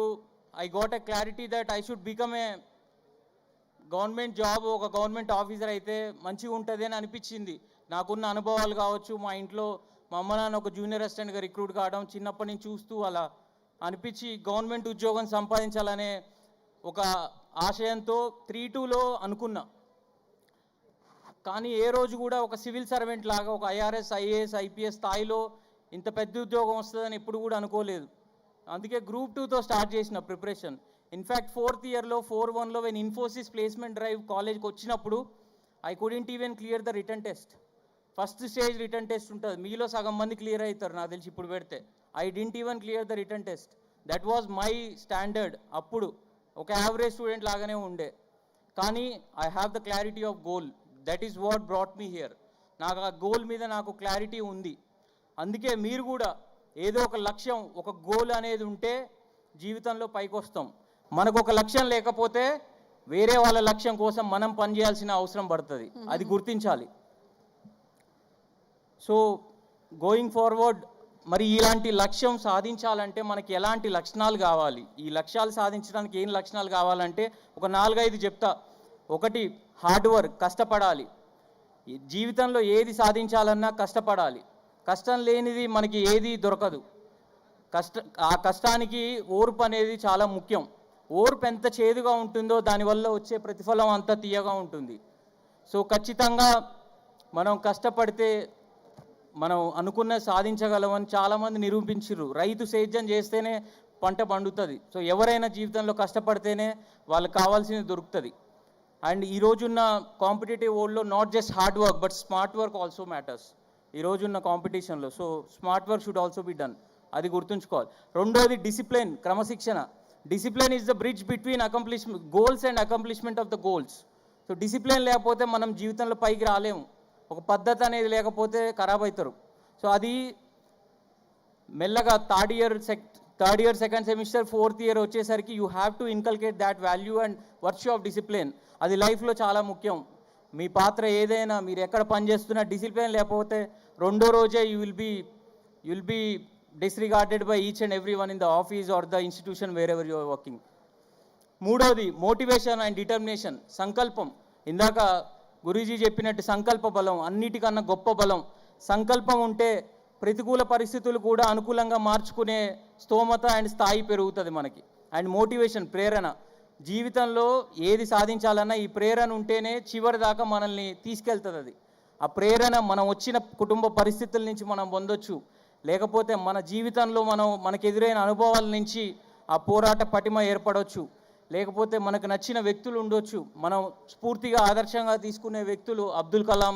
I got a clarity that I should become a government job, ఒక గవర్నమెంట్ ఆఫీసర్ అయితే మంచిగా ఉంటుంది అని అనిపించింది. నాకున్న అనుభవాలు కావచ్చు, మా ఇంట్లో మా అమ్మ నాన్న ఒక జూనియర్ అసిస్టెంట్గా రిక్రూట్ కావడం చిన్నప్పటి నుంచి చూస్తూ అలా అనిపించి గవర్నమెంట్ ఉద్యోగం సంపాదించాలనే ఒక ఆశయంతో 3-2లో అనుకున్నా. కానీ ఏ రోజు కూడా ఒక సివిల్ సర్వెంట్ లాగా ఒక ఐఆర్ఎస్, ఐఏఎస్, ఐపీఎస్ స్థాయిలో ఇంత పెద్ద ఉద్యోగం వస్తుందని ఎప్పుడు కూడా అనుకోలేదు. అందుకే గ్రూప్ 2తో స్టార్ట్ చేసిన ప్రిపరేషన్. ఇన్ఫ్యాక్ట్ 4th ఇయర్లో 4-1లో వెన్ ఇన్ఫోసిస్ ప్లేస్మెంట్ డ్రైవ్ కాలేజ్కి వచ్చినప్పుడు I couldn't even clear the return test. First stage return test ఉంటుంది, మీలో సగం మంది క్లియర్ అవుతారు నాకు తెలిసి ఇప్పుడు పెడితే. I didn't even clear the return test. That was my standard. అప్పుడు ఒక యావరేజ్ స్టూడెంట్ లాగానే ఉండే. కానీ I have the clarity of goal. That is what brought me here. నాకు ఆ గోల్ మీద నాకు క్లారిటీ ఉంది. అందుకే మీరు కూడా ఏదో ఒక లక్ష్యం, ఒక గోల్ అనేది ఉంటే జీవితంలో పైకి వస్తాం. మనకు ఒక లక్ష్యం లేకపోతే వేరే వాళ్ళ లక్ష్యం కోసం మనం పనిచేయాల్సిన అవసరం పడుతుంది. అది గుర్తించాలి. సో గోయింగ్ ఫార్వర్డ్, మరి ఇలాంటి లక్ష్యం సాధించాలంటే మనకి ఎలాంటి లక్షణాలు కావాలి? ఈ లక్ష్యాలు సాధించడానికి ఏం లక్షణాలు కావాలంటే ఒక 4-5 చెప్తా. ఒకటి, హార్డ్ వర్క్, కష్టపడాలి. జీవితంలో ఏది సాధించాలన్నా కష్టపడాలి. కష్టం లేనిది మనకి ఏది దొరకదు. ఆ కష్టానికి ఓర్పు అనేది చాలా ముఖ్యం. ఓర్పు ఎంత చేదుగా ఉంటుందో దానివల్ల వచ్చే ప్రతిఫలం అంత తీయగా ఉంటుంది. సో ఖచ్చితంగా మనం కష్టపడితే మనం అనుకున్న సాధించగలమని చాలామంది నిరూపించారు. రైతు సేద్యం చేస్తేనే పంట పండుతుంది. సో ఎవరైనా జీవితంలో కష్టపడితేనే వాళ్ళకి కావాల్సింది దొరుకుతుంది. అండ్ ఈ రోజున్న కాంపిటేటివ్ వరల్డ్లో not just hard work but smart work also matters. ఈ రోజున్న కాంపిటీషన్లో so smart work should also be done. అది గుర్తుంచుకోవాలి. రెండోది డిసిప్లిన్, క్రమశిక్షణ. Discipline is the bridge between goals and accomplishment of the goals. So discipline లేకపోతే మనం జీవితంలో పైకి రాలేము. ఒక పద్ధతి అనేది లేకపోతే ఖరాబ్ అవుతారు. సో అది మెల్లగా third year second semester 4th year వచ్చేసరికి you have to inculcate that value and virtue of discipline. అది లైఫ్లో చాలా ముఖ్యం. మీ పాత్ర ఏదైనా, మీరు ఎక్కడ పనిచేస్తున్నా డిసిప్లిన్ లేకపోతే రెండో రోజే you will be disregarded by each and every one in the office or the institution where ever you are working. మూడోది మోటివేషన్ అండ్ డిటర్మినేషన్, సంకల్పం. ఇందాక గురూజీ చెప్పినట్టు సంకల్ప బలం అన్నిటికన్నా గొప్ప బలం. సంకల్పం ఉంటే ప్రతికూల పరిస్థితులు కూడా అనుకూలంగా మార్చుకునే స్తోమత అండ్ స్థాయి పెరుగుతుంది మనకి. అండ్ మోటివేషన్, ప్రేరణ. జీవితంలో ఏది సాధించాలన్నా ఈ ప్రేరణ ఉంటేనే చివరి దాకా మనల్ని తీసుకెళ్తుంది. అది ఆ ప్రేరణ మనం వచ్చిన కుటుంబ పరిస్థితుల నుంచి మనం పొందొచ్చు. లేకపోతే మన జీవితంలో మనకు ఎదురైన అనుభవాల నుంచి ఆ పోరాట పటిమ ఏర్పడవచ్చు. లేకపోతే మనకు నచ్చిన వ్యక్తులు ఉండొచ్చు. మనం స్ఫూర్తిగా ఆదర్శంగా తీసుకునే వ్యక్తులు అబ్దుల్ కలాం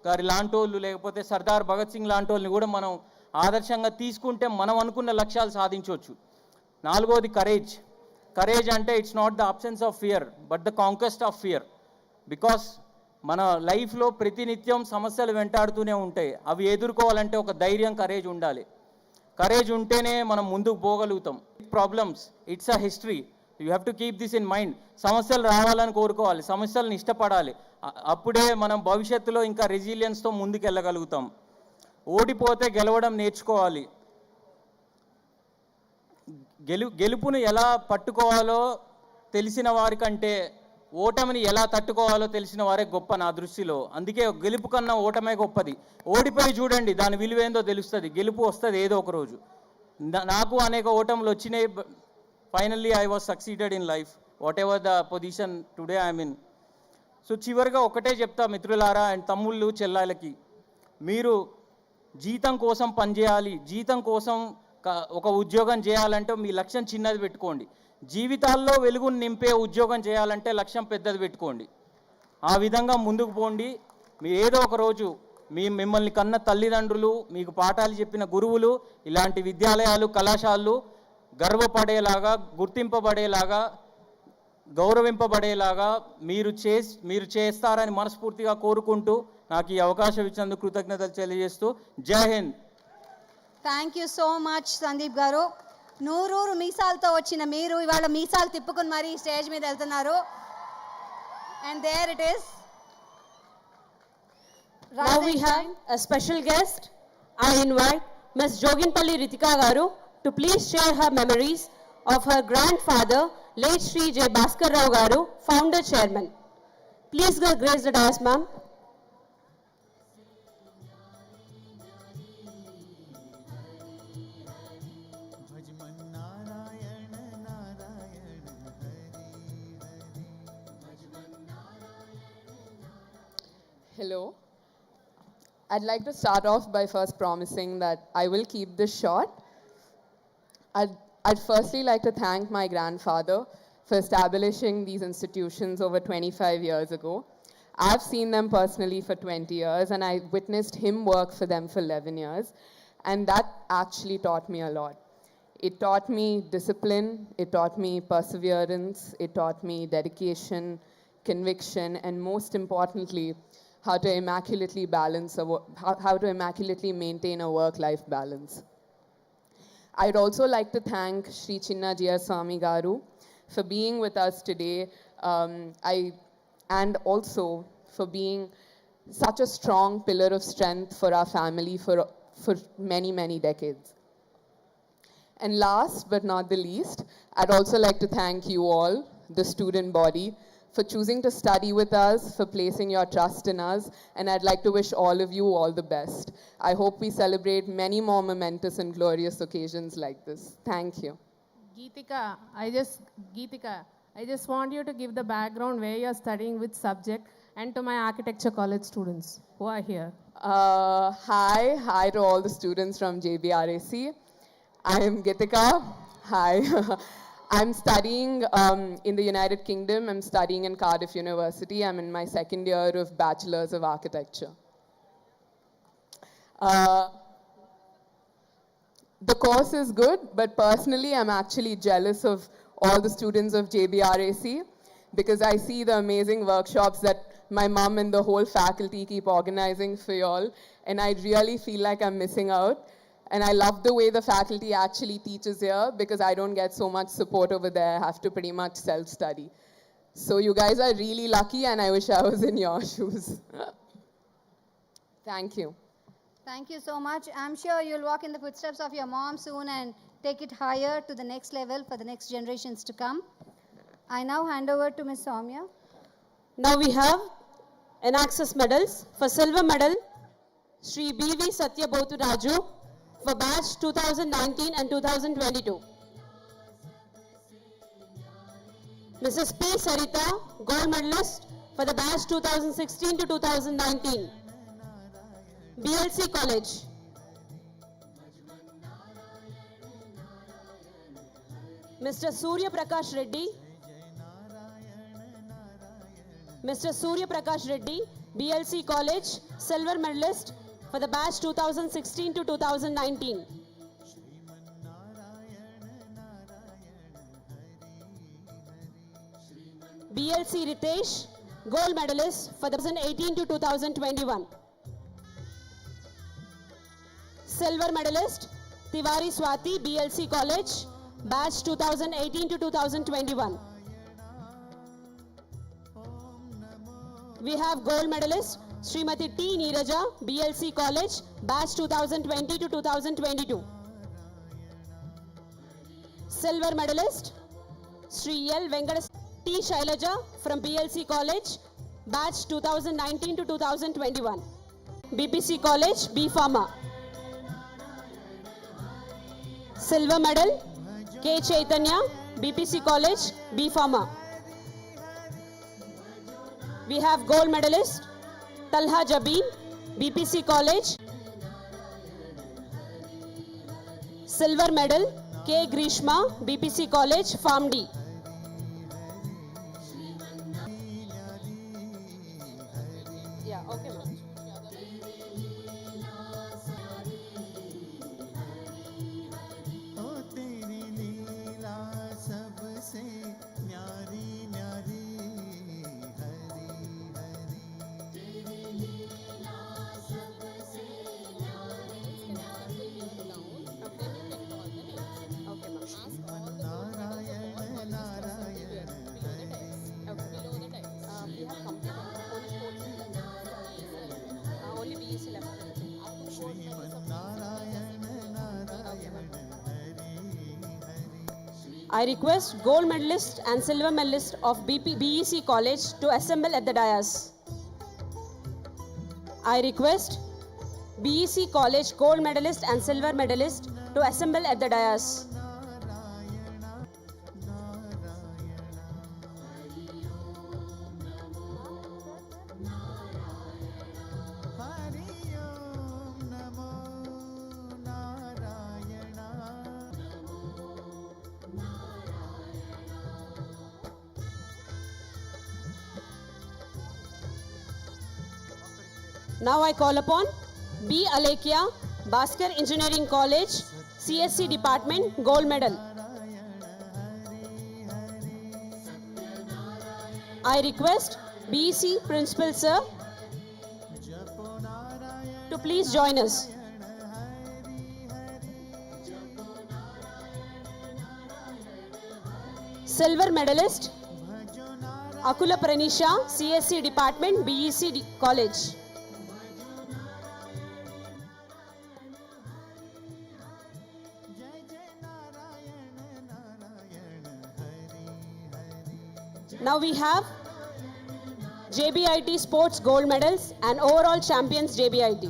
గారి లాంటి వాళ్ళు, లేకపోతే సర్దార్ భగత్ సింగ్ లాంటి వాళ్ళని కూడా మనం ఆదర్శంగా తీసుకుంటే మనం అనుకున్న లక్ష్యాలు సాధించవచ్చు. నాలుగోది కరేజ్. కరేజ్ అంటే it's not the absence of fear but the conquest of fear. Because మన లైఫ్లో ప్రతినిత్యం సమస్యలు వెంటాడుతూనే ఉంటాయి. అవి ఎదుర్కోవాలంటే ఒక ధైర్యం, కరేజ్ ఉండాలి. కరేజ్ ఉంటేనే మనం ముందుకు పోగలుగుతాం. Problems, it's a history. You have to keep this in mind. సమస్యలు రావాలని కోరుకోవాలి, సమస్యలను ఇష్టపడాలి. అప్పుడే మనం భవిష్యత్తులో ఇంకా రెసిలియన్స్తో ముందుకు వెళ్ళగలుగుతాం. ఓడిపోతే గెలవడం నేర్చుకోవాలి. గెలుపును ఎలా పట్టుకోవాలో తెలిసిన వారికంటే ఓటమిని ఎలా తట్టుకోవాలో తెలిసిన వారే గొప్ప నా దృష్టిలో. అందుకే గెలుపు కన్నా ఓటమే గొప్పది. ఓడిపోయి చూడండి, దాని విలువేందో తెలుస్తుంది. గెలుపు వస్తుంది ఏదో ఒక రోజు. నాకు అనేక ఓటములు వచ్చినాయి. Finally I was succeeded in life what ever the position today I'm in. So చివరిగా ఒకటే చెప్తా మిత్రులారా అండ్ తమ్ముళ్ళు చెల్లాలకి, మీరు జీతం కోసం పనిచేయాలి. జీతం కోసం ఒక ఉద్యోగం చేయాలంటే మీ లక్ష్యం చిన్నది పెట్టుకోండి. జీవితాల్లో వెలుగును నింపే ఉద్యోగం చేయాలంటే లక్ష్యం పెద్దది పెట్టుకోండి. ఆ విధంగా ముందుకు పోండి. మీరు ఏదో ఒక రోజు మిమ్మల్ని కన్న తల్లిదండ్రులు, మీకు పాఠాలు చెప్పిన గురువులు, ఇలాంటి విద్యాలయాలు, కళాశాలలు గర్వపడేలాగా, గుర్తింపబడేలాగా, గౌరవింపబడేలాగా మీరు చేస్తారని మనస్ఫూర్తిగా కోరుకుంటూ నాకు ఈ అవకాశం ఇచ్చినందుకు కృతజ్ఞతలు తెలియజేస్తూ జై Hind. Thank you so much Sandeep గారు. నూరూరు మీసాలతో వచ్చిన మీరు ఇవాళ మీసాలు తిప్పుకుని మరీ స్టేజ్ మీద వెళ్తున్నారు. And there it is. Now we have a special guest. I invite Ms. Joginpalli Ritika Garu to please share her memories of her grandfather, late Sri J. Bhaskar Rao Garu, founder chairman. Please grace the dais, ma'am. Hello. I'd like to start off by first promising that I will keep this short. I'd firstly like to thank my grandfather for establishing these institutions over 25 years ago. I've seen them personally for 20 years, and I witnessed him work for them for 11 years, and that actually taught me a lot. It taught me discipline, it taught me perseverance, it taught me dedication, conviction, and most importantly, how to immaculately maintain a work-life balance. I'd also like to thank Sri Chinna JR Swami Garu for being with us today, and also for being such a strong pillar of strength for our family for many, many decades. And last but not the least, I'd also like to thank you all, the student body, for choosing to study with us, for placing your trust in us, and I'd like to wish all of you all the best. I hope we celebrate many more momentous and glorious occasions like this. Thank you. Geetika, I just want you to give the background where you're studying, which subject, and to my architecture college students who are here. Hi to all the students from JBR AC. I am Geetika. Hi. I'm studying in the United Kingdom. I'm studying in Cardiff University. I'm in my second year of Bachelor's of Architecture. The course is good, but personally, I'm actually jealous of all the students of JBR AC because I see the amazing workshops that my mom and the whole faculty keep organizing for y'all, and I really feel like I'm missing out. And I love the way the faculty actually teaches here because I don't get so much support over there. I have to pretty much self-study. So you guys are really lucky, and I wish I was in your shoes. Thank you. Thank you so much. I'm sure you'll walk in the footsteps of your mom soon and take it higher to the next level for the next generations to come. I now hand over to Ms. Soumya. Now we have Inxs medals. For silver medal, Sri B.V. Satyabodhu Raju for batch 2019 and 2022. Mrs. P. Sarita, gold medalist for the batch 2016 to 2019. BLC College. Mr. Surya Prakash Reddy. Mr. Surya Prakash Reddy, BLC College, silver medalist for the batch 2016 to 2019. BLC Ritesh, gold medalist for the 2018 to 2021. Silver medalist Tiwari Swati, BLC College, batch 2018 to 2021. We have gold medalist Srimati T. Neeraja, BLC College, batch 2020 to 2022. Silver medalist Sri L. Venkatas T. Shailaja from BLC College, batch 2019 to 2021. BPC College, B. Pharma. Silver medal K. Chaitanya, BPC College, B. Pharma. We have gold medalist Talha Jabin, BPC College. Silver medal K. Grishma, BPC College, Farm D. Yeah, okay, ma'am. I request gold medalist and silver medalist of BEC College to assemble at the dais. I request BEC College gold medalist and silver medalist to assemble at the dais. Now I call upon B. Alekia, Bhaskar Engineering College, CSC Department, Gold Medal. I request BEC Principal Sir to please join us. Silver medalist Akula Pranisha, CSC Department, BEC College. Now we have JBIT Sports Gold Medals and overall champions JBIT.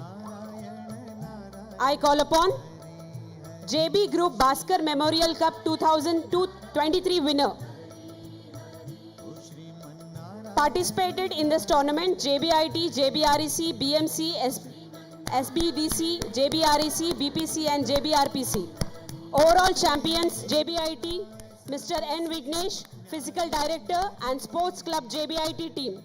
I call upon JB Group Bhaskar Memorial Cup 2023 winner. Participated in this tournament JBIT, JBREC, BMC, SBDC, JBREC, BPC and JBRPC. Overall champions JBIT, Mr. N. Vignesh, Physical Director and Sports Club JBIT team.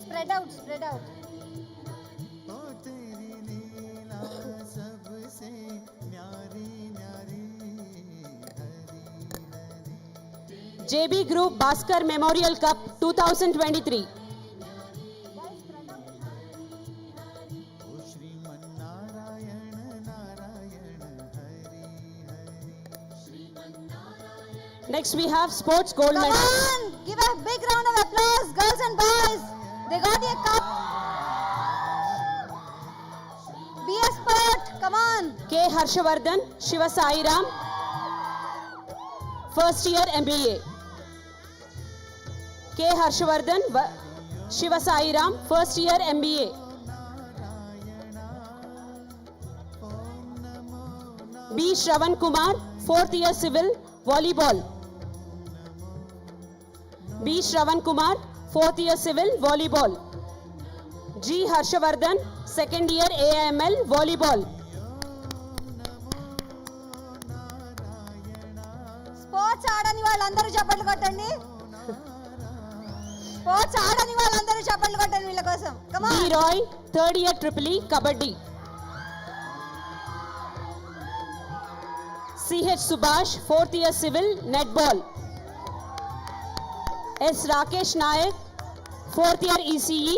Spread out, spread out. JB Group Bhaskar Memorial Cup 2023. Next we have sports gold medal. Come on, give a big round of applause, girls and boys. They got a cup. Be a sport, come on. K. Harshavardhan, Shiva Sairam, first year MBA. K. Harshavardhan, Shiva Sairam, first year MBA. B. Shravan Kumar, fourth year civil, volleyball. B. Shravan Kumar, fourth year civil, volleyball. G. Harshavardhan, second year AIML, volleyball. Sports ఆడని వాళ్ళందరూ చప్పట్లు కొట్టండి. Sports ఆడని వాళ్ళందరూ చప్పట్లు కొట్టండి వీళ్ళ కోసం. Come on. B. Roy, third year EEE, kabaddi. C.H. Subhash, fourth year civil, netball. S. Rakesh Nayak, fourth year ECE.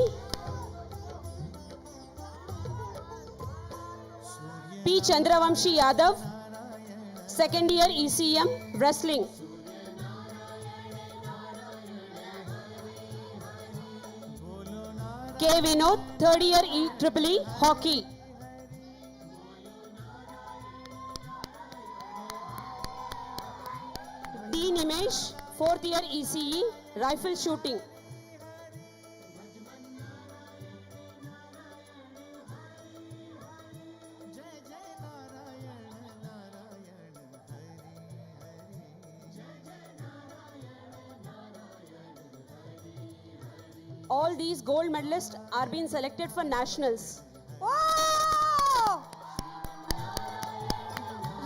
P. Chandravamshi Yadav, second year ECM, wrestling. K. Vinod, third year EEE, hockey. D. Nimesh, fourth year ECE, rifle shooting. All these gold medalists are being selected for nationals. Oh!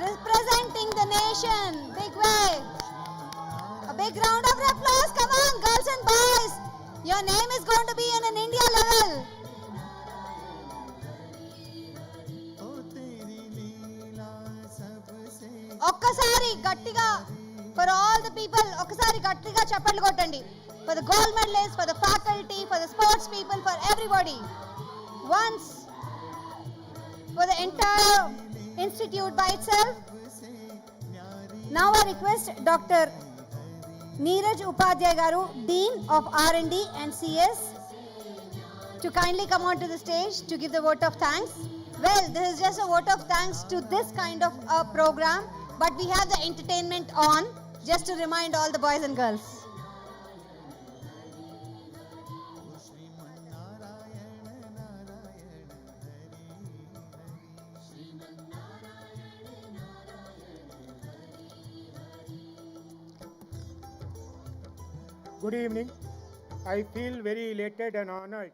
Representing the nation, big way. A big round of applause, come on, girls and boys. Your name is going to be in an India level. ఒక్కసారి గట్టిగా for all the people, ఒక్కసారి గట్టిగా చప్పట్లు కొట్టండి. For the gold medalists, for the faculty, for the sports people, for everybody. Once for the entire institute by itself. Now I request Dr. Neeraj Upadhyay Garu, Dean of R&D and CS, to kindly come onto the stage to give the vote of thanks. Well, this is just a vote of thanks to this kind of a program, but we have the entertainment on just to remind all the boys and girls. Good evening. I feel very elated and honored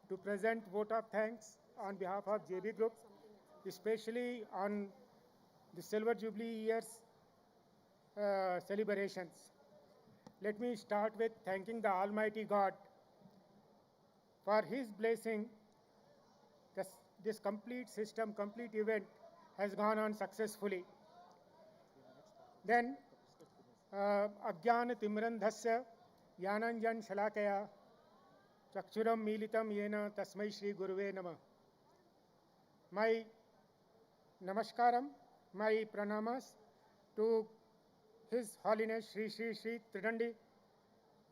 to present vote of thanks on behalf of JB Group, especially on the Silver Jubilee years celebrations. let me start with thanking the Almighty God for His blessing. This complete system, complete event has gone on successfully. Then, Ajnana Timrandhasya Yananjan Shalakaya Chakshuram Militam Yena Tasmai Shri Guruve Namah. My Namaskaram, my pranamas to His Holiness Shri Shri Shri Tridandi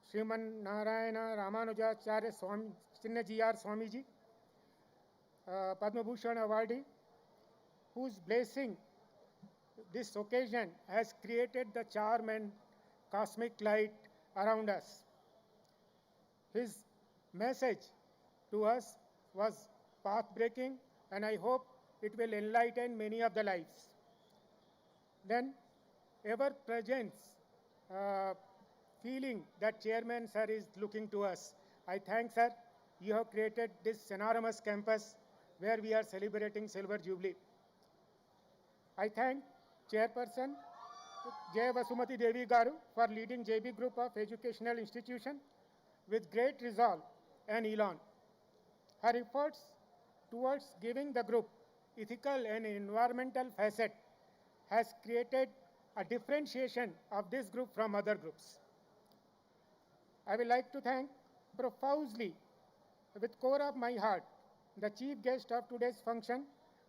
Sriman Narayana Ramanujacharya Swami JBR Swamiji, Padma Bhushan awardee, whose blessing this occasion has created the charm and cosmic light around us. His message to us was path-breaking, and I hope it will enlighten many of the lives. Then, ever-presence feeling that Chairman Sir is looking to us. I thank Sir. You have created this enormous campus where we are celebrating Silver Jubilee. I thank Chairperson J. Vasumati Devi Garu for leading JB Group of Educational Institution with great resolve and elan. Her efforts towards giving the group ethical and environmental facet has created a differentiation of this group from other groups. I would like to thank profusely, with core of my heart, the chief guest of today's function,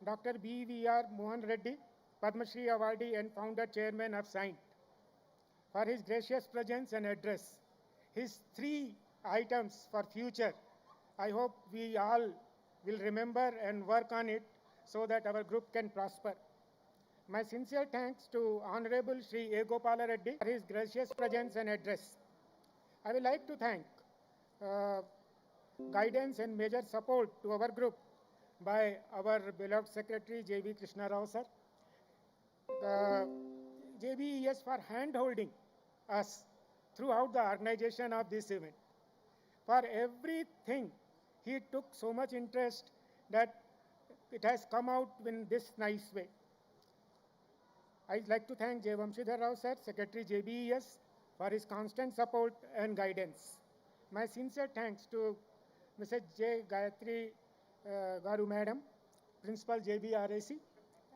Dr. B.V.R. Mohan Reddy, Padma Shri awardee and founder chairman of SAINT, for his gracious presence and address. His 3 items for future, I hope we all will remember and work on it so that our group can prosper. My sincere thanks to Honorable Shri A. Gopala Reddy for his gracious presence and address. I would like to thank guidance and major support to our group by our beloved Secretary J.B. Krishna Rao sir, JBES for hand-holding us throughout the organization of this event. For everything, he took so much interest that it has come out in this nice way. I'd like to thank J. Vamshidhar Rao sir, Secretary JBES, for his constant support and guidance. My sincere thanks to Mrs. J. Gayatri Garu Madam, Principal JBR AC,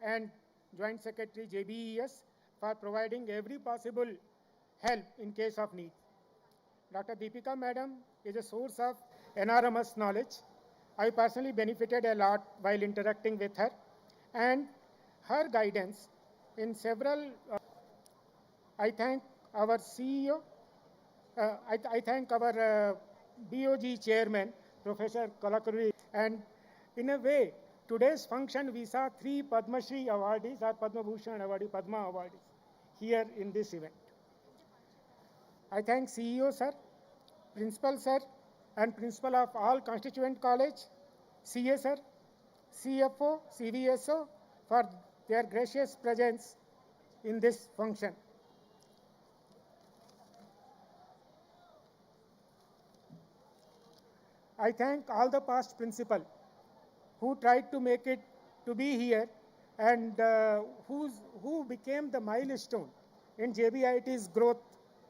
and Joint Secretary JBES for providing every possible help in case of need. Dr. Deepika Madam is a source of enormous knowledge. I personally benefited a lot while interacting with her, and her guidance in several. I thank our CEO. I thank our BOG Chairman, Professor Kalakuri, and in a way, today's function we saw 3 Padma Shri awardees or Padma Bhushan awardee, Padma awardees here in this event. I thank CEO sir, Principal sir, and Principal of all constituent college, CA sir, CFO, CVSO for their gracious presence in this function. I thank all the past principal who tried to make it to be here and who became the milestone in JBIT's growth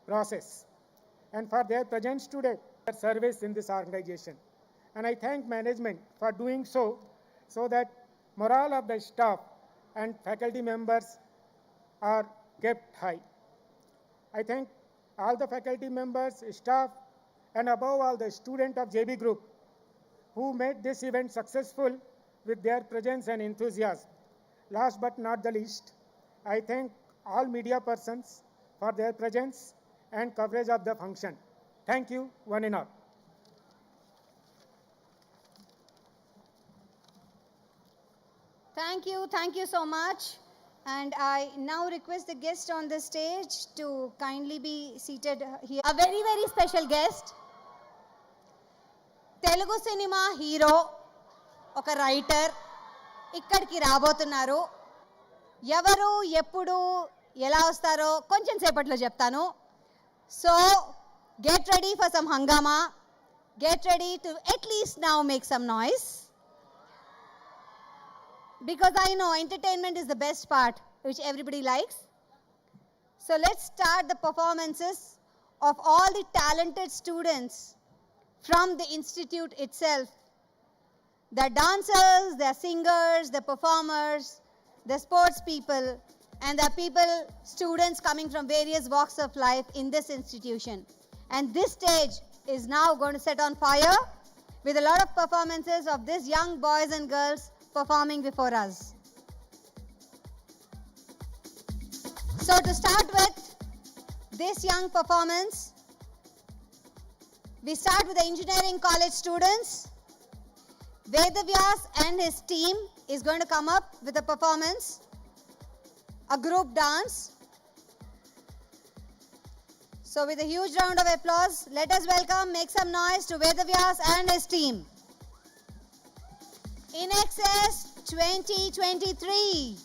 process, and for their presence today, their service in this organization. And I thank management for doing so that morale of the staff and faculty members are kept high. I thank all the faculty members, staff, and above all the students of JB Group who made this event successful with their presence and enthusiasm. Last but not the least, I thank all media persons for their presence and coverage of the function. Thank you, one and all. Thank you so much. And I now request the guest on the stage to kindly be seated here. A very, very special guest. Telugu cinema hero, oka writer, ikkadiki rabotunnaru. Evaru, eppudu, ela vastaro, koncham sepatlo cheptanu. So, get ready for some hangama. Get ready to at least now make some noise. Because I know entertainment is the best part, which everybody likes. So let's start the performances of all the talented students from the institute itself, the dancers, the singers, the performers, the sports people, and the people, students coming from various walks of life in this institution. And this stage is now going to set on fire with a lot of performances of these young boys and girls performing before us. So to start with this young performance, we start with the engineering college students. Vedavyas and his team is going to come up with a performance, a group dance. So with a huge round of applause, let us welcome, make some noise to Vedavyas and his team. Inxs 2023.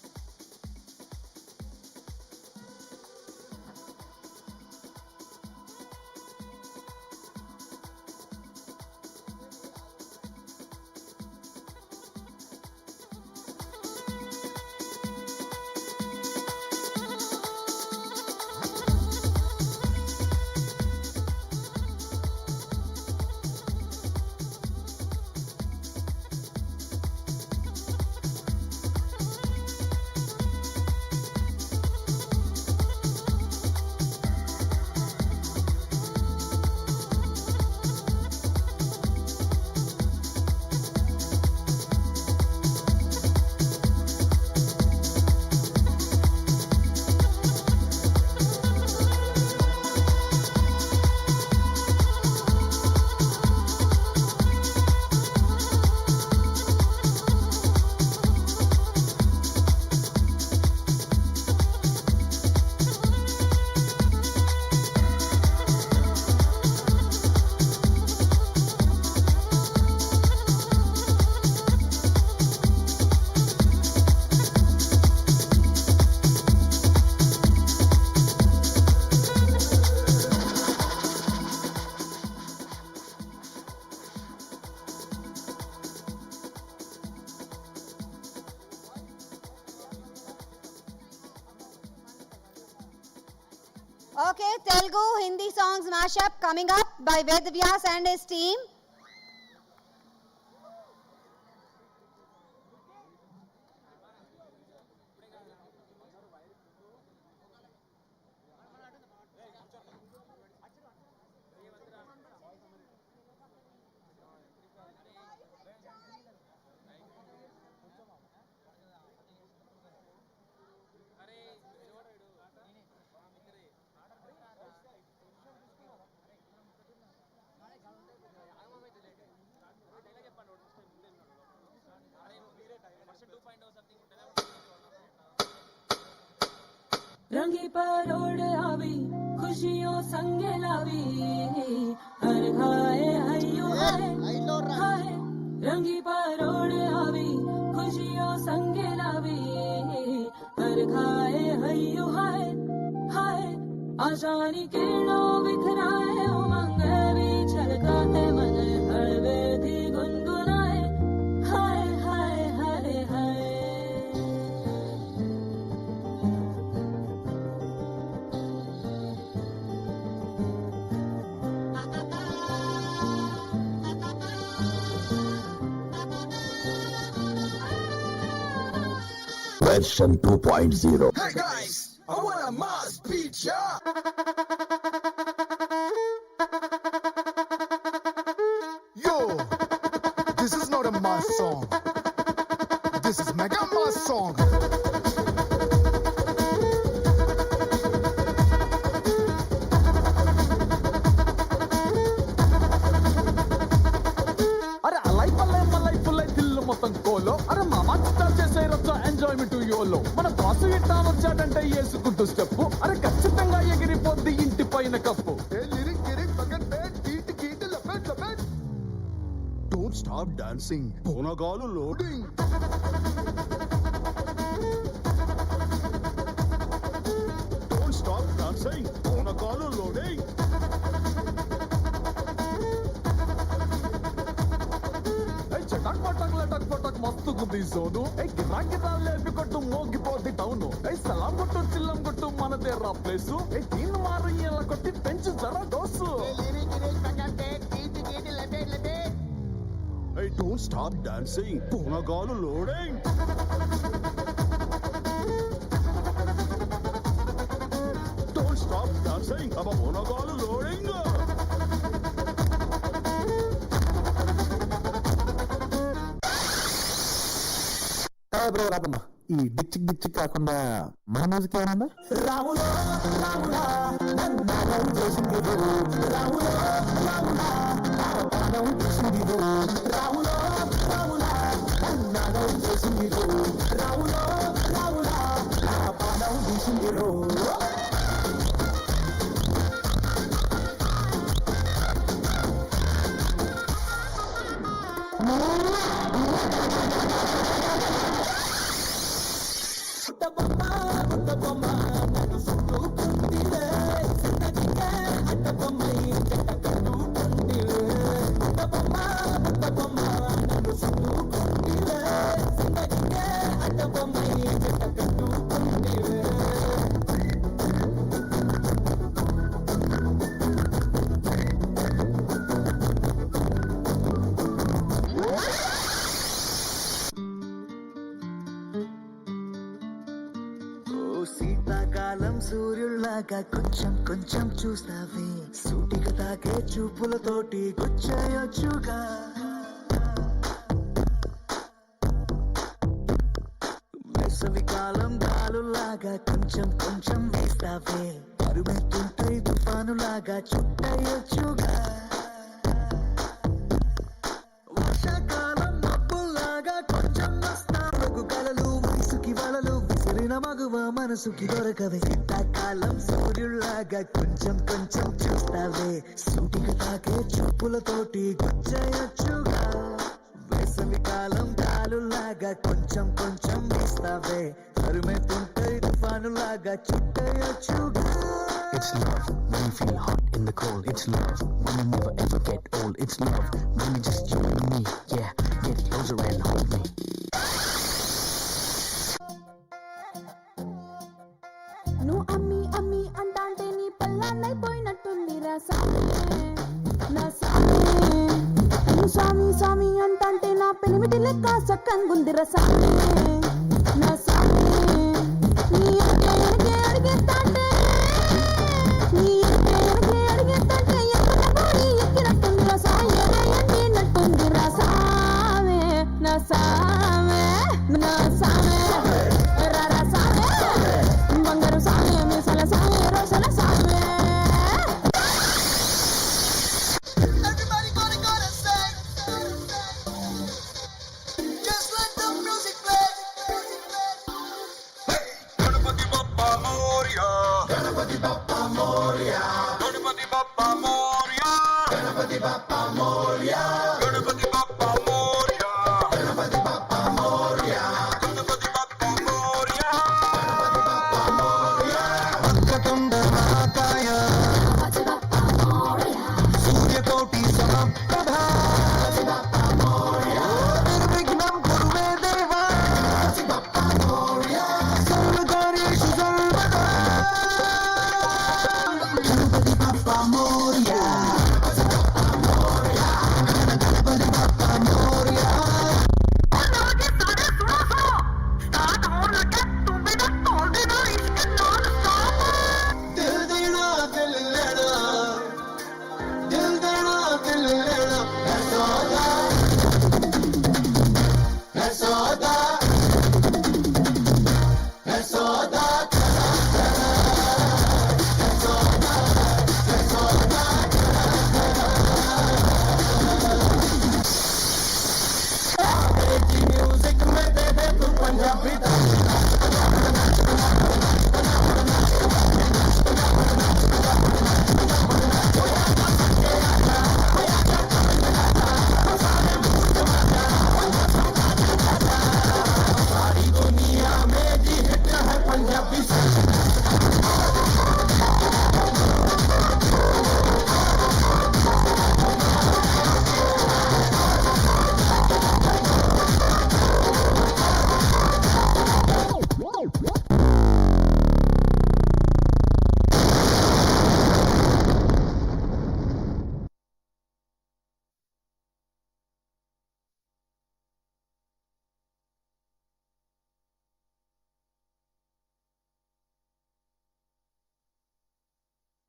Okay, Telugu, Hindi songs mashup coming up by Vedavyas and his team. रंगी परोड़ आवी खुशियों संगे लावी हर खाए हयो हाय रंगी परोड़ आवी खुशियों संगे लावी हर खाए हयो हाय हाय आशानी किरणों बिखराए उमंग भी छलकाते मन हड़वे थी गुनगुनाए हाय हाय हाय हाय Version 2.0. Hey guys, I want a Mars pizza. Yo, this is not a Mars song. This is Mega Mars song. అరే అలై పల్లై మల్లై పుల్లై దిల్లు మొత్తం కోలో అరే మామా చిత్తాలు చేసే రచ్చా ఎంజాయ్మెంట్ యోలో మన బాసు ఇట్టా వచ్చాడంటే వేసుకుంటూ స్టెప్పు అరే ఖచ్చితంగా ఎగిరిపోద్ది ఇంటి పైన cup Don't stop dancing. Bonagalu loading. Don't stop dancing. Bonagalu loading. చటక్ పటక్ లటక్ పటక్ మస్తు ఉంది జోను గిరా లేపి కొట్టు మోగిపోద్ది టౌను సలాం కొట్టు చిల్లం కొట్టు మనదే రా ప్లేసు దీన్ని మారు ఇలా కొట్టి పెంచు జరా dose Don't stop dancing. Punagalu loading. Don't stop dancing. Abba Punagalu loading. Bro రాదమ్మా ఈ డిచ్చిక్ డిచ్చిక్ కాకుండా మన మ్యూజిక్ ఏమన్నా రాములో రాములా నన్ను చేసింది రాములో రాములా పాదం చేసింది రాములో రాములా నన్ను చేసింది రాములో రాములా పాదం చేసింది శీతాకాలం సూర్యుల్లాగా కొంచెం కొంచెం చూస్తావే సూటిగా తాకే చూపులతోటి గుచ్చేయొచ్చుగా వేసవికాలం గాలులాగా కొంచెం కొంచెం వేస్తావే పరుమెత్తుంటై తుఫానులాగా చుట్టయొచ్చుగా వర్షాకాలం మబ్బుల్లాగా కొంచెం వస్తావు కలలు వయసుకి వలలు విసిరిన మగువ మనసుకి దొరకవే శీతాకాలం సూర్యుల్లాగా కొంచెం కొంచెం చూస్తావే సూటిగా తాకే చూపులతోటి గుచ్చేయొచ్చుగా వేసవికాలం గాలులాగా కొంచెం కొంచెం వేస్తావే తరుమెత్తుంటై తుఫానులాగా చుట్టయొచ్చుగా It's love when you feel hot in the cold. It's love when you never ever get old. It's love when you just you and me. Yeah, get closer and hold me. నువ్వు అమ్మి అమ్మి అంటాంటే నీ పల్లాన్నైపోయినట్టుంది రా సామి నా సామి నువ్వు స్వామి స్వామి అంటాంటే నా పెనిమిటి లెక్క సక్కంగుంది రా సామి నా సామి నీ ఎనకే అడిగేస్తాంటే నీ ఎనకే అడిగేస్తాంటే ఎక్కడబడి ఎక్కినట్టుంది రా సామి ఎండినట్టుంది రా సామి నా సామి నా సామి రా సామి బంగారు సామి మీసాల సామి రోషల సామి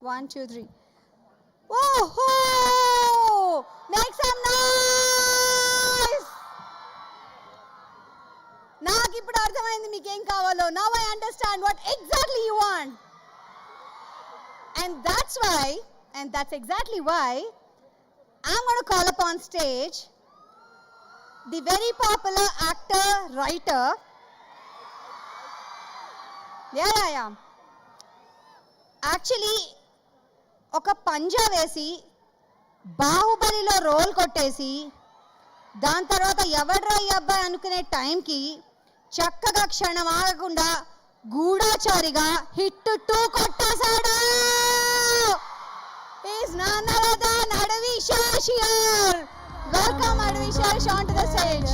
1, 2, 3. Woohoo! Make some noise! నాకు ఇప్పుడు అర్థమైంది మీకేం కావాలో. Now I understand what exactly you want. And that's exactly why I'm going to call upon stage the very popular actor, writer. Yeah. Actually, ఒక పంజా వేసి బాహుబలిలో రోల్ కొట్టేసి దాని తర్వాత ఎవడ్రా ఈ అబ్బాయి అనుకునే టైంకి చక్కగా క్షణం ఆగకుండా గూఢాచారిగా హిట్ 2 కొట్టేశాడు. Is none other than Advishesh here. Welcome Advishesh onto the stage.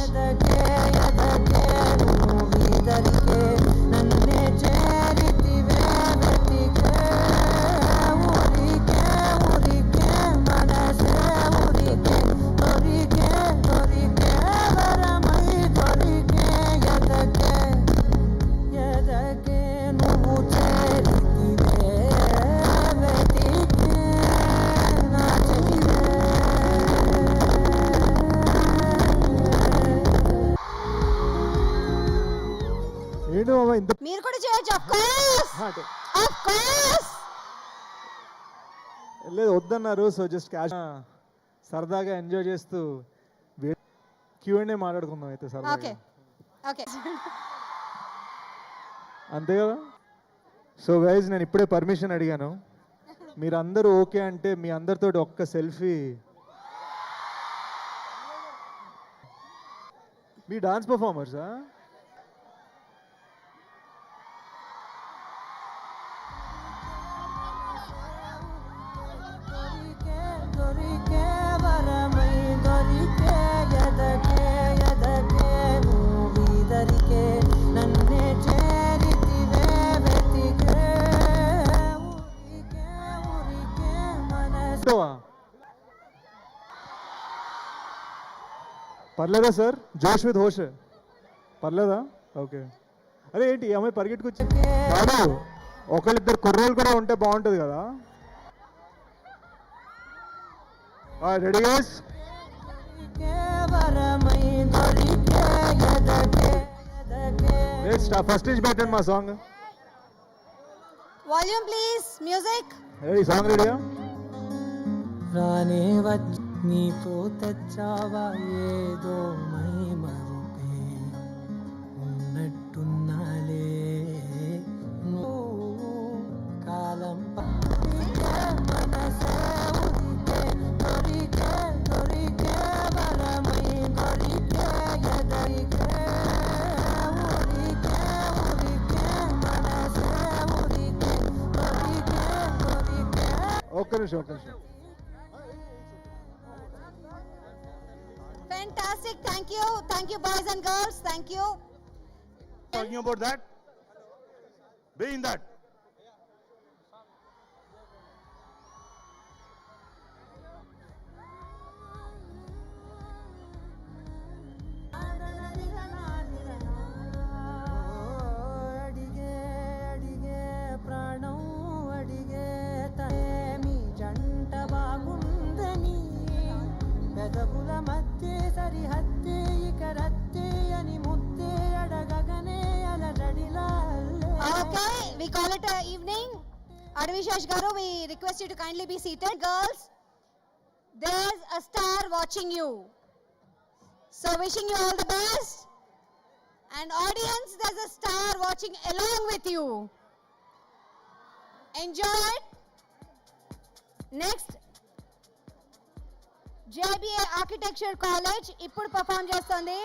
మీరు కూడా చేయొచ్చు. ఆఫ్ కోర్స్ లేదు వద్దన్నారు. సో జస్ట్ క్యాష్ సరదాగా ఎంజాయ్ చేస్తూ Q&A మాట్లాడుకుందాం అయితే సరదాగా. ఓకే అంతే కదా. సో గైజ్ నేను ఇప్పుడే పర్మిషన్ అడిగాను. మీరందరూ ఓకే అంటే మీ అందరితో ఒక్క సెల్ఫీ. మీ డాన్స్ పర్ఫార్మర్సా? పర్లేదా సార్? జోష్ విత్ హోష్ పర్లేదా? ఓకే. అరే ఏంటి ఈ అమ్మాయి పరిగెట్టుకొచ్చి కాదు, ఒకళ్ళిద్దరు కుర్రోళ్ళు కూడా ఉంటే బాగుంటుంది కదా. Ready guys? ఫస్ట్ నుంచి పెట్టండి మా song. Volume please. Music ready? Song రెడీయా? రానే వచ్చి నీతో తెచ్చావా ఏదో మై మరుపే ఉన్నట్టున్నాలే కాలం మనసే ఉరికే దొరికే దొరికే బలమై దొరికే ఎదరికే ఉరికే ఉరికే మనసే ఉరికే దొరికే దొరికే. ఒక్క నిమిషం. Fantastic. Thank you boys and girls. Thank you. Talking about that, being that. అడిగే అడిగే ప్రాణం అడిగే తేమి జంట బాగుందని పెదవుల మధ్య సరిహద్దే ఇక రత్తే అని ముద్దే అడగగనే అలజడిలా. Okay, we call it an evening. Advishesh garu, we request you to kindly be seated. Girls, there's a star watching you. So wishing you all the best. And audience, there's a star watching along with you. Enjoy it. Next, JBR Architecture College ఇప్పుడు perform చేస్తుంది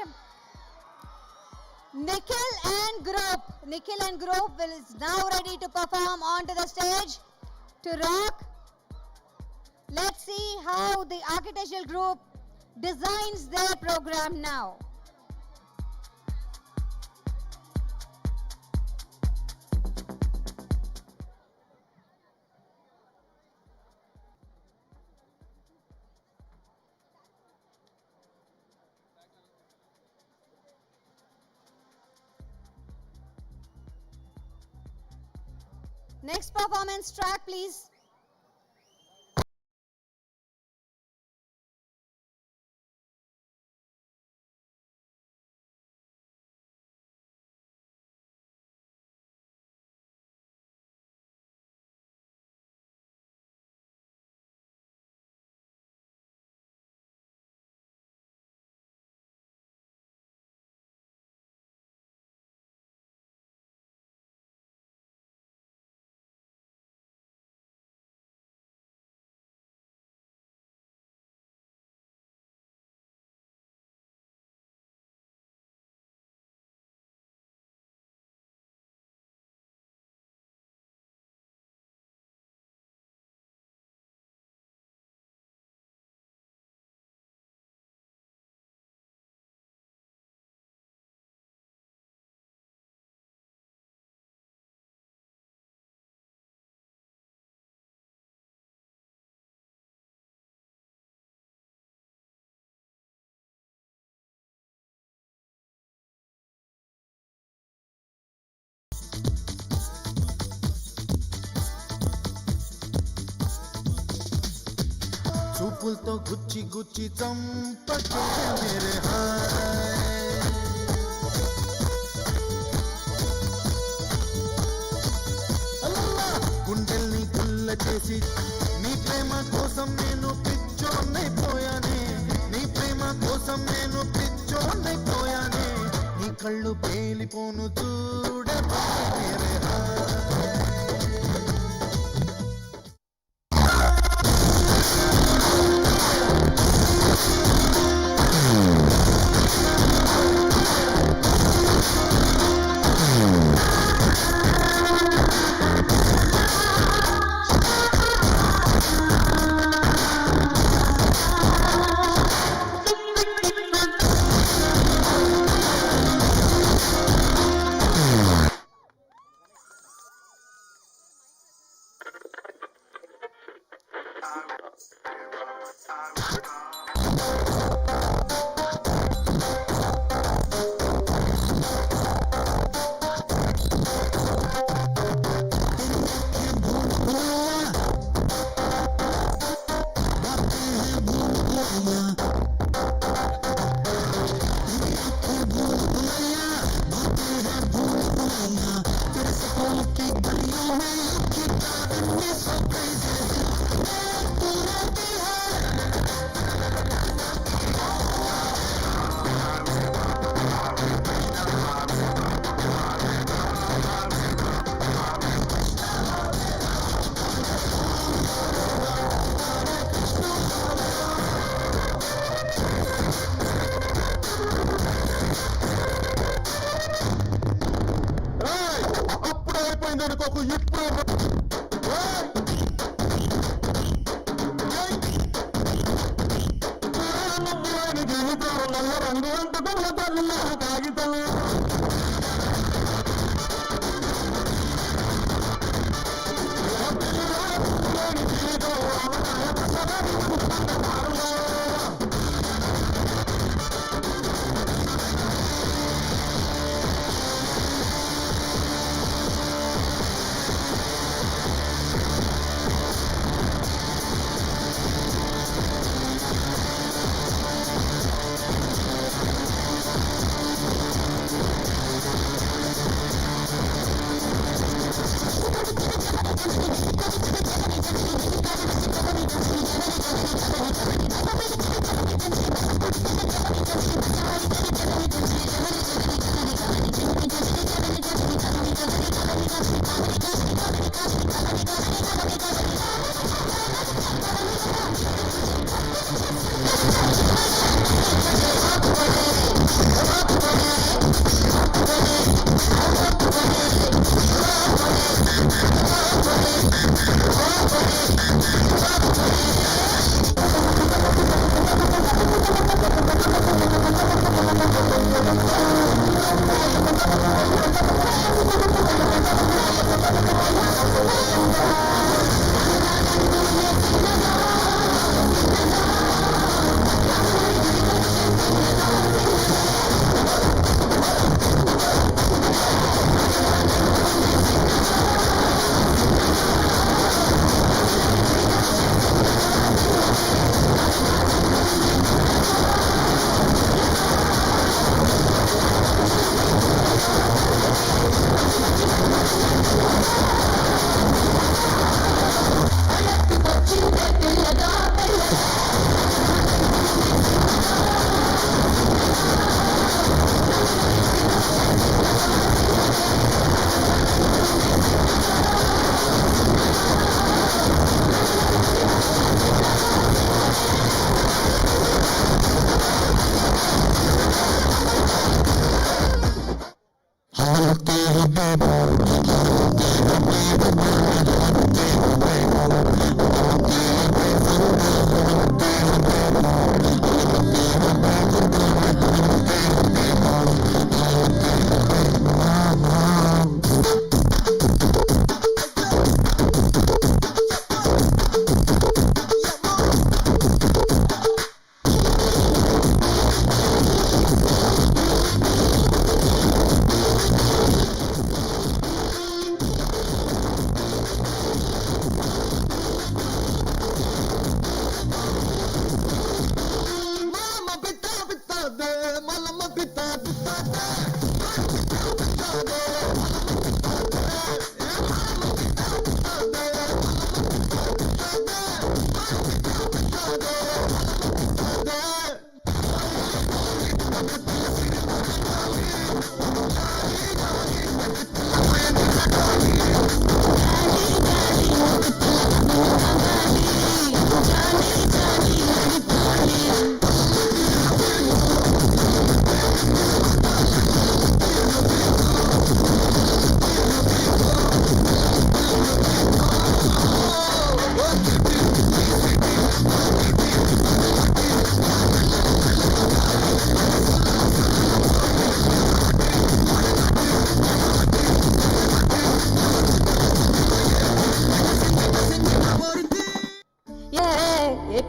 Nikhil and group is now ready to perform onto the stage to rock. Let's see how the architectural group designs their program now. Next performance track, please. చూపులతో గుచ్చి గుచ్చి చంపకే మేరే hi గుండెల్ని గుల్ల చేసి నీ ప్రేమ కోసం నేను పిచ్చోన్నైపోయానే నీ ప్రేమ కోసం నేను పిచ్చోన్నైపోయానే నీ కళ్ళు పేలిపోను చూడకే మేరే హాయ్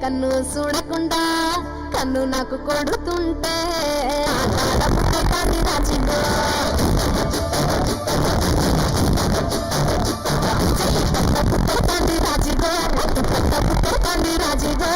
కన్ను చూడకుండా కన్ను నాకు కొడుతుంటే ఆటాడ పుట్టకాన్ని రాజిగో పుట్టకాన్ని రాజిగో పుట్టకాన్ని రాజిగో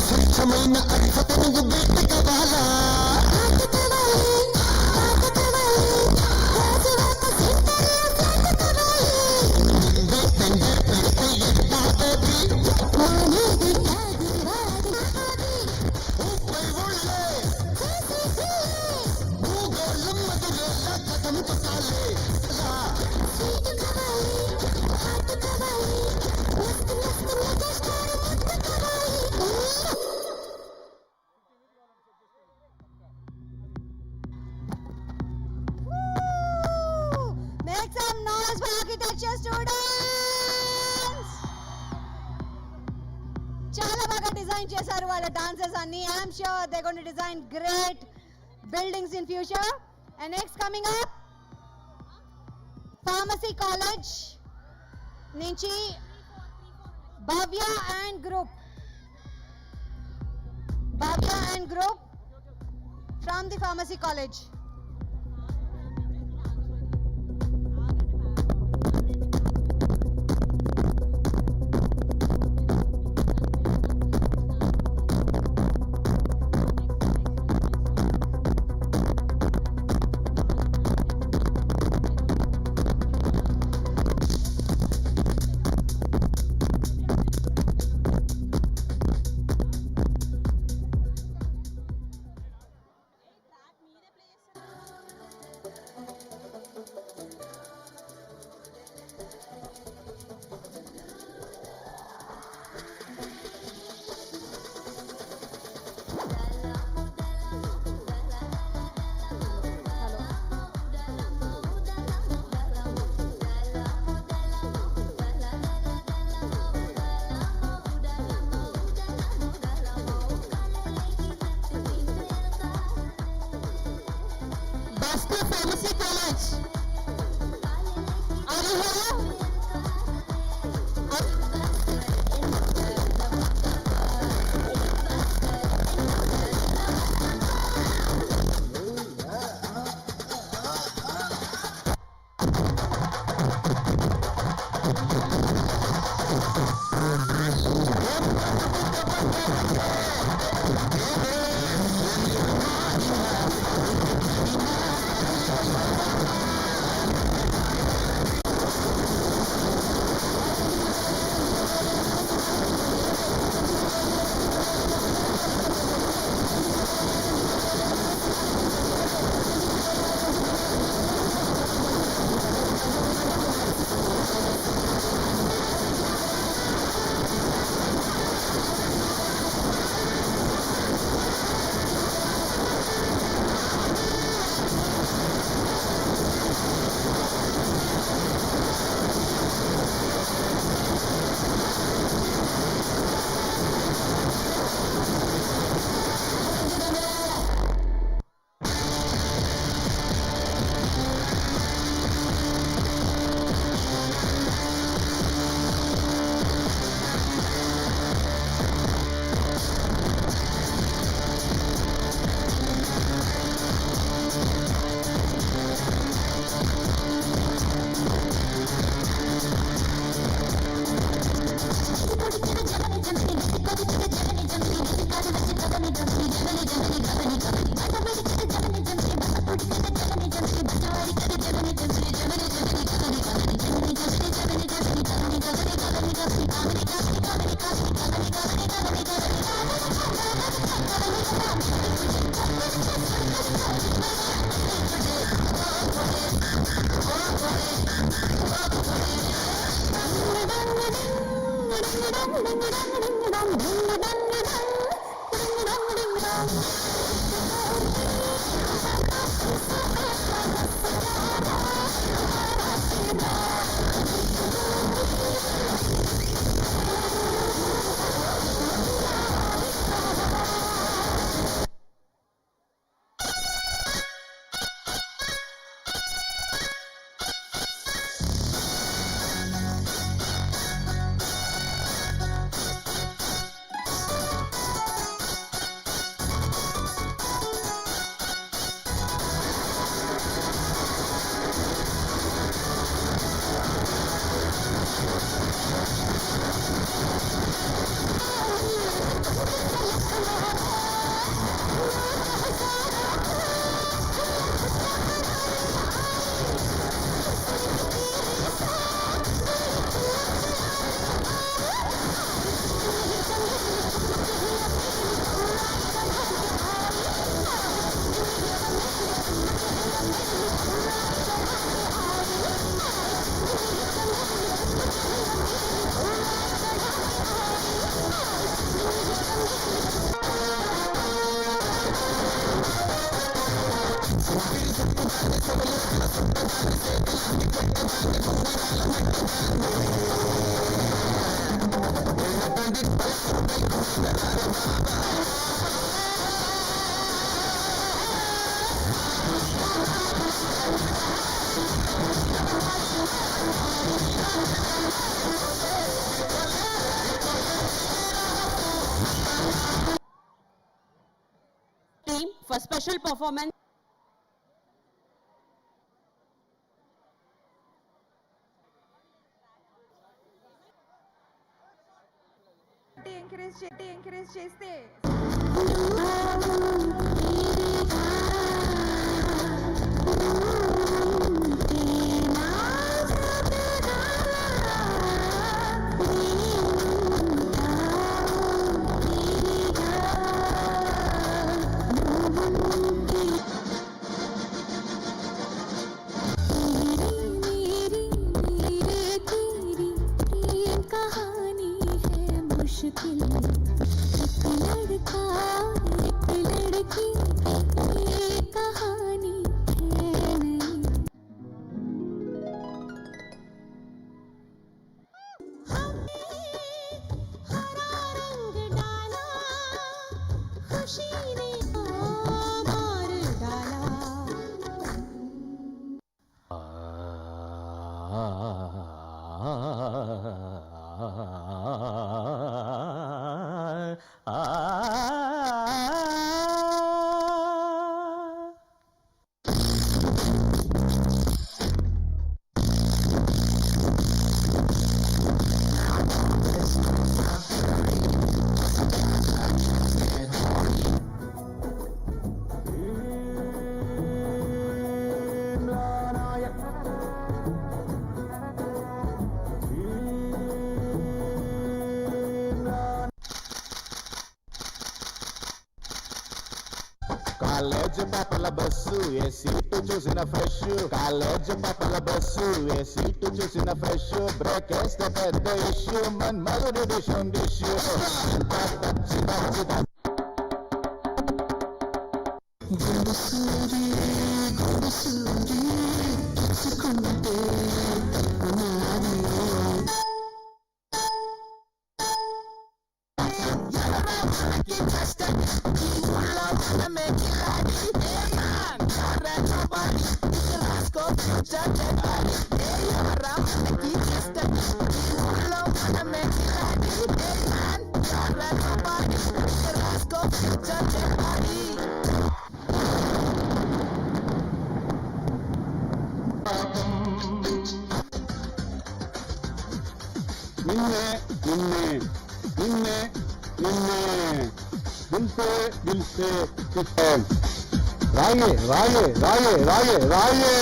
స్వచ్ఛమైన అర్థతను బయట కావాలా Make some noise for architecture students. చాలా బాగా డిజైన్ చేశారు వాళ్ళ డాన్సెస్ అన్ని. I'm sure they going to design great buildings in future. And next coming up pharmacy college నుంచి Bhavya and group. Bhavya and group from the pharmacy college. Team for special performance. Encourage చేస్తే college పాపల bus ఏ seat చూసిన fresh college పాపల bus ఏ seat చూసిన fresh break వేస్తే పెద్ద ఇష్యూ మన్మధుడి డిష్ నిన్నే నిన్నే నిన్నే నిన్నే దిల్సే దిల్సే దిల్సే రాయే రాయే రాయే రాయే రాయే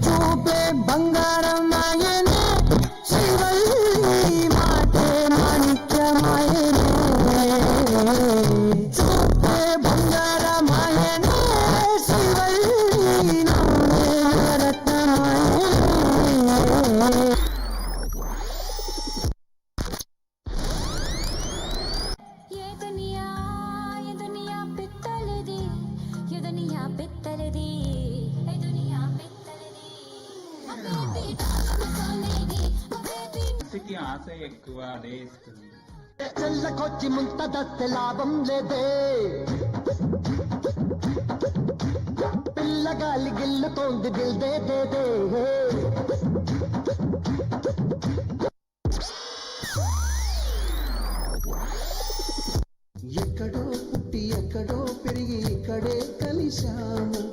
చూపే బంగారం ఆయనే శివల్లి మాటే మాణిక్యమాయనే చూపే బంగారం ఆయనే శివల్లి నామే రత్నమాయనే ఆశ ఎక్కువ అదేస్తుంది. చెల్లకొచ్చి ముంతదస్తే లాభం లేదే, పిల్లగాలి గిల్లుతోంది దిల్ దే దే దే. ఎక్కడో పుట్టి ఎక్కడో పెరిగి ఇక్కడే కలిశాము,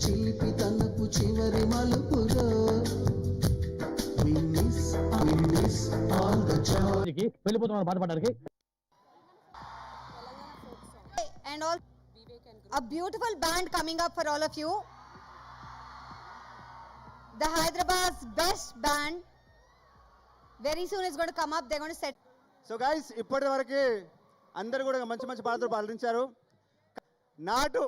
చిలిపి తనకు చివరి మలుపులో. వెళ్ళిపోతున్నారు బాధపడడానికి. And all a beautiful band coming up for all of you. The Hyderabad's best band very soon is going to come up. They're going to set. So guys ఇప్పటి వరకు అందరు కూడా మంచి మంచి పాటలు పాడించారు. నాటు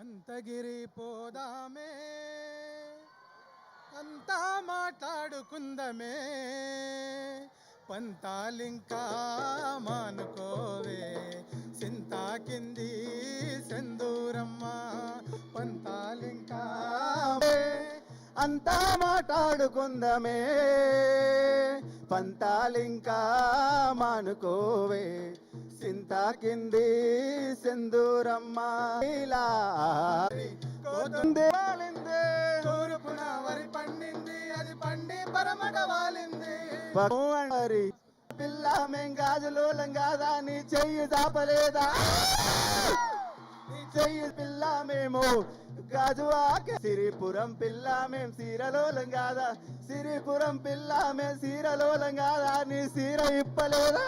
అంతగిరి పోదామే, అంతా మాట్లాడుకుందమే, పంతాలింకా మానుకోవే, సింతా కింది సెందూరమ్మ, పంతాలింకా అంతా మాట్లాడుకుందమే, పంతాలింకా మానుకోవే, సింతా కింది సెందూరమ్మ. తూర్పున వరి పండింది, అది పండి పరమట వాలింది. పిల్ల మేం గాజులోలం కాదా, నీ చెయ్యి దాపలేదా, నీ చెయ్యి పిల్ల మేము గాజు ఆకే. సిరిపురం పిల్ల మేం సీరలోలం కాదా, సిరిపురం పిల్ల మేం సీరలోలం కాదా, నీ సీర ఇప్పలేదా.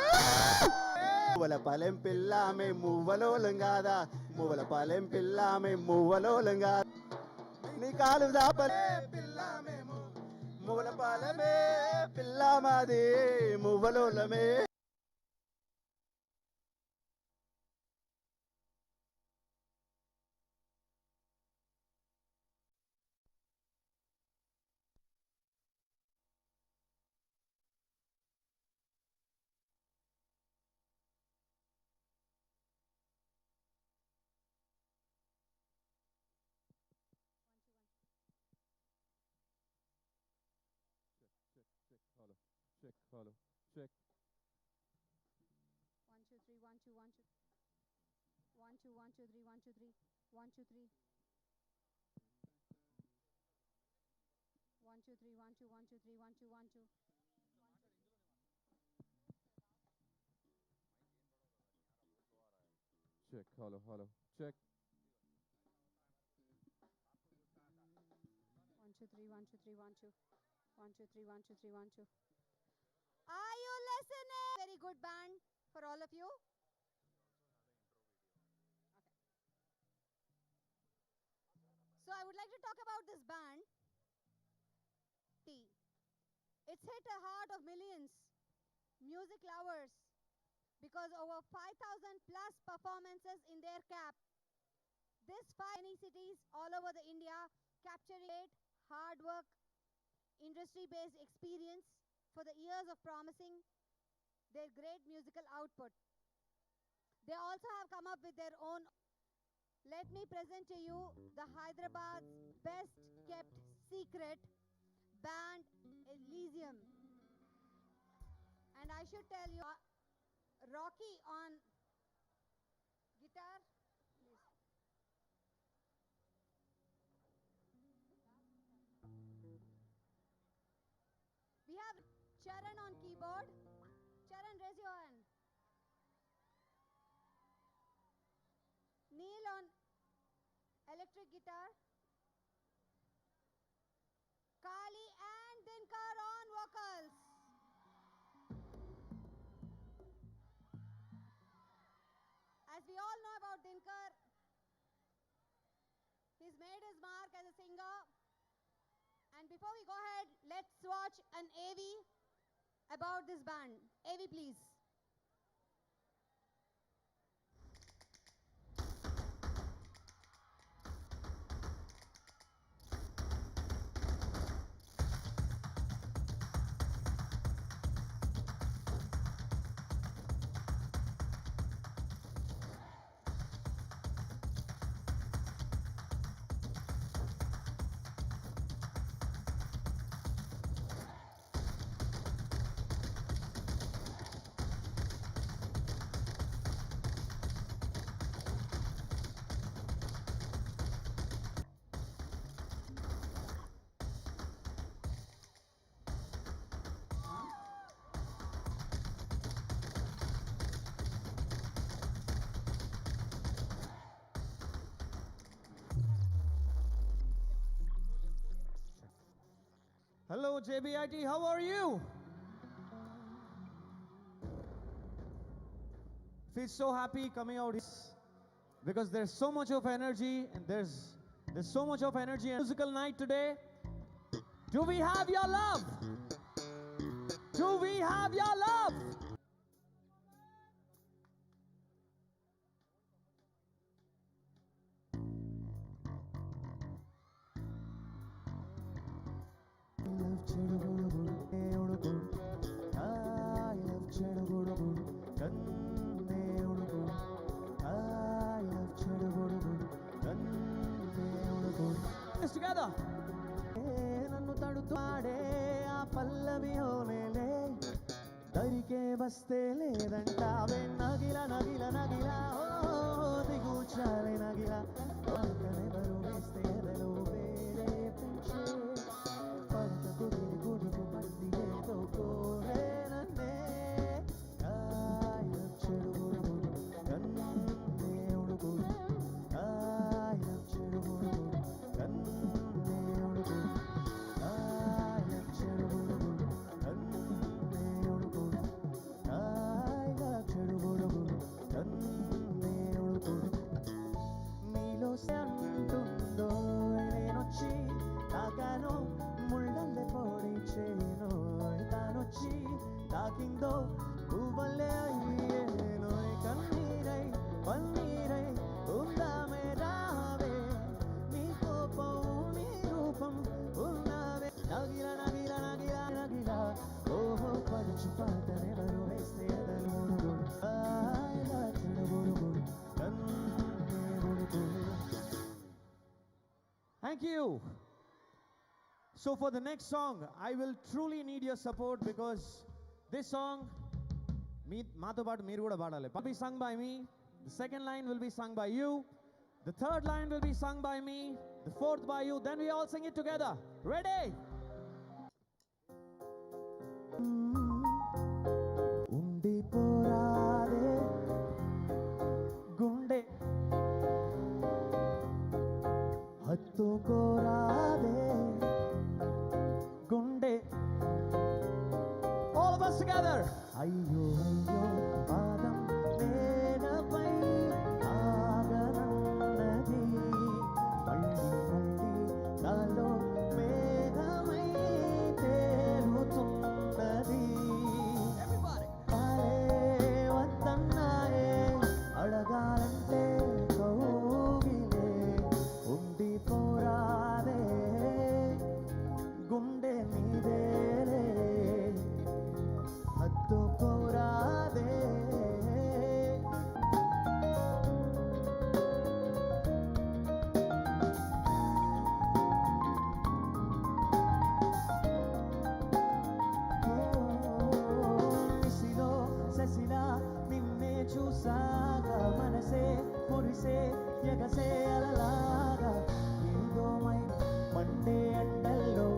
మువ్వల పాలెం పిల్ల మేం మువ్వలోలం కాదా, మువ్వల పాలెం పిల్ల మేం మువ్వలోలం కాదా, నీ కాలు దాపలే పిల్ల మేము మువ్వల పాలెమే, పిల్ల మాది మువ్వలోలమే. Follow. Check. 1 2 3 1 2 1 2 1 2 1 2 3 1 2 3 1 2 3 1 2 3 1 2 1 2 3 1 2 1 2. Check. Hello. Check. 1 2 3 1 2 3 1 2 1 2 3 1 2 3 1 2. Are you listening? Very good band for all of you. Okay. So I would like to talk about this band. It's hit a heart of millions, music lovers, because over 5,000 plus performances in their cap. This many cities all over the India, capturing hard work, industry-based experience for the years of promising their great musical output. They also have come up with their own. Let me present to you the Hyderabad's best kept secret band, Elysium. And I should tell you, Rocky on guitar. Please. We have Charan on keyboard. Charan, raise your hand. Neil on electric guitar. Kali and Dinkar on vocals. As we all know about Dinkar, he's made his mark as a singer. And before we go ahead, let's watch an AV about this band. AV, please. Hello JBIT, how are you? Feel so happy coming out here because there's so much of energy and there's so much of energy and musical night today. Do we have your love? Do we have your love? Together. నన్ను తడుతాడే ఆ పల్లవి హోనేలే దరికే వస్తే లేదంటావే నగిల నగిల నగిల ఓ దిగుచాలే నగిల పక్కనెవరు వేస్తే ఎదలో వేరే పెంచే పడకకు గుడుకు పట్టి ఏదో కోరే నన్నే ఆయన చెడుగుడు కన్నే ఉడుగు ఆయన చెడుగుడు నీలో అంటుందో నేనొచ్చి తాకాను ముళ్ళల్లే పొడి చేయను తానొచ్చి తాకిందో పువ్వల్లే అయ్యేను కన్నీరై పన్నీరై ఉందామే రావే నీ కోపం నీ రూపం ఉన్నావే నగిల నగిల నగిల నగిల ఓహో పడుచు పాటనెవరు వేస్తే ఎదలుడు ఆయలా చెడుగుడుగు కన్నేగుడుగు. Thank you. So for the next song, I will truly need your support because this song, maato paatu meer kuda paadali. Will be sung by me. The second line will be sung by you. The third line will be sung by me. The fourth by you. Then we all sing it together. Ready? Undi porade gunde hattu korade gunde. All of us together. Ayyo ayyo padam nenapai aganannadi malli malli nalo megamai telutunnadi. Everybody. Kale vantannaye adagalante kavugile undi porade gunde nidele hattu porade. నిసిలో ససిలా నిన్నే చూసాగా మనసే మురిసే ఎగసే అలలాగా ఏదో my Monday అండల్లో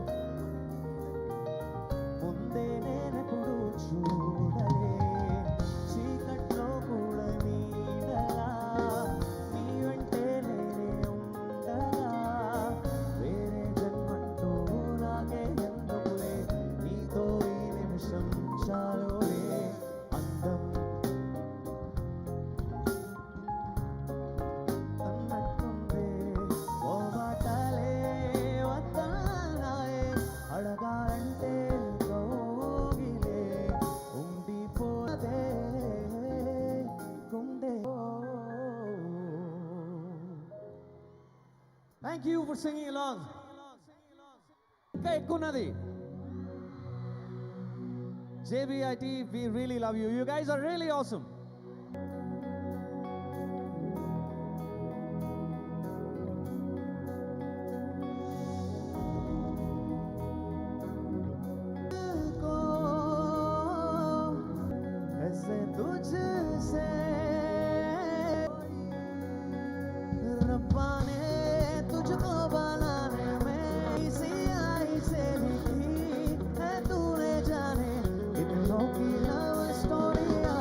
ముందే నేనెప్పుడు చూడలే చీకట్లో కూడా నీడలా నీ వెంటే నేనే ఉండగా వేరే జన్మంటూ నాకే ఎందుకులే నీతో ఈ నిమిషం చాలులే అందం అన్నట్టుందే ఓ మాటలే వద్దన్నాయే అడగాలంటే కోగిలే ఉండిపోదే గుండె. Thank you for singing along. ఇంకా ఎక్కున్నది. JBIT, we really love you. You guys are really awesome. ऐसे तुझसे रब्बा ने तुझको बनाने में इसी आई से लिखी है तूने जाने कितनों की लव स्टोरियाँ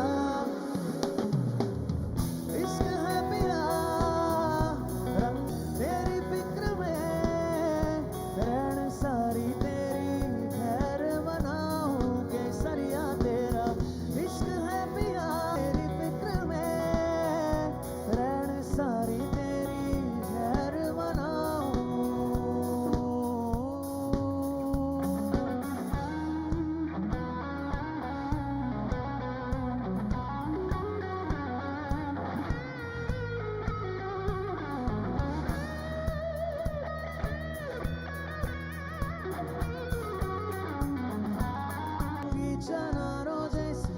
चनारों जैसी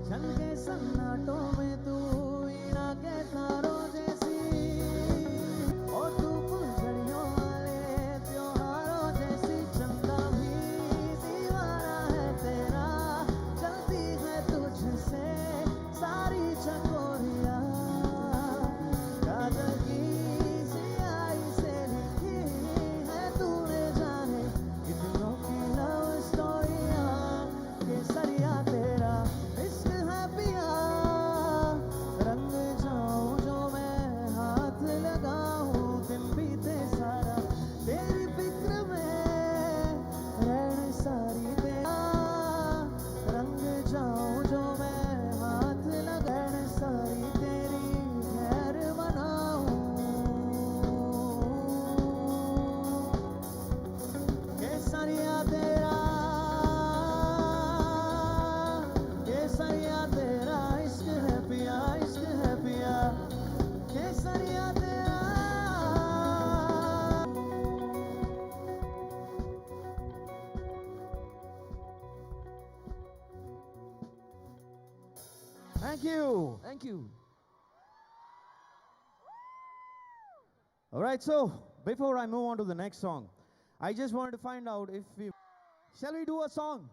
झलके सन्नाटों में तू हीरा के तारों जैसी और तू फुलझड़ियों वाले त्योहारों जैसी चंदा भी दीवाना है तेरा चलती है तुझसे सारी चकोरिया काजल की सियाही से लिखी है तूने जाने कितनों की लव स्टोरिया केसरिया तेरा इश्क है पिया रंग जाऊं जो मैं हाथ लगाऊं दिन बीते सारा तेरी फिक्र में रहने सारी तेरा रंग जाऊं जो मैं हाथ लगाने सारी तेरी खैर मनाऊं केसरिया तेरा इश्क है पिया केसरिया तेरा Thank you. All right, so before I move on to the next song, I just wanted to find out if shall we do a song?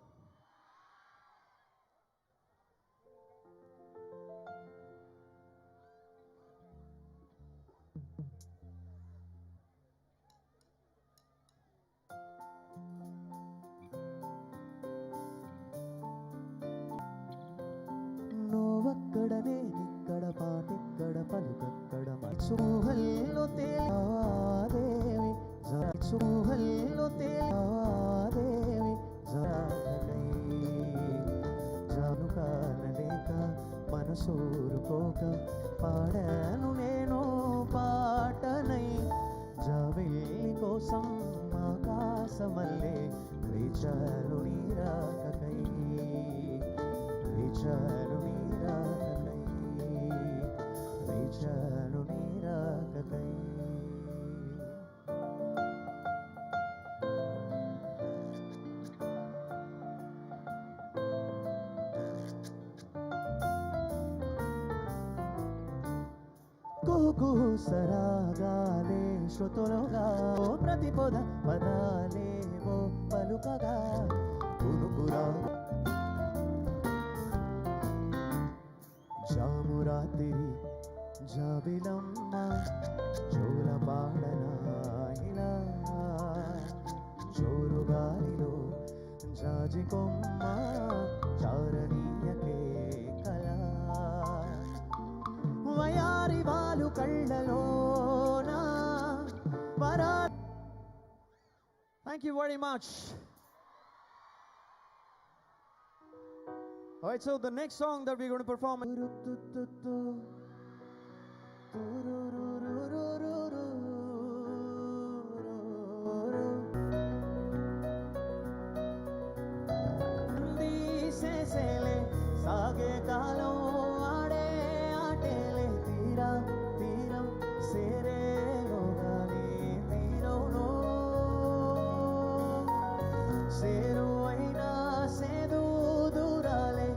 నువ్వక్కడ నేనిక్కడ పాటెక్కడ పలుకక్కడ చూహల్లో తేలాదేవి చూహల్లో తేలాదేవి జానకై జాను కానలేక మనసూరుకోక పాడాను నేను పాటనై జాబిల్లి కోసం ఆకాశమల్లే వేచాను నీరాకకై వేచాను నీరాకకై వేచాను నీరాకకై కుహు సరాగాలే శ్రుతులుగా ఓ ప్రతిపద పదాలేవో పలుకగా కునుకురా జామురాత్రి జాబిలమ్మ జోలపాడన ఇలా జోరుగాలిలో జాజి కొమ్మ చారణీయకే కళ వయారి వాలు కళ్ళలోన వరా Thank you very much. All right, so the next song that we're going to perform తీసేసేలే సాగే కాలం ఆడే ఆటేలే తీరా తీరం సేరేలోగానే తీరవునో సేరు అయినా సేదు దూరాలే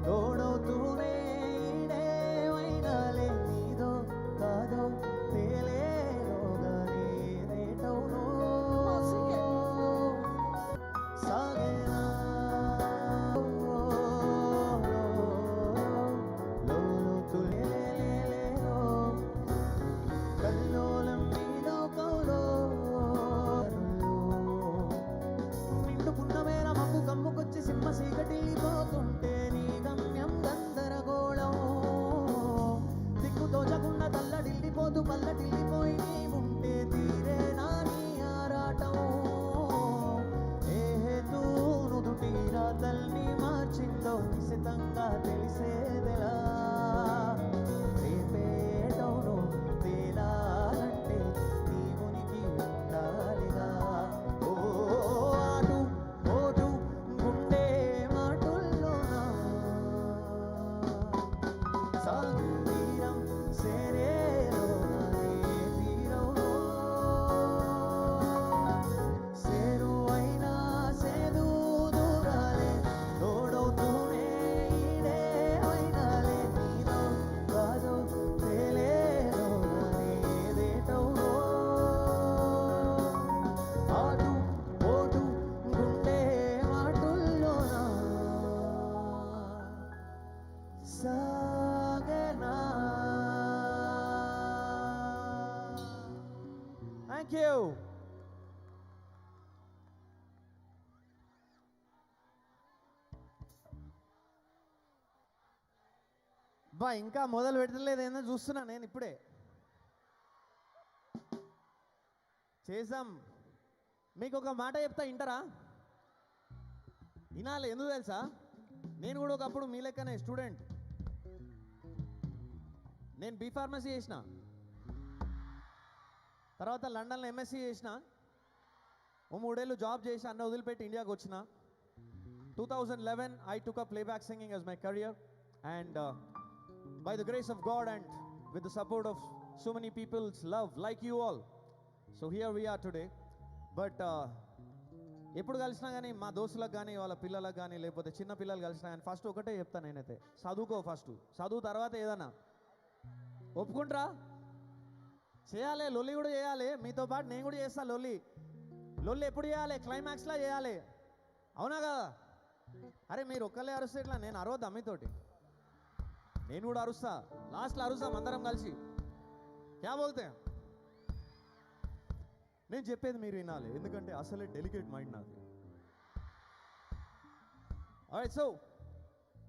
తోడవుతూనే ఈడేవైనా థ్యాంక్ యూ. బా ఇంకా మొదలు పెట్టలేదు ఏందో చూస్తున్నా నేను ఇప్పుడే. చేసాం. మీకు ఒక మాట చెప్తా, వింటారా? వినాలి. ఎందుకు తెలుసా? నేను కూడా ఒకప్పుడు మీ లెక్కనే స్టూడెంట్. నేను బీ ఫార్మసీ చేసిన, తర్వాత లండన్లో ఎంఎస్సీ చేసిన, ఓ 3 ఏళ్ళు జాబ్ చేసి అన్న వదిలిపెట్టి ఇండియాకి వచ్చిన. 2011 I took up playback singing as my career, and by the grace of God and with the support of so many people's love like you all, so here we are today. But ఎప్పుడు కలిసినా కానీ మా దోస్తులకు కానీ వాళ్ళ పిల్లలకు కానీ లేకపోతే చిన్న పిల్లలు కలిసినా కానీ ఫస్ట్ ఒకటే చెప్తాను నేనైతే, చదువుకో ఫస్ట్, చదువు తర్వాత ఏదన్నా. ఒప్పుకుంటారా? చేయాలి, లొల్లి కూడా చేయాలి. మీతో పాటు నేను కూడా చేస్తా లొల్లి. లొల్లి ఎప్పుడు చేయాలి? క్లైమాక్స్లో చేయాలి. అవునా కదా? అరే మీరు ఒక్కళ్ళే అరుస్తే ఇట్లా, నేను అరవద్దా మీతోటి? నేను కూడా అరుస్తా, లాస్ట్లో అరుస్తాం అందరం కలిసి. క్యా బోల్తే? నేను చెప్పేది మీరు వినాలి, ఎందుకంటే అసలే డెలికేట్ మైండ్ నాది. Alright, so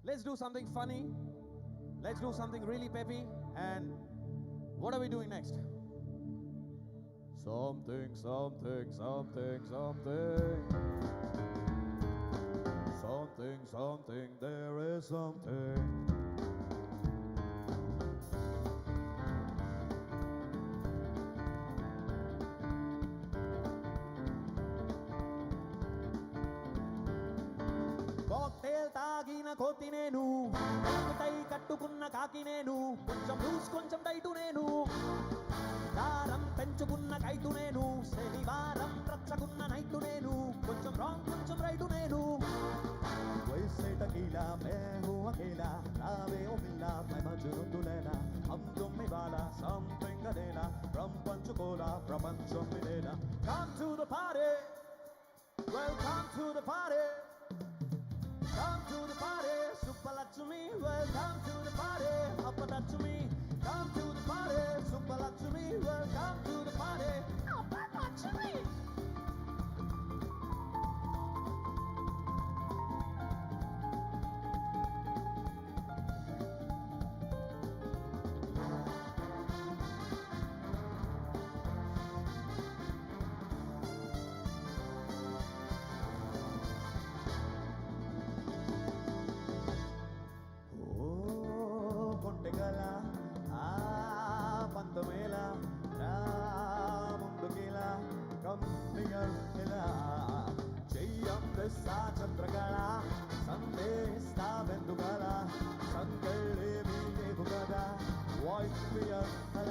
let's do something funny. Let's do something really peppy. And what are we doing next? Something, something, something, something. Something, something, there is something. Cocktail తాగిన కోతి నేను, టై కట్టుకున్న కాకి నేను, కొంచెం లూస్ కొంచెం టైటు నేను, దారం పెంచుకున్న కైటు నేను, శనివారం రచ్చకున్న నైటు నేను, కొంచెం రాంగ్ కొంచెం రైటు నేను. वैसे टकीला मैं हूँ अकेला, आवे ओ मिला मैं मजनू तू लेना, हम तुम में वाला something देना, from पंचकोला Prapancham मिलेना. Come to the party, welcome to the party. Come to the party, Suppalakshmi, welcome to the party, Appalakshmi. Come to the party, Suppalakshmi, welcome to the party, Appalakshmi. Chandrakala సందేశ వెందుగల సంగళే మీలేవు కదా voice clear కళ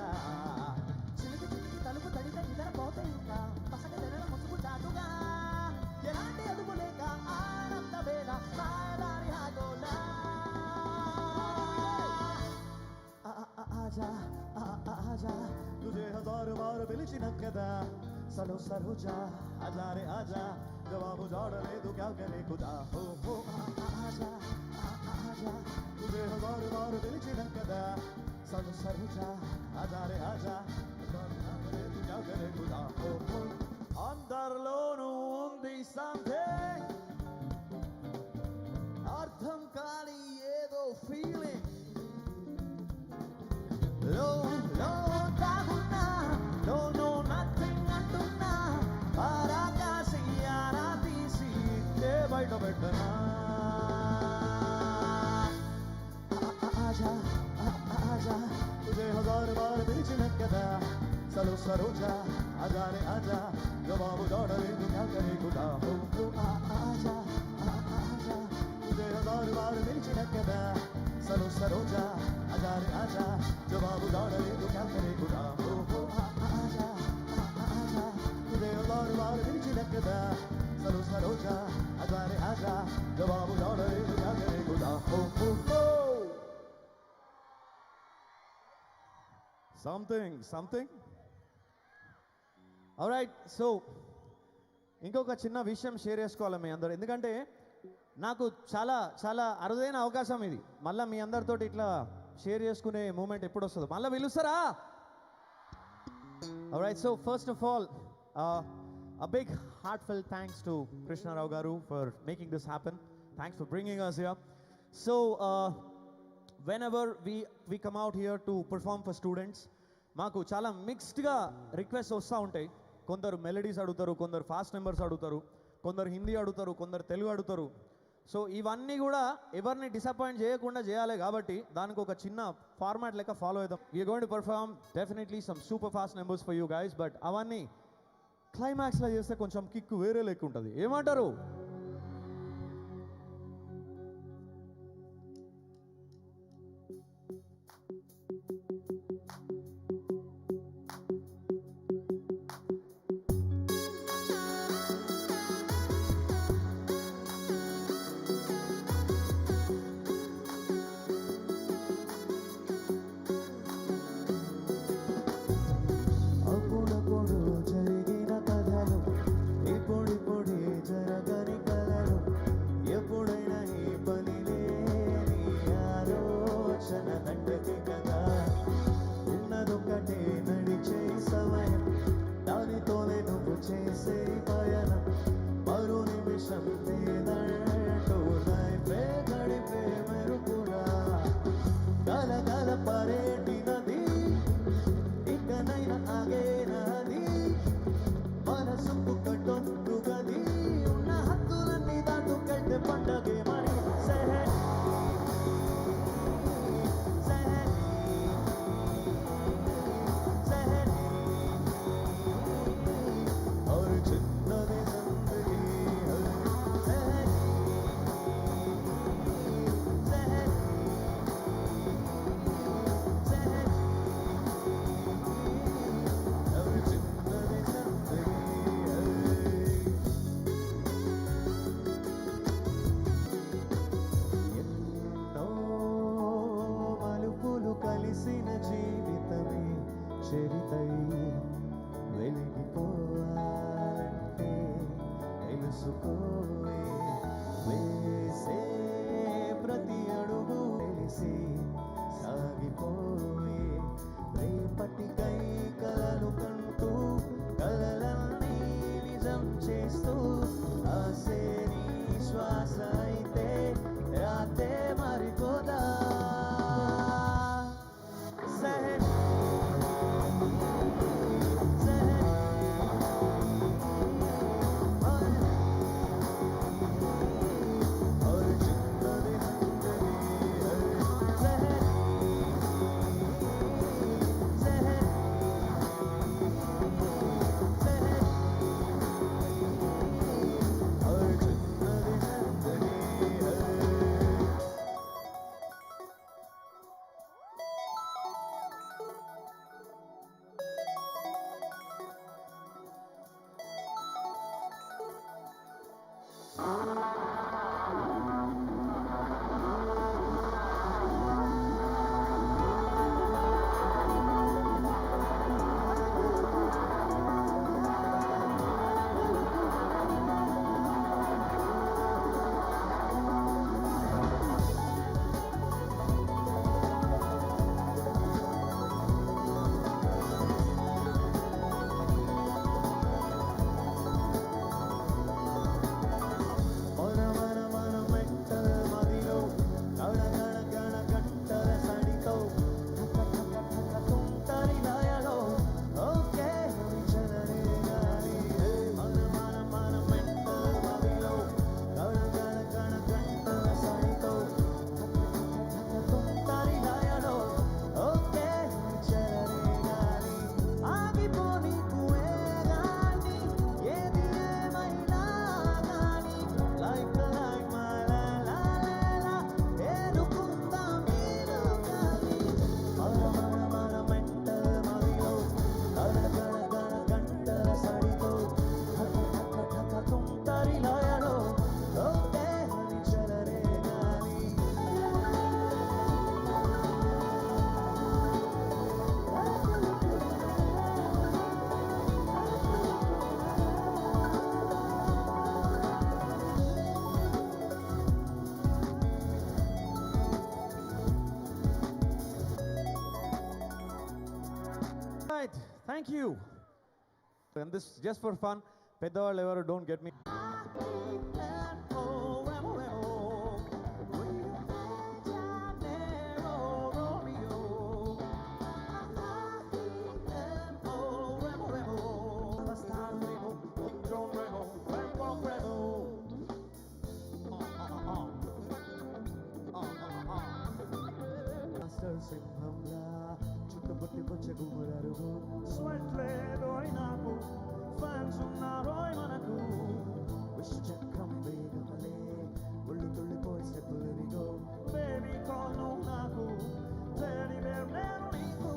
చిలికి చిలికి తలుపు తడితే నిద్ర పోతే ఇంకా పసగ తెరల ముసుగు చాటుగా ఎలాంటి అదుపు లేక ఆనంద వేళ సాయదారి హాగోలా ఆజా ఆజా तुझे हजार बार పిలిచిన కదా సలో సరోజా ఆజా రే ఆజా जवाब जाड़े तो क्या करे खुदा हो आजा आजा तुझे हजार बार पिलिచిన కదా సలు సరుజా ఆజా రే ఆజా जाड़े तो क्या करे खुदा हो అందరిలోనూ ఉంది something అర్థం కాని ఏదో ఫీలింగ్ లో లో తాగున్నా no no nothing అంటున్నా పరాకాశి ఆరాధీసి బయట పెట్టనా ఆజా ఆజా तुझे हजार बार పిలిచిన కదా సలో సరోజా ఆజా రే ఆజా జవాబు జాడలే తు క్యా కరే ఖుదా హో ఆజా ఆజా तुझे हजार बार పిలిచిన కదా సలో సరోజా ఆజా రే ఆజా జవాబు జాడలే తు క్యా కరే ఖుదా హో ఆజా ఆజా तुझे हजार बार పిలిచిన కదా సలో సరోజా ఆజా రే ఆజా జవాబు జాడలే తు క్యా కరే ఖుదా హో సంథింగ్ ఆల్రైట్. సో ఇంకొక చిన్న విషయం షేర్ చేసుకోవాలి మీ అందరూ, ఎందుకంటే నాకు చాలా చాలా అరుదైన అవకాశం ఇది. మళ్ళీ మీ అందరితో ఇట్లా షేర్ చేసుకునే మూమెంట్ ఎప్పుడు వస్తుందో. మళ్ళీ పిలుస్తారా? All right, so first of all, a big heartfelt thanks to Krishna Rao Garu for making this happen. Thanks for bringing us here. So, whenever we come out here to perform for students, మాకు చాలా మిక్స్డ్గా request వస్తూ ఉంటాయి. కొందరు melodies అడుగుతారు, కొందరు fast numbers అడుగుతారు, కొందరు హిందీ అడుగుతారు, కొందరు తెలుగు అడుగుతారు. సో ఇవన్నీ కూడా ఎవరిని డిసప్పాయింట్ చేయకుండా చేయాలి కాబట్టి దానికి ఒక చిన్న ఫార్మాట్ లెక్క ఫాలో అవుతాం. We are going to perform definitely some super fast numbers for you guys, but అవన్నీ క్లైమాక్స్లో చేస్తే కొంచెం కిక్ వేరే లెక్క ఉంటుంది. ఏమంటారు? అప్పుడప్పుడు జరిగిన కథలు ఇప్పుడిప్పుడే జరగని కలలు ఎప్పుడైనా ఈ పని లేని ఆలోచన దండకి కదా ఉన్నదొక్కటే నడిచే సమయం దానితోనే నువ్వు చేసే పయనం మరో నిమిషం లేదంటూ లైఫే గడిపే మెరుపురా గలగల పరేటి నది ఇకనైనా ఆగేనది మనసుకు కట్టొద్దు గది ఉన్న హద్దులన్నీ దాటుకెళ్తే పండగే మరి సహన్ సహన్ సహన్ और చిన్నది జిందగీ సహన్ సహన్ సహన్ और చిన్నది జిందగీ ఎన్నో మలుపులు కలిసిన జీవితమే చరితై వెలిగిపోవాలంటే తెలుసుకోవే వేసే ప్రతి అడుగు తెలిసి సాగిపోవే రేపటికై కలలు కంటూ కలలన్నీ నిజం చేస్తూ ఆసే నీ శ్వాస అయితే రాతే మారిపోదా సహన్ సహన్ और చిన్నది జిందగీ సహన్ సహన్ సహన్ और చిన్నది జిందగీ Right, thank you. And this just for fun. Peddavaళ్ళు ఎవరు don't get me. సింహంలా చుట్టుముట్టి బొచ్చగుమరరుగు స్వెట్ లేదోయ్ నాకు ఫ్యాన్స్ ఉన్నారోయ్ మనకు విశ్వచక్రం వేగమలే ఒళ్ళు తుళ్ళిపోయి స్టెప్పులవిగో బేబీ కాల్ నువ్వు నాకు టెడీ బేర్ నేను నీకు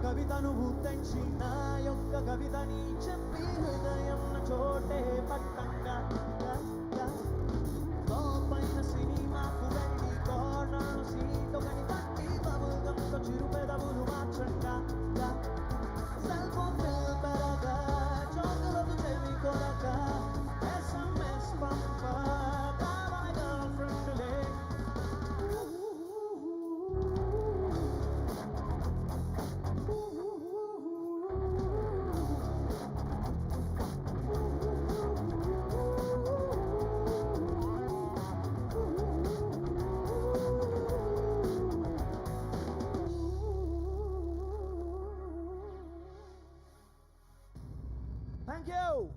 కవితను తెంచి నా యొక్క కవితని చెప్పి హృదయం చోటే పట్టంగా పైన సినిమాకు వెళ్ళి కార్నర్ సీట్ ఒకటి పట్టి బబుల్గంతో చిరు పెదవులు మార్చంగా సెల్ ఫోన్ బిల్ పెరగా చోకులకు చెవి కొరక SMS పంప కావాలి గర్ల్ ఫ్రెండ్లే Thank you.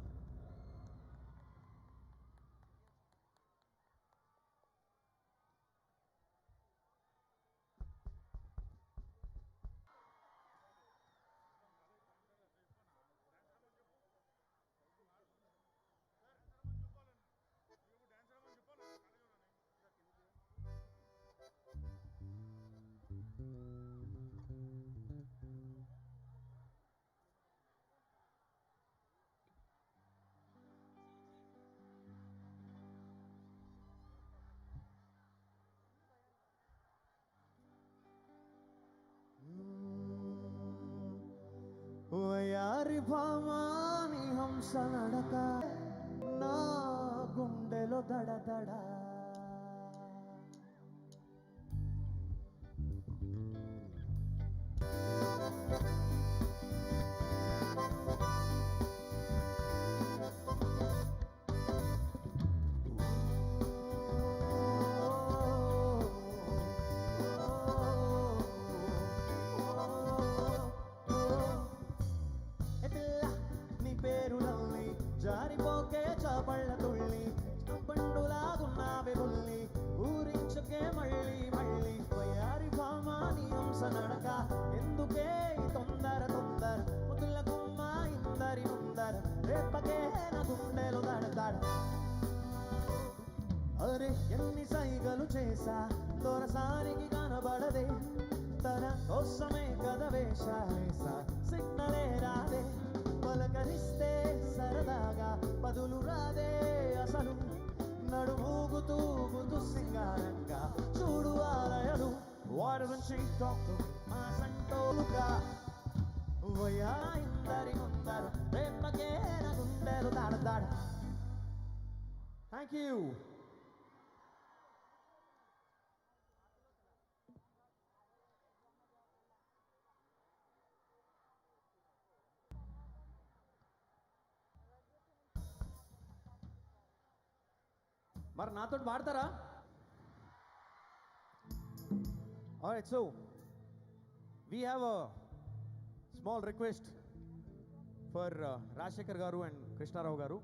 వయారి భామాని హంస నడక నా గుండెలో దడదడ పేరులల్లి జారిపోకే చాపళ్ళ తుళ్ళి పండులాగున్నావే బుల్లి ఊరించుకే మళ్ళీ మళ్ళీ వయారి భామాని హంస నడక ఎందుకే తొందర తొందర ముద్దుల గుమ్మ ఇందరి ముందర రేపకే నా గుండెలు దడదడ అరే ఎన్ని సైగలు చేసా దొరసానికి కనబడదే తన కోసమే కథ వేషా సిగ్నలే రాదే పలకరిస్తే సరదాగా బదులు రాదే అసలు నడుమూగుతూ గుతు సింగారంగా చూడు ఆలయలు వారి నుంచి మా సంటోలుగా వయా ఇందరి ముందరు రేపకే నా గుండెలు దాడదాడ. Thank you. మరి నాతో పాడతారా? Alright, so we have a small request for Rajshekhar Garu and Krishna Rao Garu.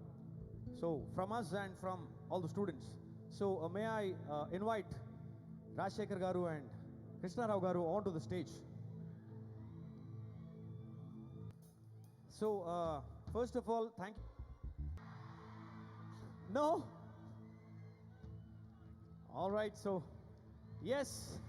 So from us and from all the students. So may I invite Rajshekhar Garu and Krishna Rao Garu onto the stage. So first of all, thank you. No? All right, so yes.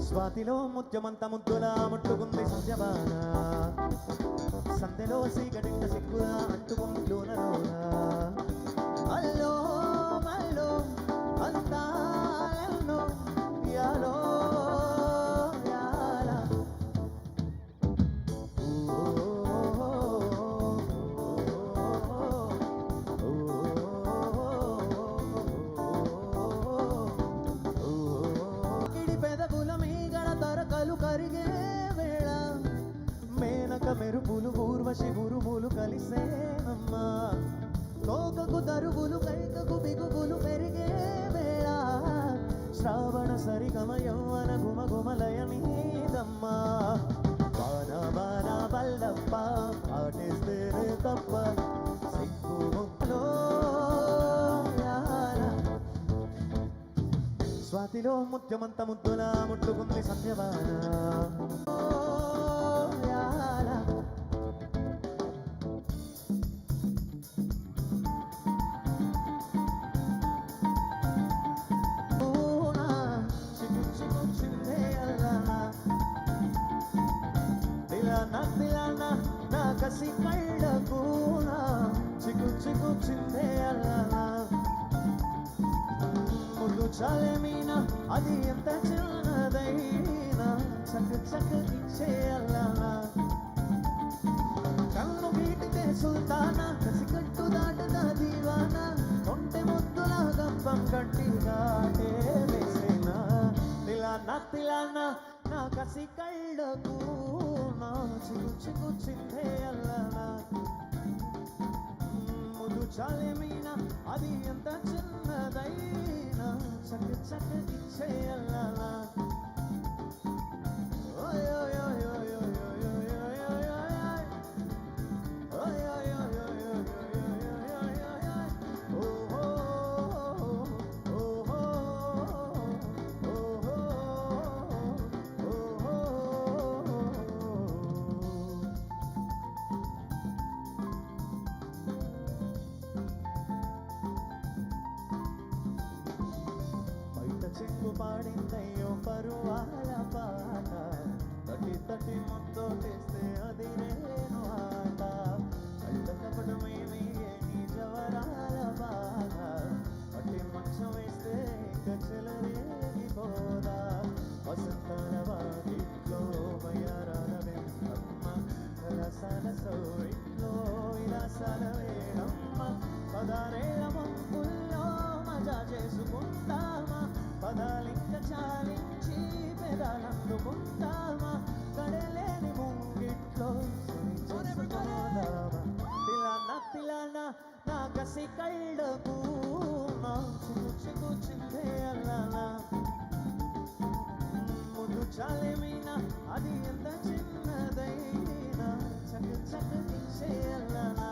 స్వాతిలో Mutyamantha ముద్దులా ముట్టుకుంది సంజబాన సందెలో సీగడింట సిగ్గులా అంటుకుంది లోనలోన అల్లో మల్లో అంతాలెన్నో యాలో యాల కరిగే వేళ మేనక మెరుపులు ఊర్వశి గురువులు కలిసేనమ్మా కోకకు తరుగులు కైకకు బిగుగులు పెరిగే వేళ శ్రావణ సరిగమ యౌవన గుమ గుమలయ మీదమ్మా బాణ బాణ బల్లప్ప పాటిస్తే తప్ప సిగ్గు ముక్కలో స్వాతిలో ముత్యమంత ముద్దులా ముట్టుకుంది సంధ్యవాన నా కసి కళ్ళకునా చిక్కు చిక్కు చిందే అల్లనా ముద్దు చాలేమీనా అది ఎంత చిన్నదైనా చక్క చక్క ఇచ్చేయాలనా కన్ను గీటితే సుల్తానా కసి కట్టు దాటున దీవానా కొంటె ముద్దులా గంపం కట్టి దాటే వేసేనా తిలానా నా కసి కళ్ళకు నా చిక్కు చిక్కు చిందేయాలనా ముద్దు చాలేమీనా అది ఎంత చిన్నదైనా చక్క చక్క ఇచ్చేయాలనా పాడిందయ్యో పరువాల పాట తటి తటి ముద్దోటేస్తే అది నేను ఆట అడ్డ కపటమేమి నీ జవరాల బాధ పట్టి మంచం వేస్తే కచ్చలరేగి పోదా వసంతాల వాకిట్లో వయ్యారాలవే అమ్మ కలసాల సౌరిట్లో విలాసాల వేడమ్మ పదారేళ్ళ ముంపుల్లో మజా చేసుకుంటామా పదాలింక చాలించి పెదాలందుకుంటామా కడలేని ముంగిట్లో తిలానా నా కసి కళ్ళకు నా చిక్కు చిందే అల్లనా ముద్దు చాలేమీనా అది ఎంత చిన్నదైనా చక్క చక్క ఇచ్చేయాలనా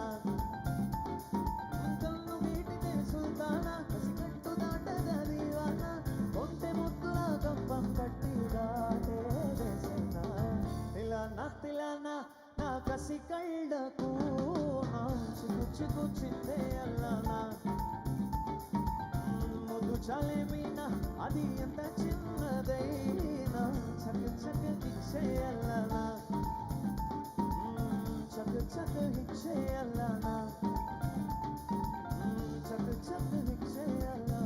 కన్ను వీటితే సుల్తానా కసి కట్టు దాటగా దీవానా కొంటె ముద్దులా గంపం కట్టి దాటే వేసేనా తిలానా నా కసి కళ్ళకు నా చిక్కు చిక్కు చిందే అల్లనా ముద్దు చాలేమీనా అది ఎంత చిన్నదైనా చక్క చక్క ఇచ్చేయాలనా చేయాలనా చట్టు చట్టు చేయాలనా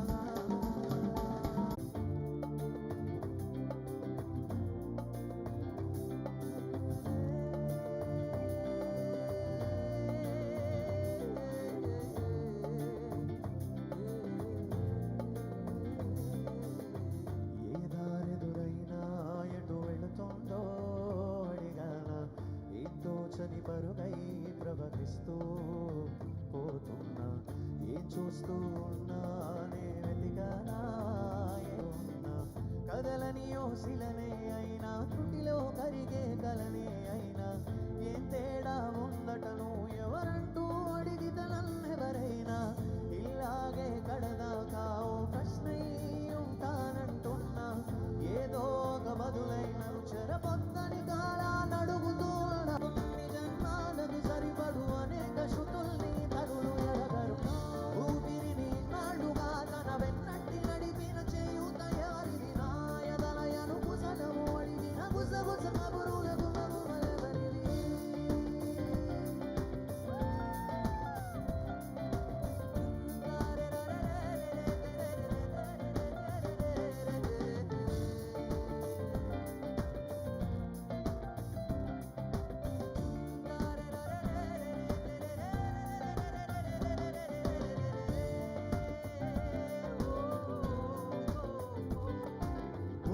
ఏ దారెదురైనా ఎటు వెళుతుందో అడిగానా ఏం తోచని పరుగై ప్రవహిస్తూ పోతున్నా ఏం చూస్తూ ఉన్నానే వెతికానా ఉన్నా కదలని ఓసిలనే అయినా త్రుటిలో కరిగే కలనే అయినా ఏం తేడా ఉందటను ఎవరంటూ అడిగితే నన్నెవరైనా ఇలాగే కడదాకా ఓ ప్రశ్నై ఉంటానంటున్నా ఏదో ఒక బదులైన చెరపొద్దని కాలాన్ని అడుగుతూ కొన్ని జన్మాలకు సరిపడు అనేక శృతుల్ని తగులు ఎరగరు ఊపిరిని నాళ్ళుగా తన వెన్నట్టి నడిపిన చేయుత ఎవరిది నాయదలయను కుసలము అడిగిన గుసగుస కబురులకు మరువలెవరిది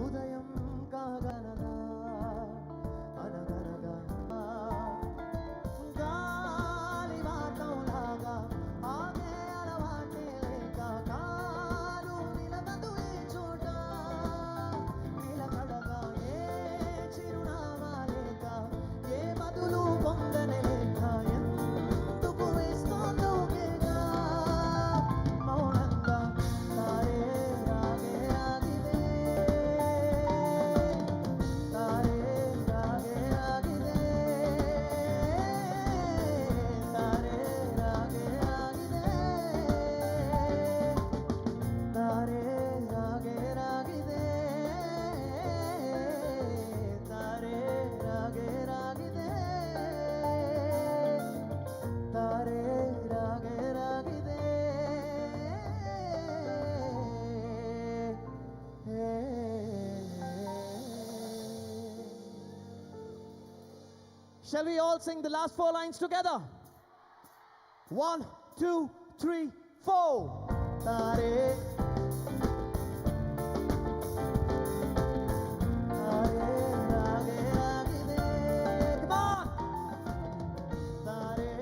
ఉదయం కాగలదా అనగనగా గాలి వాటంలాగా ఆగే అలవాటే లేక కాలు నిలబదు ఏ చోట నిలకడగా ఏ చిరునామా లేక ఏ బదులు పొందనే లేక ఎందుకు వేస్తోందో కేగా మౌనంగా తారే రాగే రాగిదే తారే రాగే రాగిదే తారే రాగే రాగిదే తారే రాగే రాగిదే తారే రాగే రాగిదే తారే రాగే రాగిదే Shall we all sing the last 4 lines together? 1, 2, 3, 4. Tare come on. Tare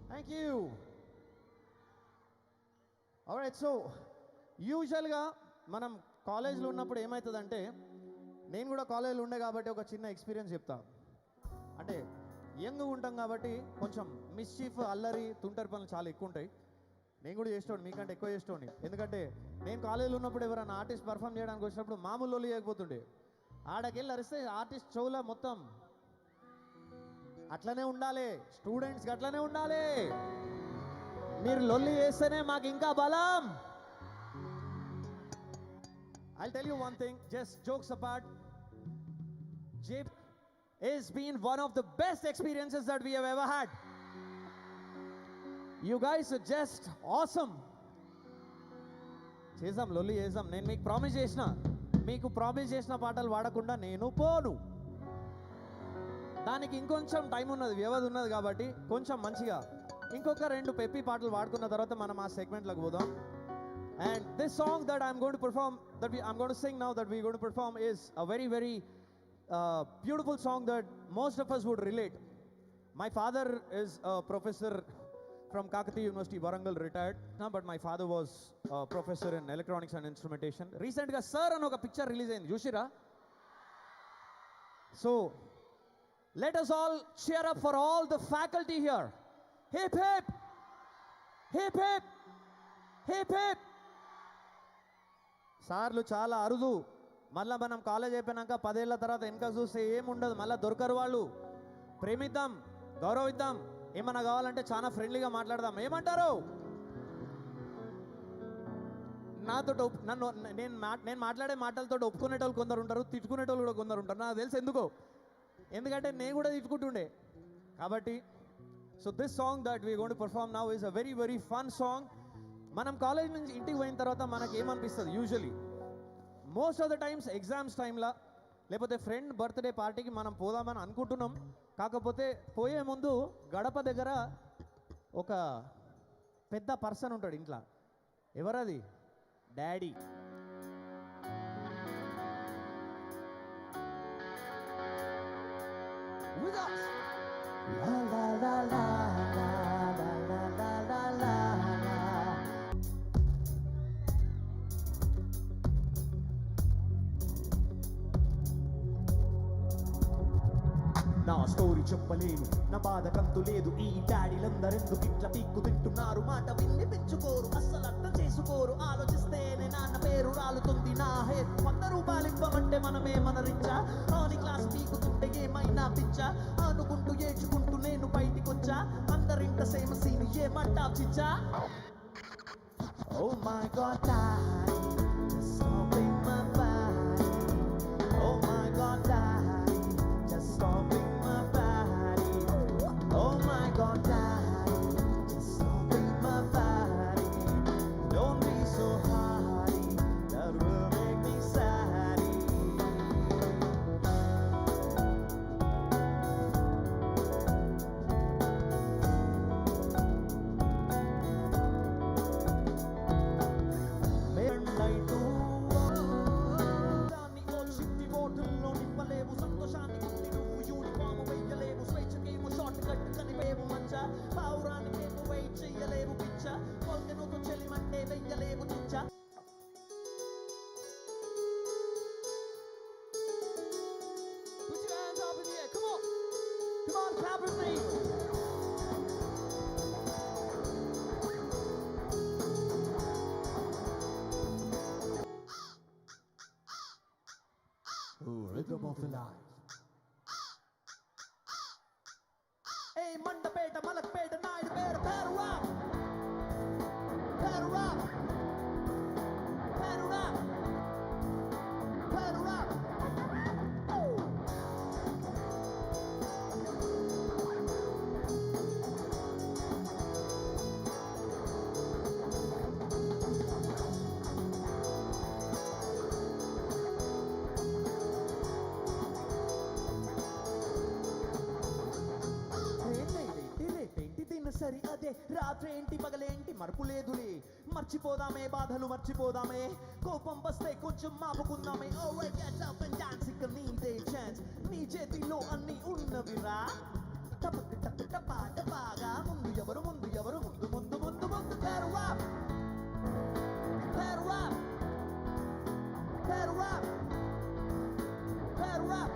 Thank you. Alright, so యూజువల్గా మనం కాలేజ్లో ఉన్నప్పుడు ఏమవుతుందంటే నేను కూడా కాలేజ్లో ఉండే కాబట్టి ఒక చిన్న ఎక్స్పీరియన్స్ చెప్తాను. అంటే యంగ్ ఉంటాం కాబట్టి కొంచెం మిస్చీఫ్ అల్లరి తుంటరి పనులు చాలా ఎక్కువ ఉంటాయి. నేను కూడా చేసేవాడిని, మీకంటే ఎక్కువ చేసేవాడిని. ఎందుకంటే నేను కాలేజీలో ఉన్నప్పుడు ఎవరైనా ఆర్టిస్ట్ పర్ఫామ్ చేయడానికి వచ్చినప్పుడు మామూలు లొల్లి చేయకపోతుండే. ఆడకెళ్ళి అరిస్తే ఆర్టిస్ట్ చెవులో మొత్తం అట్లనే ఉండాలి, స్టూడెంట్స్కి అట్లనే ఉండాలి. మీరు లొల్లి చేస్తేనే మాకు ఇంకా బలం. I'll tell you one thing, just jokes apart, JB has been one of the best experiences that we have ever had. You guys are just awesome. చేసాం లొల్లి చేసాం. నేను మీకు ప్రామిస్ చేసిన పాటలు వాడకుండా నేను పోను. దానికి ఇంకొంచెం టైం ఉన్నది, వ్యవధి ఉన్నది కాబట్టి కొంచెం మంచిగా ఇంకొక 2 పెప్పి పాటలు వాడుకున్న తర్వాత మనం ఆ సెగ్మెంట్లోకి పోదాం. And this song that I'm going to perform, I'm going to sing now, that we're going to perform is a very, very beautiful song that most of us would relate. My father is a professor from Kakatiya University, Warangal, retired. No, but my father was a professor in electronics and instrumentation. Recently, sir, anoka picture release in Yushira. So, let us all cheer up for all the faculty here. Hip hip! Hip hip! Hip hip! సార్లు చాలా అరుదు. మళ్ళీ మనం college అయిపోయినాక 10 ఏళ్ళ తర్వాత వెనక చూస్తే ఏముండదు, మళ్ళీ దొరకరు వాళ్ళు. ప్రేమిద్దాం, గౌరవిద్దాం, ఏమన్నా కావాలంటే చాలా ఫ్రెండ్లీగా మాట్లాడదాం. ఏమంటారు? నాతో నేను మాట్లాడే మాటలతో ఒప్పుకునేటోళ్ళు కొందరు ఉంటారు, తిట్టుకునేటోళ్ళు కూడా కొందరు ఉంటారు. నాకు తెలుసు ఎందుకో, ఎందుకంటే నేను కూడా తిట్టుకుంటుండే కాబట్టి. So this song that we going to perform now is a very very fun song. మనం కాలేజ్ నుంచి ఇంటికి పోయిన తర్వాత మనకి ఏమనిపిస్తుంది? Usually most of the times exams టైంలో లేకపోతే ఫ్రెండ్ బర్త్డే పార్టీకి మనం పోదామని అనుకుంటున్నాం. కాకపోతే పోయే ముందు గడప దగ్గర ఒక పెద్ద పర్సన్ ఉంటాడు ఇంట్లో. ఎవరది? డాడీ. నా స్టోరీ చెప్పలేను, నా బాధ కంతు లేదు. ఈ డాడీలందరెందుకు ఇట్లా పీక్కు తింటున్నారు? మాట విన్ని పెంచుకోరు, అస్సలు అర్థం చేసుకోరు. ఆలోచిస్తేనే నాన్న పేరు రాలుతుంది నా హెయిర్. 100 రూపాయలు ఇవ్వమంటే మనమే మనరించా? ఆని క్లాస్ పీకుతుంటే ఏమైనా పిచ్చా? అనుకుంటూ ఏడ్చుకుంటూ నేను బయటికొచ్చా. అందరింట సేమ్ సీన్, ఏమంటా చిచ్చా? Oh my God, daddy, just stop in my body. Oh my God, daddy, just stop in my body. Oh my God, daddy, just stop in my body. Don't be so hardy, that will make me sad. Rhythm of the life. Hey, Mandapeta, Malakpeta, Nine, Bear, Paddle Rock. Paddle Rock. Paddle Rock. Paddle Rock. సరి అదే రాత్రేంటి పగలేంటి మరుపు లేదులే. మర్చిపోదామే బాధలు, మర్చిపోదామే కోపం వస్తే కొంచెం మాపుకుందామే. Alright, get up and dance, ఇక నీదే ఛాన్స్. నీ చేతిలో అన్ని ఉన్నవిరా. టపక్ టపక్ టపా టపాగా ముందు ఎవరు ముందు ఎవరు ముందు ముందు ముందు ముందు. Paddle up, paddle up, paddle up, paddle up.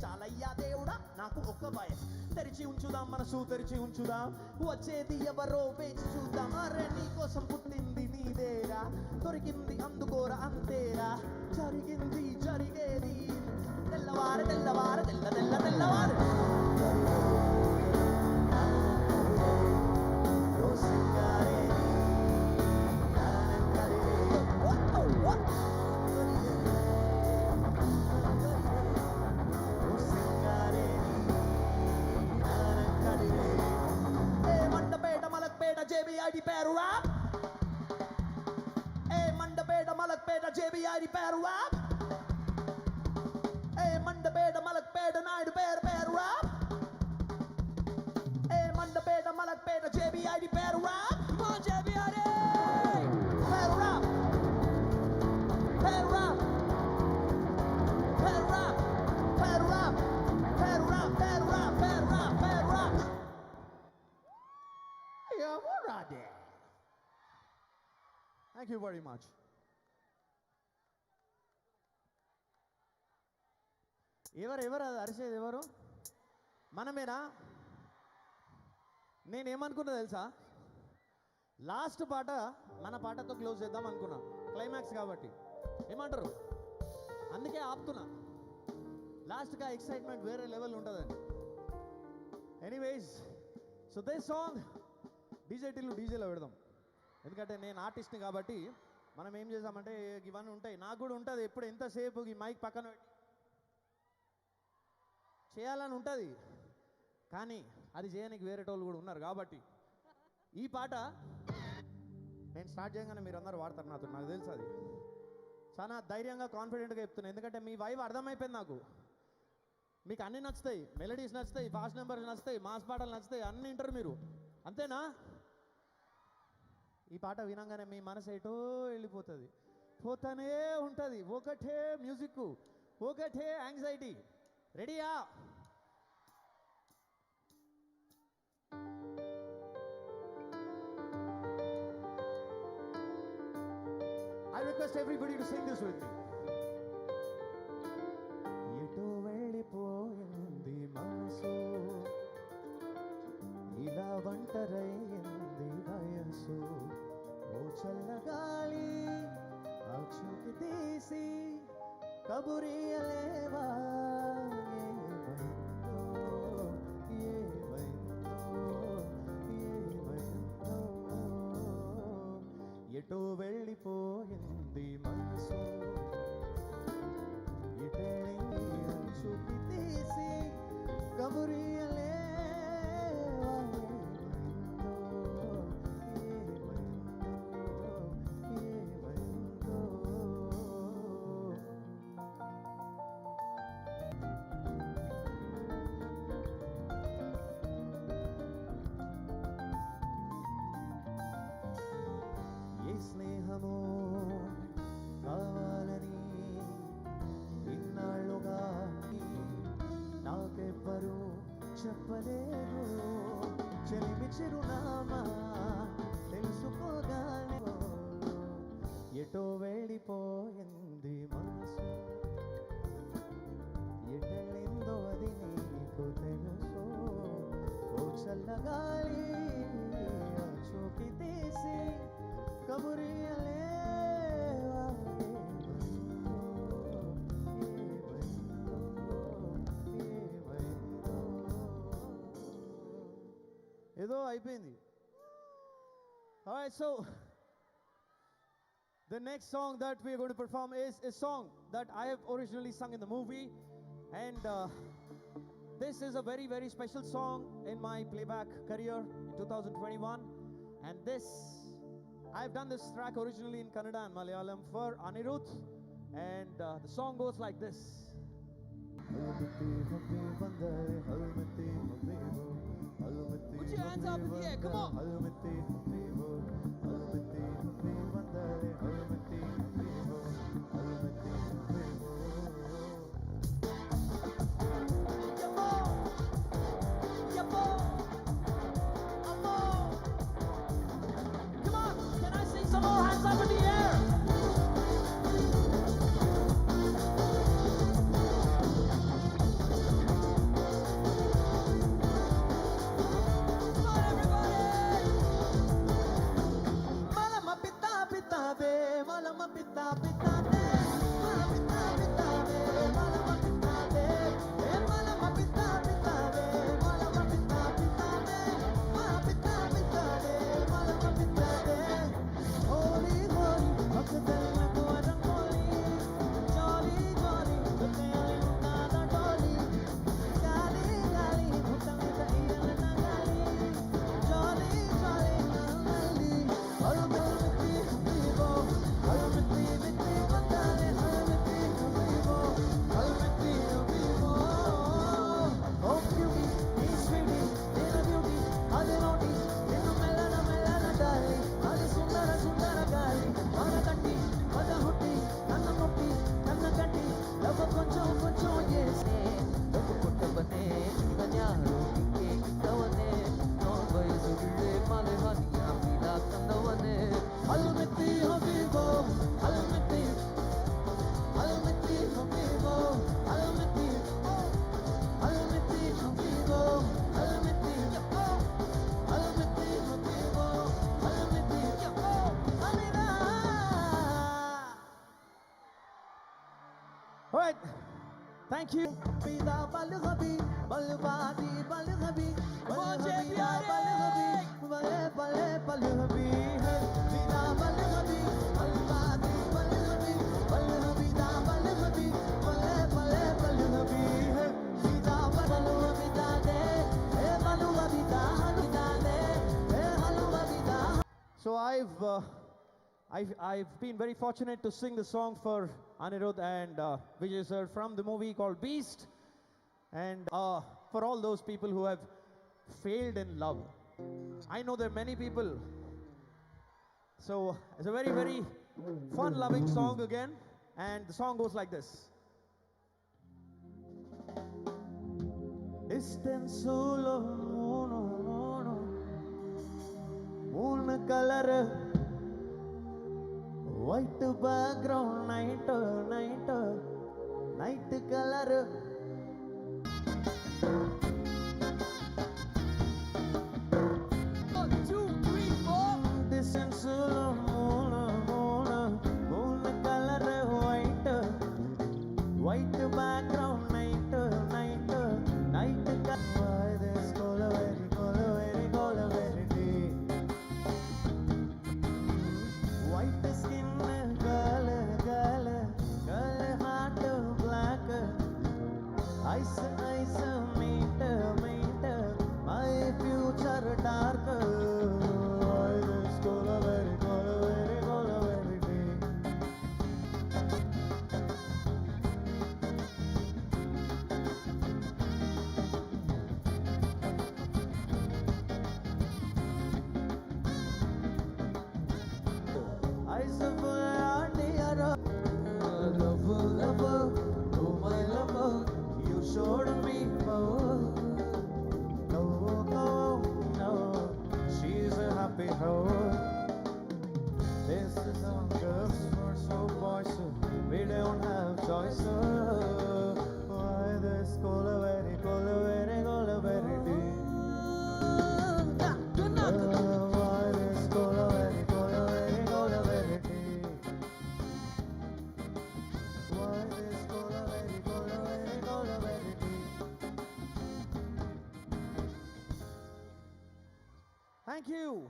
చాలయ్యా దేవుడా నాకు ఒక్క భయం. తెరిచి ఉంచుదాం మనసు, తెరిచి ఉంచుదాం. వచ్చేది ఎవరో వేచి చూద్దాం. అరే నీ కోసం పుట్టింది నీదేరా, దొరికింది అందుకోరా అంతేరా. జరిగింది జరిగేది తెల్లవారు తెల్లవారు తెల్ల తెల్ల తెల్లవారు. JBR Paddle Rock. Hey, Mandapeta, Malakpeta, JBR Paddle Rock. Hey, Mandapeta, Malakpeta, Night Paddle Rock. Hey, Mandapeta, Malakpeta, JBR Paddle Rock. Come on, JBR. Paddle Rock. Paddle Rock. Paddle Rock. Paddle Rock. Paddle Rock. Paddle Rock. Paddle Rock. Paddle Rock. everybody. Thank you very much. ఎవరు అది అరిసేది ఎవరు? మనమేనా? నేనేమనుకున్నా తెలుసా, last పాట మన పాటతో close చేద్దాం అనుకున్నా, క్లైమాక్స్ కాబట్టి. ఏమంటారు? అందుకే ఆపుతున్నా, లాస్ట్గా ఎక్సైట్మెంట్ వేరే లెవెల్ ఉంటుందని. ఎనీవేస్, సో దిస్ సాంగ్ డీజేలో పెడదాం, ఎందుకంటే నేను ఆర్టిస్ట్ని కాబట్టి. మనం ఏం చేద్దామంటే ఇవన్నీ ఉంటాయి, నాకు కూడా ఉంటుంది ఎప్పుడు ఎంతసేపు ఈ మైక్ పక్కన పెట్టి చేయాలని ఉంటుంది, కానీ అది చేయడానికి వేరే వాళ్ళు కూడా ఉన్నారు కాబట్టి ఈ పాట నేను స్టార్ట్ చేయగానే మీరు అందరూ వాడతారు నాతో, నాకు తెలుసు. అది చాలా ధైర్యంగా కాన్ఫిడెంట్గా చెప్తున్నాను, ఎందుకంటే మీ వైబ్ అర్థమైపోయింది నాకు. మీకు అన్నీ నచ్చుతాయి, మెలడీస్ నచ్చుతాయి, ఫాస్ట్ నెంబర్స్ నచ్చుతాయి, మాస్ పాటలు నచ్చుతాయి, అన్నీ వింటారు మీరు, అంతేనా? ఈ పాట వినంగానే మీ మనసు ఎటో వెళ్ళిపోతుంది, పోతానే ఉంటుంది. ఒకటే మ్యూజిక్, ఒకటే యాంగ్జైటీ. రెడీయా? I request everybody to sing this with me. ఎటో వెళ్ళిపోయింది మనసు, ఇలా ఒంటరయ్యింది వయసు, ఓ చల్లగాలి ఆ చూపు తీసి కబురియలేవా, ఎటో వెళ్ళిపోయింది మనసు, ఎటెళ్ళింది చూపి తీసి కబురియలేవా, స్నేహము కావాలని ఇన్నాళ్ళుగా నాకెవ్వరూ చెప్పలేదు, చెలిమి చిరునామా తెలుసుకోగానే ఎటో వెళ్ళిపోయింది మనసు, ఎటెళ్ళిందో అది నీకు తెలుసు, ఓ చల్లగాలి ఆ చూపి తీసి కబురియలేవా, ఏదో అయిపోయింది. Alright, so the next song that we are going to perform is a song that I have originally sung in the movie, and this is a very, very special song in my playback career in 2021, and I've done this track originally in Kannada and Malayalam for Anirudh, and the song goes like this. Put your hands up in the air, come on. Some more hands up in the air. Come on, everybody. Thank you. So I've been very fortunate to sing the song for Anirudh and Vijay sir from the movie called Beast, and for all those people who have failed in love. I know there are many people. So it's a very, very fun loving song again, and the song goes like this. Istensulo moon color, white background, night color. Istensulo moon color, white background, night color. Why this color very deep? White skin, color, heart black. Ice, meet, my future dark. Why this color very deep? I suffer dear lover, oh my lover, you showed me power. No, she's a happy hoe. This is on girls for so boys, we don't have choice. Why this color very deep? Why this color very deep? Why this color very deep? Thank you.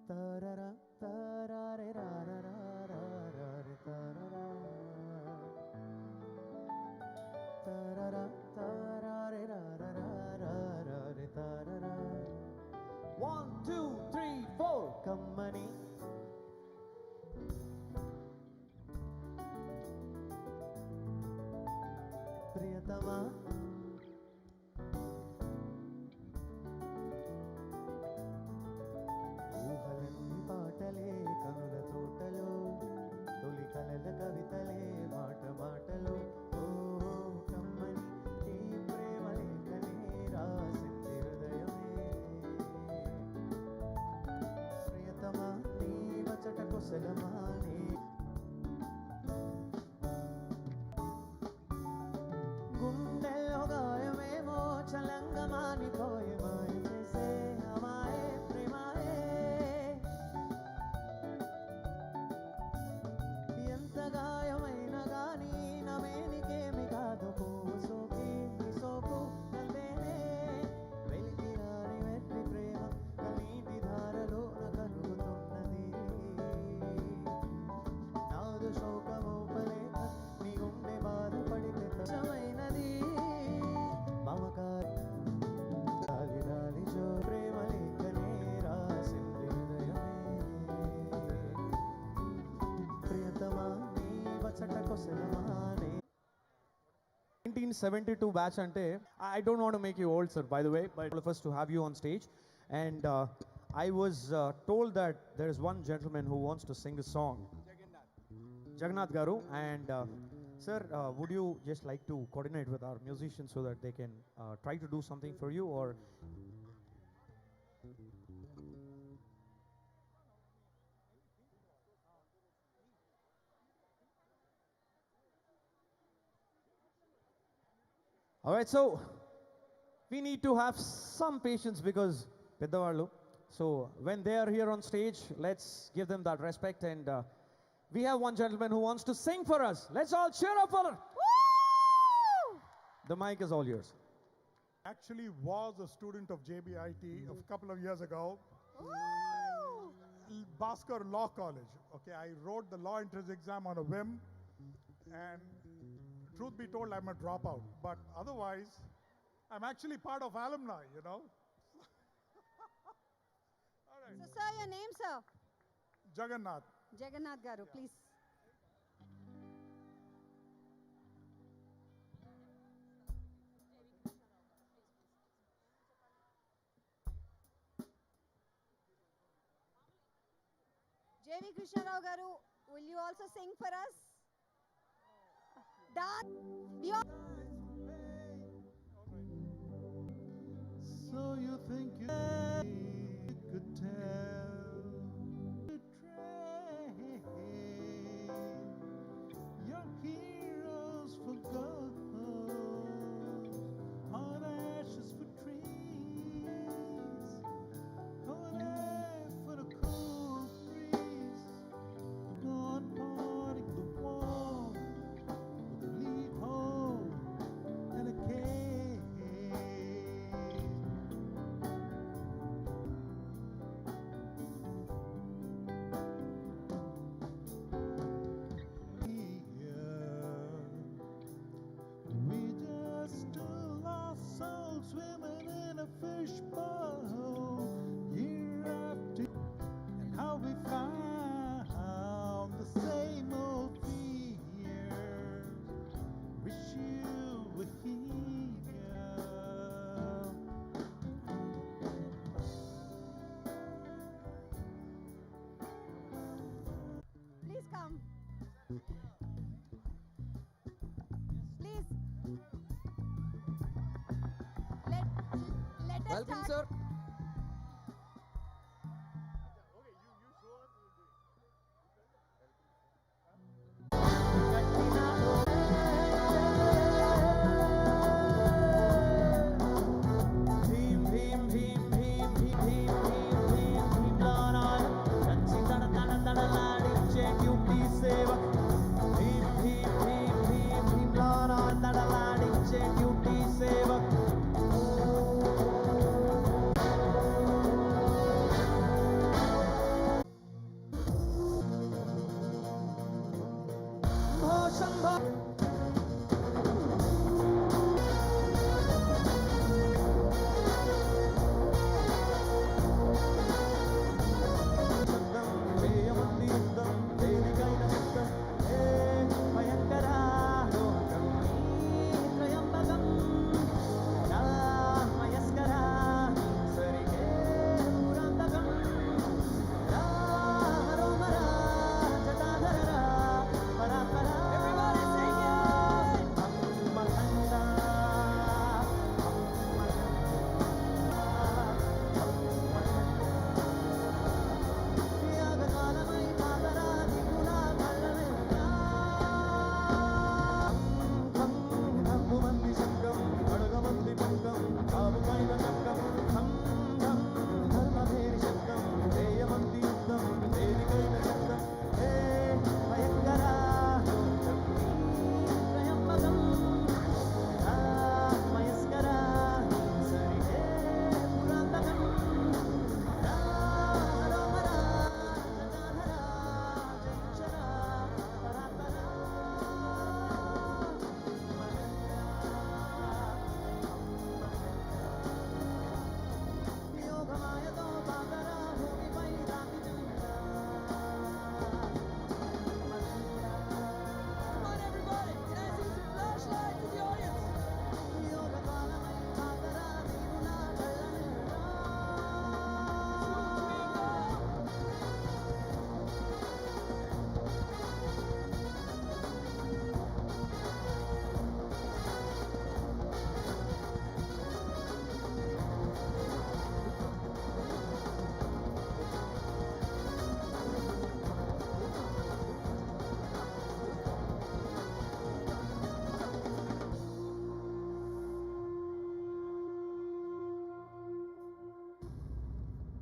Tarara, tarare, rararararare, tarara. Tarara, tarare, rararararare, tarara. 1, 2, 3, 4. Come money. Priyatama. ఊహలన్నీ పాటలే కనుల తోటలో, తొలి కలల కవితలే మాటలో. ఓ కమ్మని ఈ ప్రేమ లేఖనే రాసింది హృదయమే. ప్రియతమా నీ వచట కుశలమా నీ గుండెల్లో గాయమేమో చలంగా మానిపోయే మాయ చేసే అమాయే ప్రేమాయే. ఎంత గాయమైనా గానీ నమేనికేమి కాదు పువ్వు సోకి సోకు నల్లేనే. వెలికి రాని వెర్రి ప్రేమ కన్నీటి ధారలోన కరుగుతున్నది. నాదు శోకమోపలేక నీ గుండె బాధపడితే తచ్చమైనది. మమకారం రాలి జో ప్రేమ లేఖనే రాసింది హృదయమే. ప్రియతమా నీ వచట కొసలమానే. 1972 batch ante, I don't want to make you old, sir, by the way, but all of us to have you on stage. And I was told that there is one gentleman who wants to sing a song. Jagannath Garu. And sir, would you just like to coordinate with our musicians so that they can try to do something for you, or All right, so we need to have some patience because Peddavallu. So when they are here on stage, let's give them that respect. And we have one gentleman who wants to sing for us. Let's all cheer up for him. The mic is all yours. Actually was a student of JBIT a couple of years ago. Bhaskar Law College. Okay, I wrote the law entrance exam on a whim, and truth be told, I'm a dropout. But otherwise, I'm actually part of alumni, you know. All right. So, sir, your name, sir? Jagannath. Jagannath Garu, please. JV Krishna Rao Garu, will you also sing for us? So you think you could tell, betray your heroes for gold, hot ashes for trees, hot air for the cold breeze, God parting the wall with a lead hole and a cave. We just two lost souls swimming in a fishbowl year after, and how we found the same old fears. Wish you were here. Please come. Please. Let us Welcome, start. sir.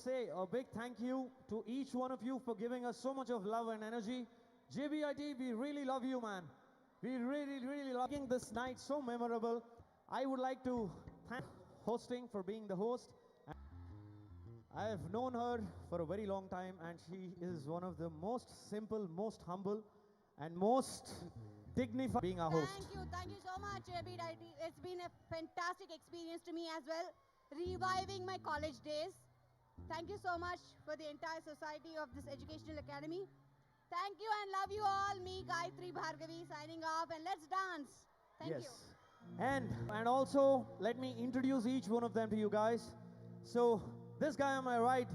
say a big thank you to each one of you for giving us so much of love and energy. JBIT, we really love you, man. We really making this night so memorable. I would like to thank hosting for being the host. I have known her for a very long time, and she is one of the most simple, most humble, and most dignified being our host. Thank you so much, JBIT. It's been a fantastic experience to me as well, reviving my college days. Thank you so much for the entire society of this educational academy. Thank you and love you all. Me, Gayatri Bhargavi, signing off, and let's dance. Thank you. And also, let me introduce each one of them to you guys. So, this guy on my right,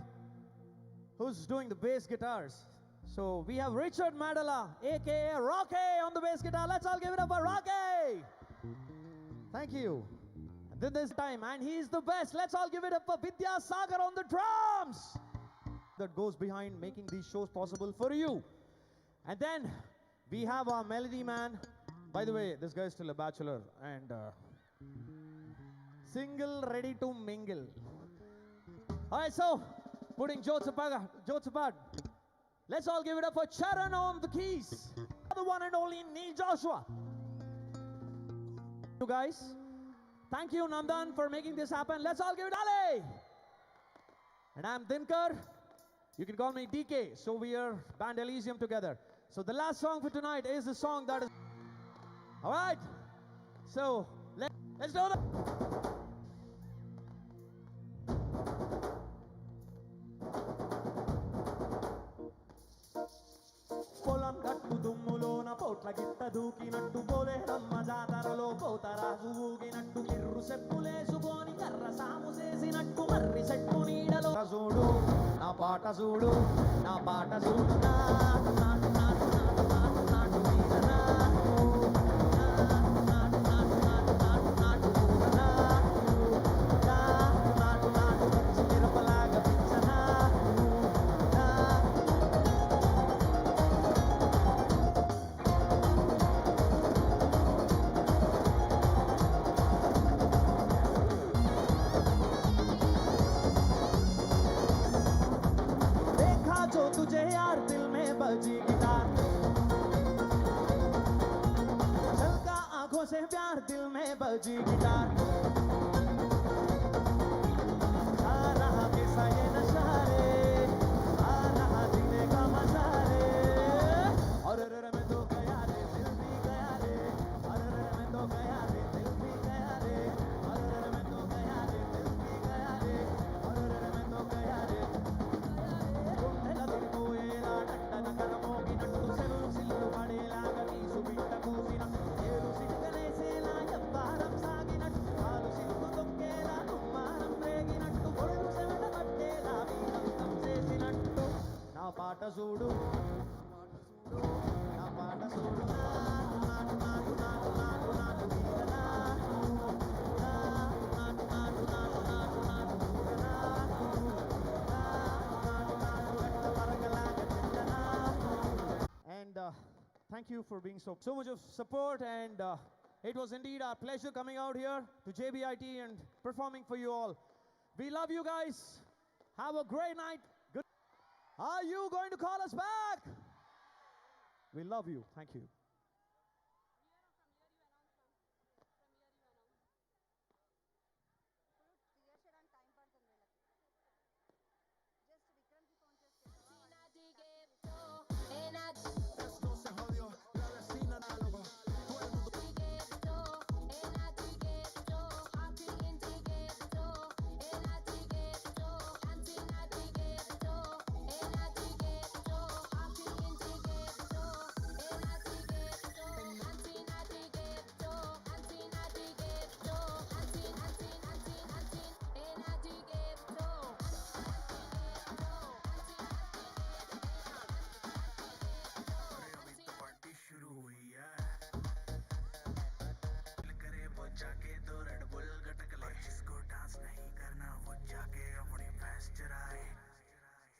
who's doing the bass guitars. So, we have Richard Madala, aka Rocky, on the bass guitar. Let's all give it up for Rocky. Thank you. And then this time, and he's the best. Let's all give it up for Vidyasagar on the drums. That goes behind making these shows possible for you. And then we have our melody man. By the way, this guy is still a bachelor and single, ready to mingle. All right, so putting jokes apart, let's all give it up for Charan on the keys. The one and only Neil Joshua. You guys, thank you, Nandan, for making this happen. Let's all give it Ali. And I'm Dinkar. You can call me DK. So we are Band Elysium together. So the last song for tonight is the song that is... All right. So let's do it. పొలం కట్టు దుమ్ములోన పోట్ల గిట్ట దూకినట్టు పోలే రమ్మ జాతరలో పోతరాజు ఊగినట్టు ఎర్రు చెప్పులేసుకొని కర్ర సాము చేసినట్టు మర్రి చెట్టు నీడలో చూడు నా పాట చూడు నా పాట చూడు నాటు నాటు నాటు నాటు నాటు నాటు మీద నాటు నాటు నాటు నాటు నాటు నాటు పూల నాటు నాటు నాటు పచ్చి మిరపలాగా పిచ్చ तुझे यार दिल में बजी गिटार झलका आंखों से प्यार दिल में बजी गिटार आ रहा कैसा ये नशा रे आ रहा जीने का मजा रे और रे मैं तो गया रे दिल भी गया रे और रे मैं तो गया रे दिल भी गया रे और रे मैं तो गया रे दिल भी गया रे और रे मैं तो गया रे పాట చూడు నా పాట చూడు నాటు నాటు నాటు నాటు నాటు నాటు మీద నాటు నాటు నాటు నాటు నాటు నాటు పూల నాటు నాటు నాటు రక్త మరగలాగా చిన్న నాటు. And thank you for being so much of support, and it was indeed our pleasure coming out here to JBIT and performing for you all. We love you guys. Have a great night. Are you going to call us back? We love you. Thank you.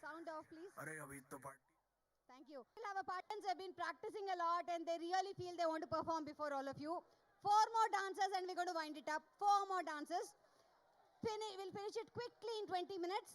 Sound off, please. Thank you. We'll have a partners have been practicing a lot and they really feel they want to perform before all of you. 4 more dances and we're going to wind it up. 4 more dances. We'll finish it quickly in 20 minutes.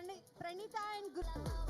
Pranita and Guru.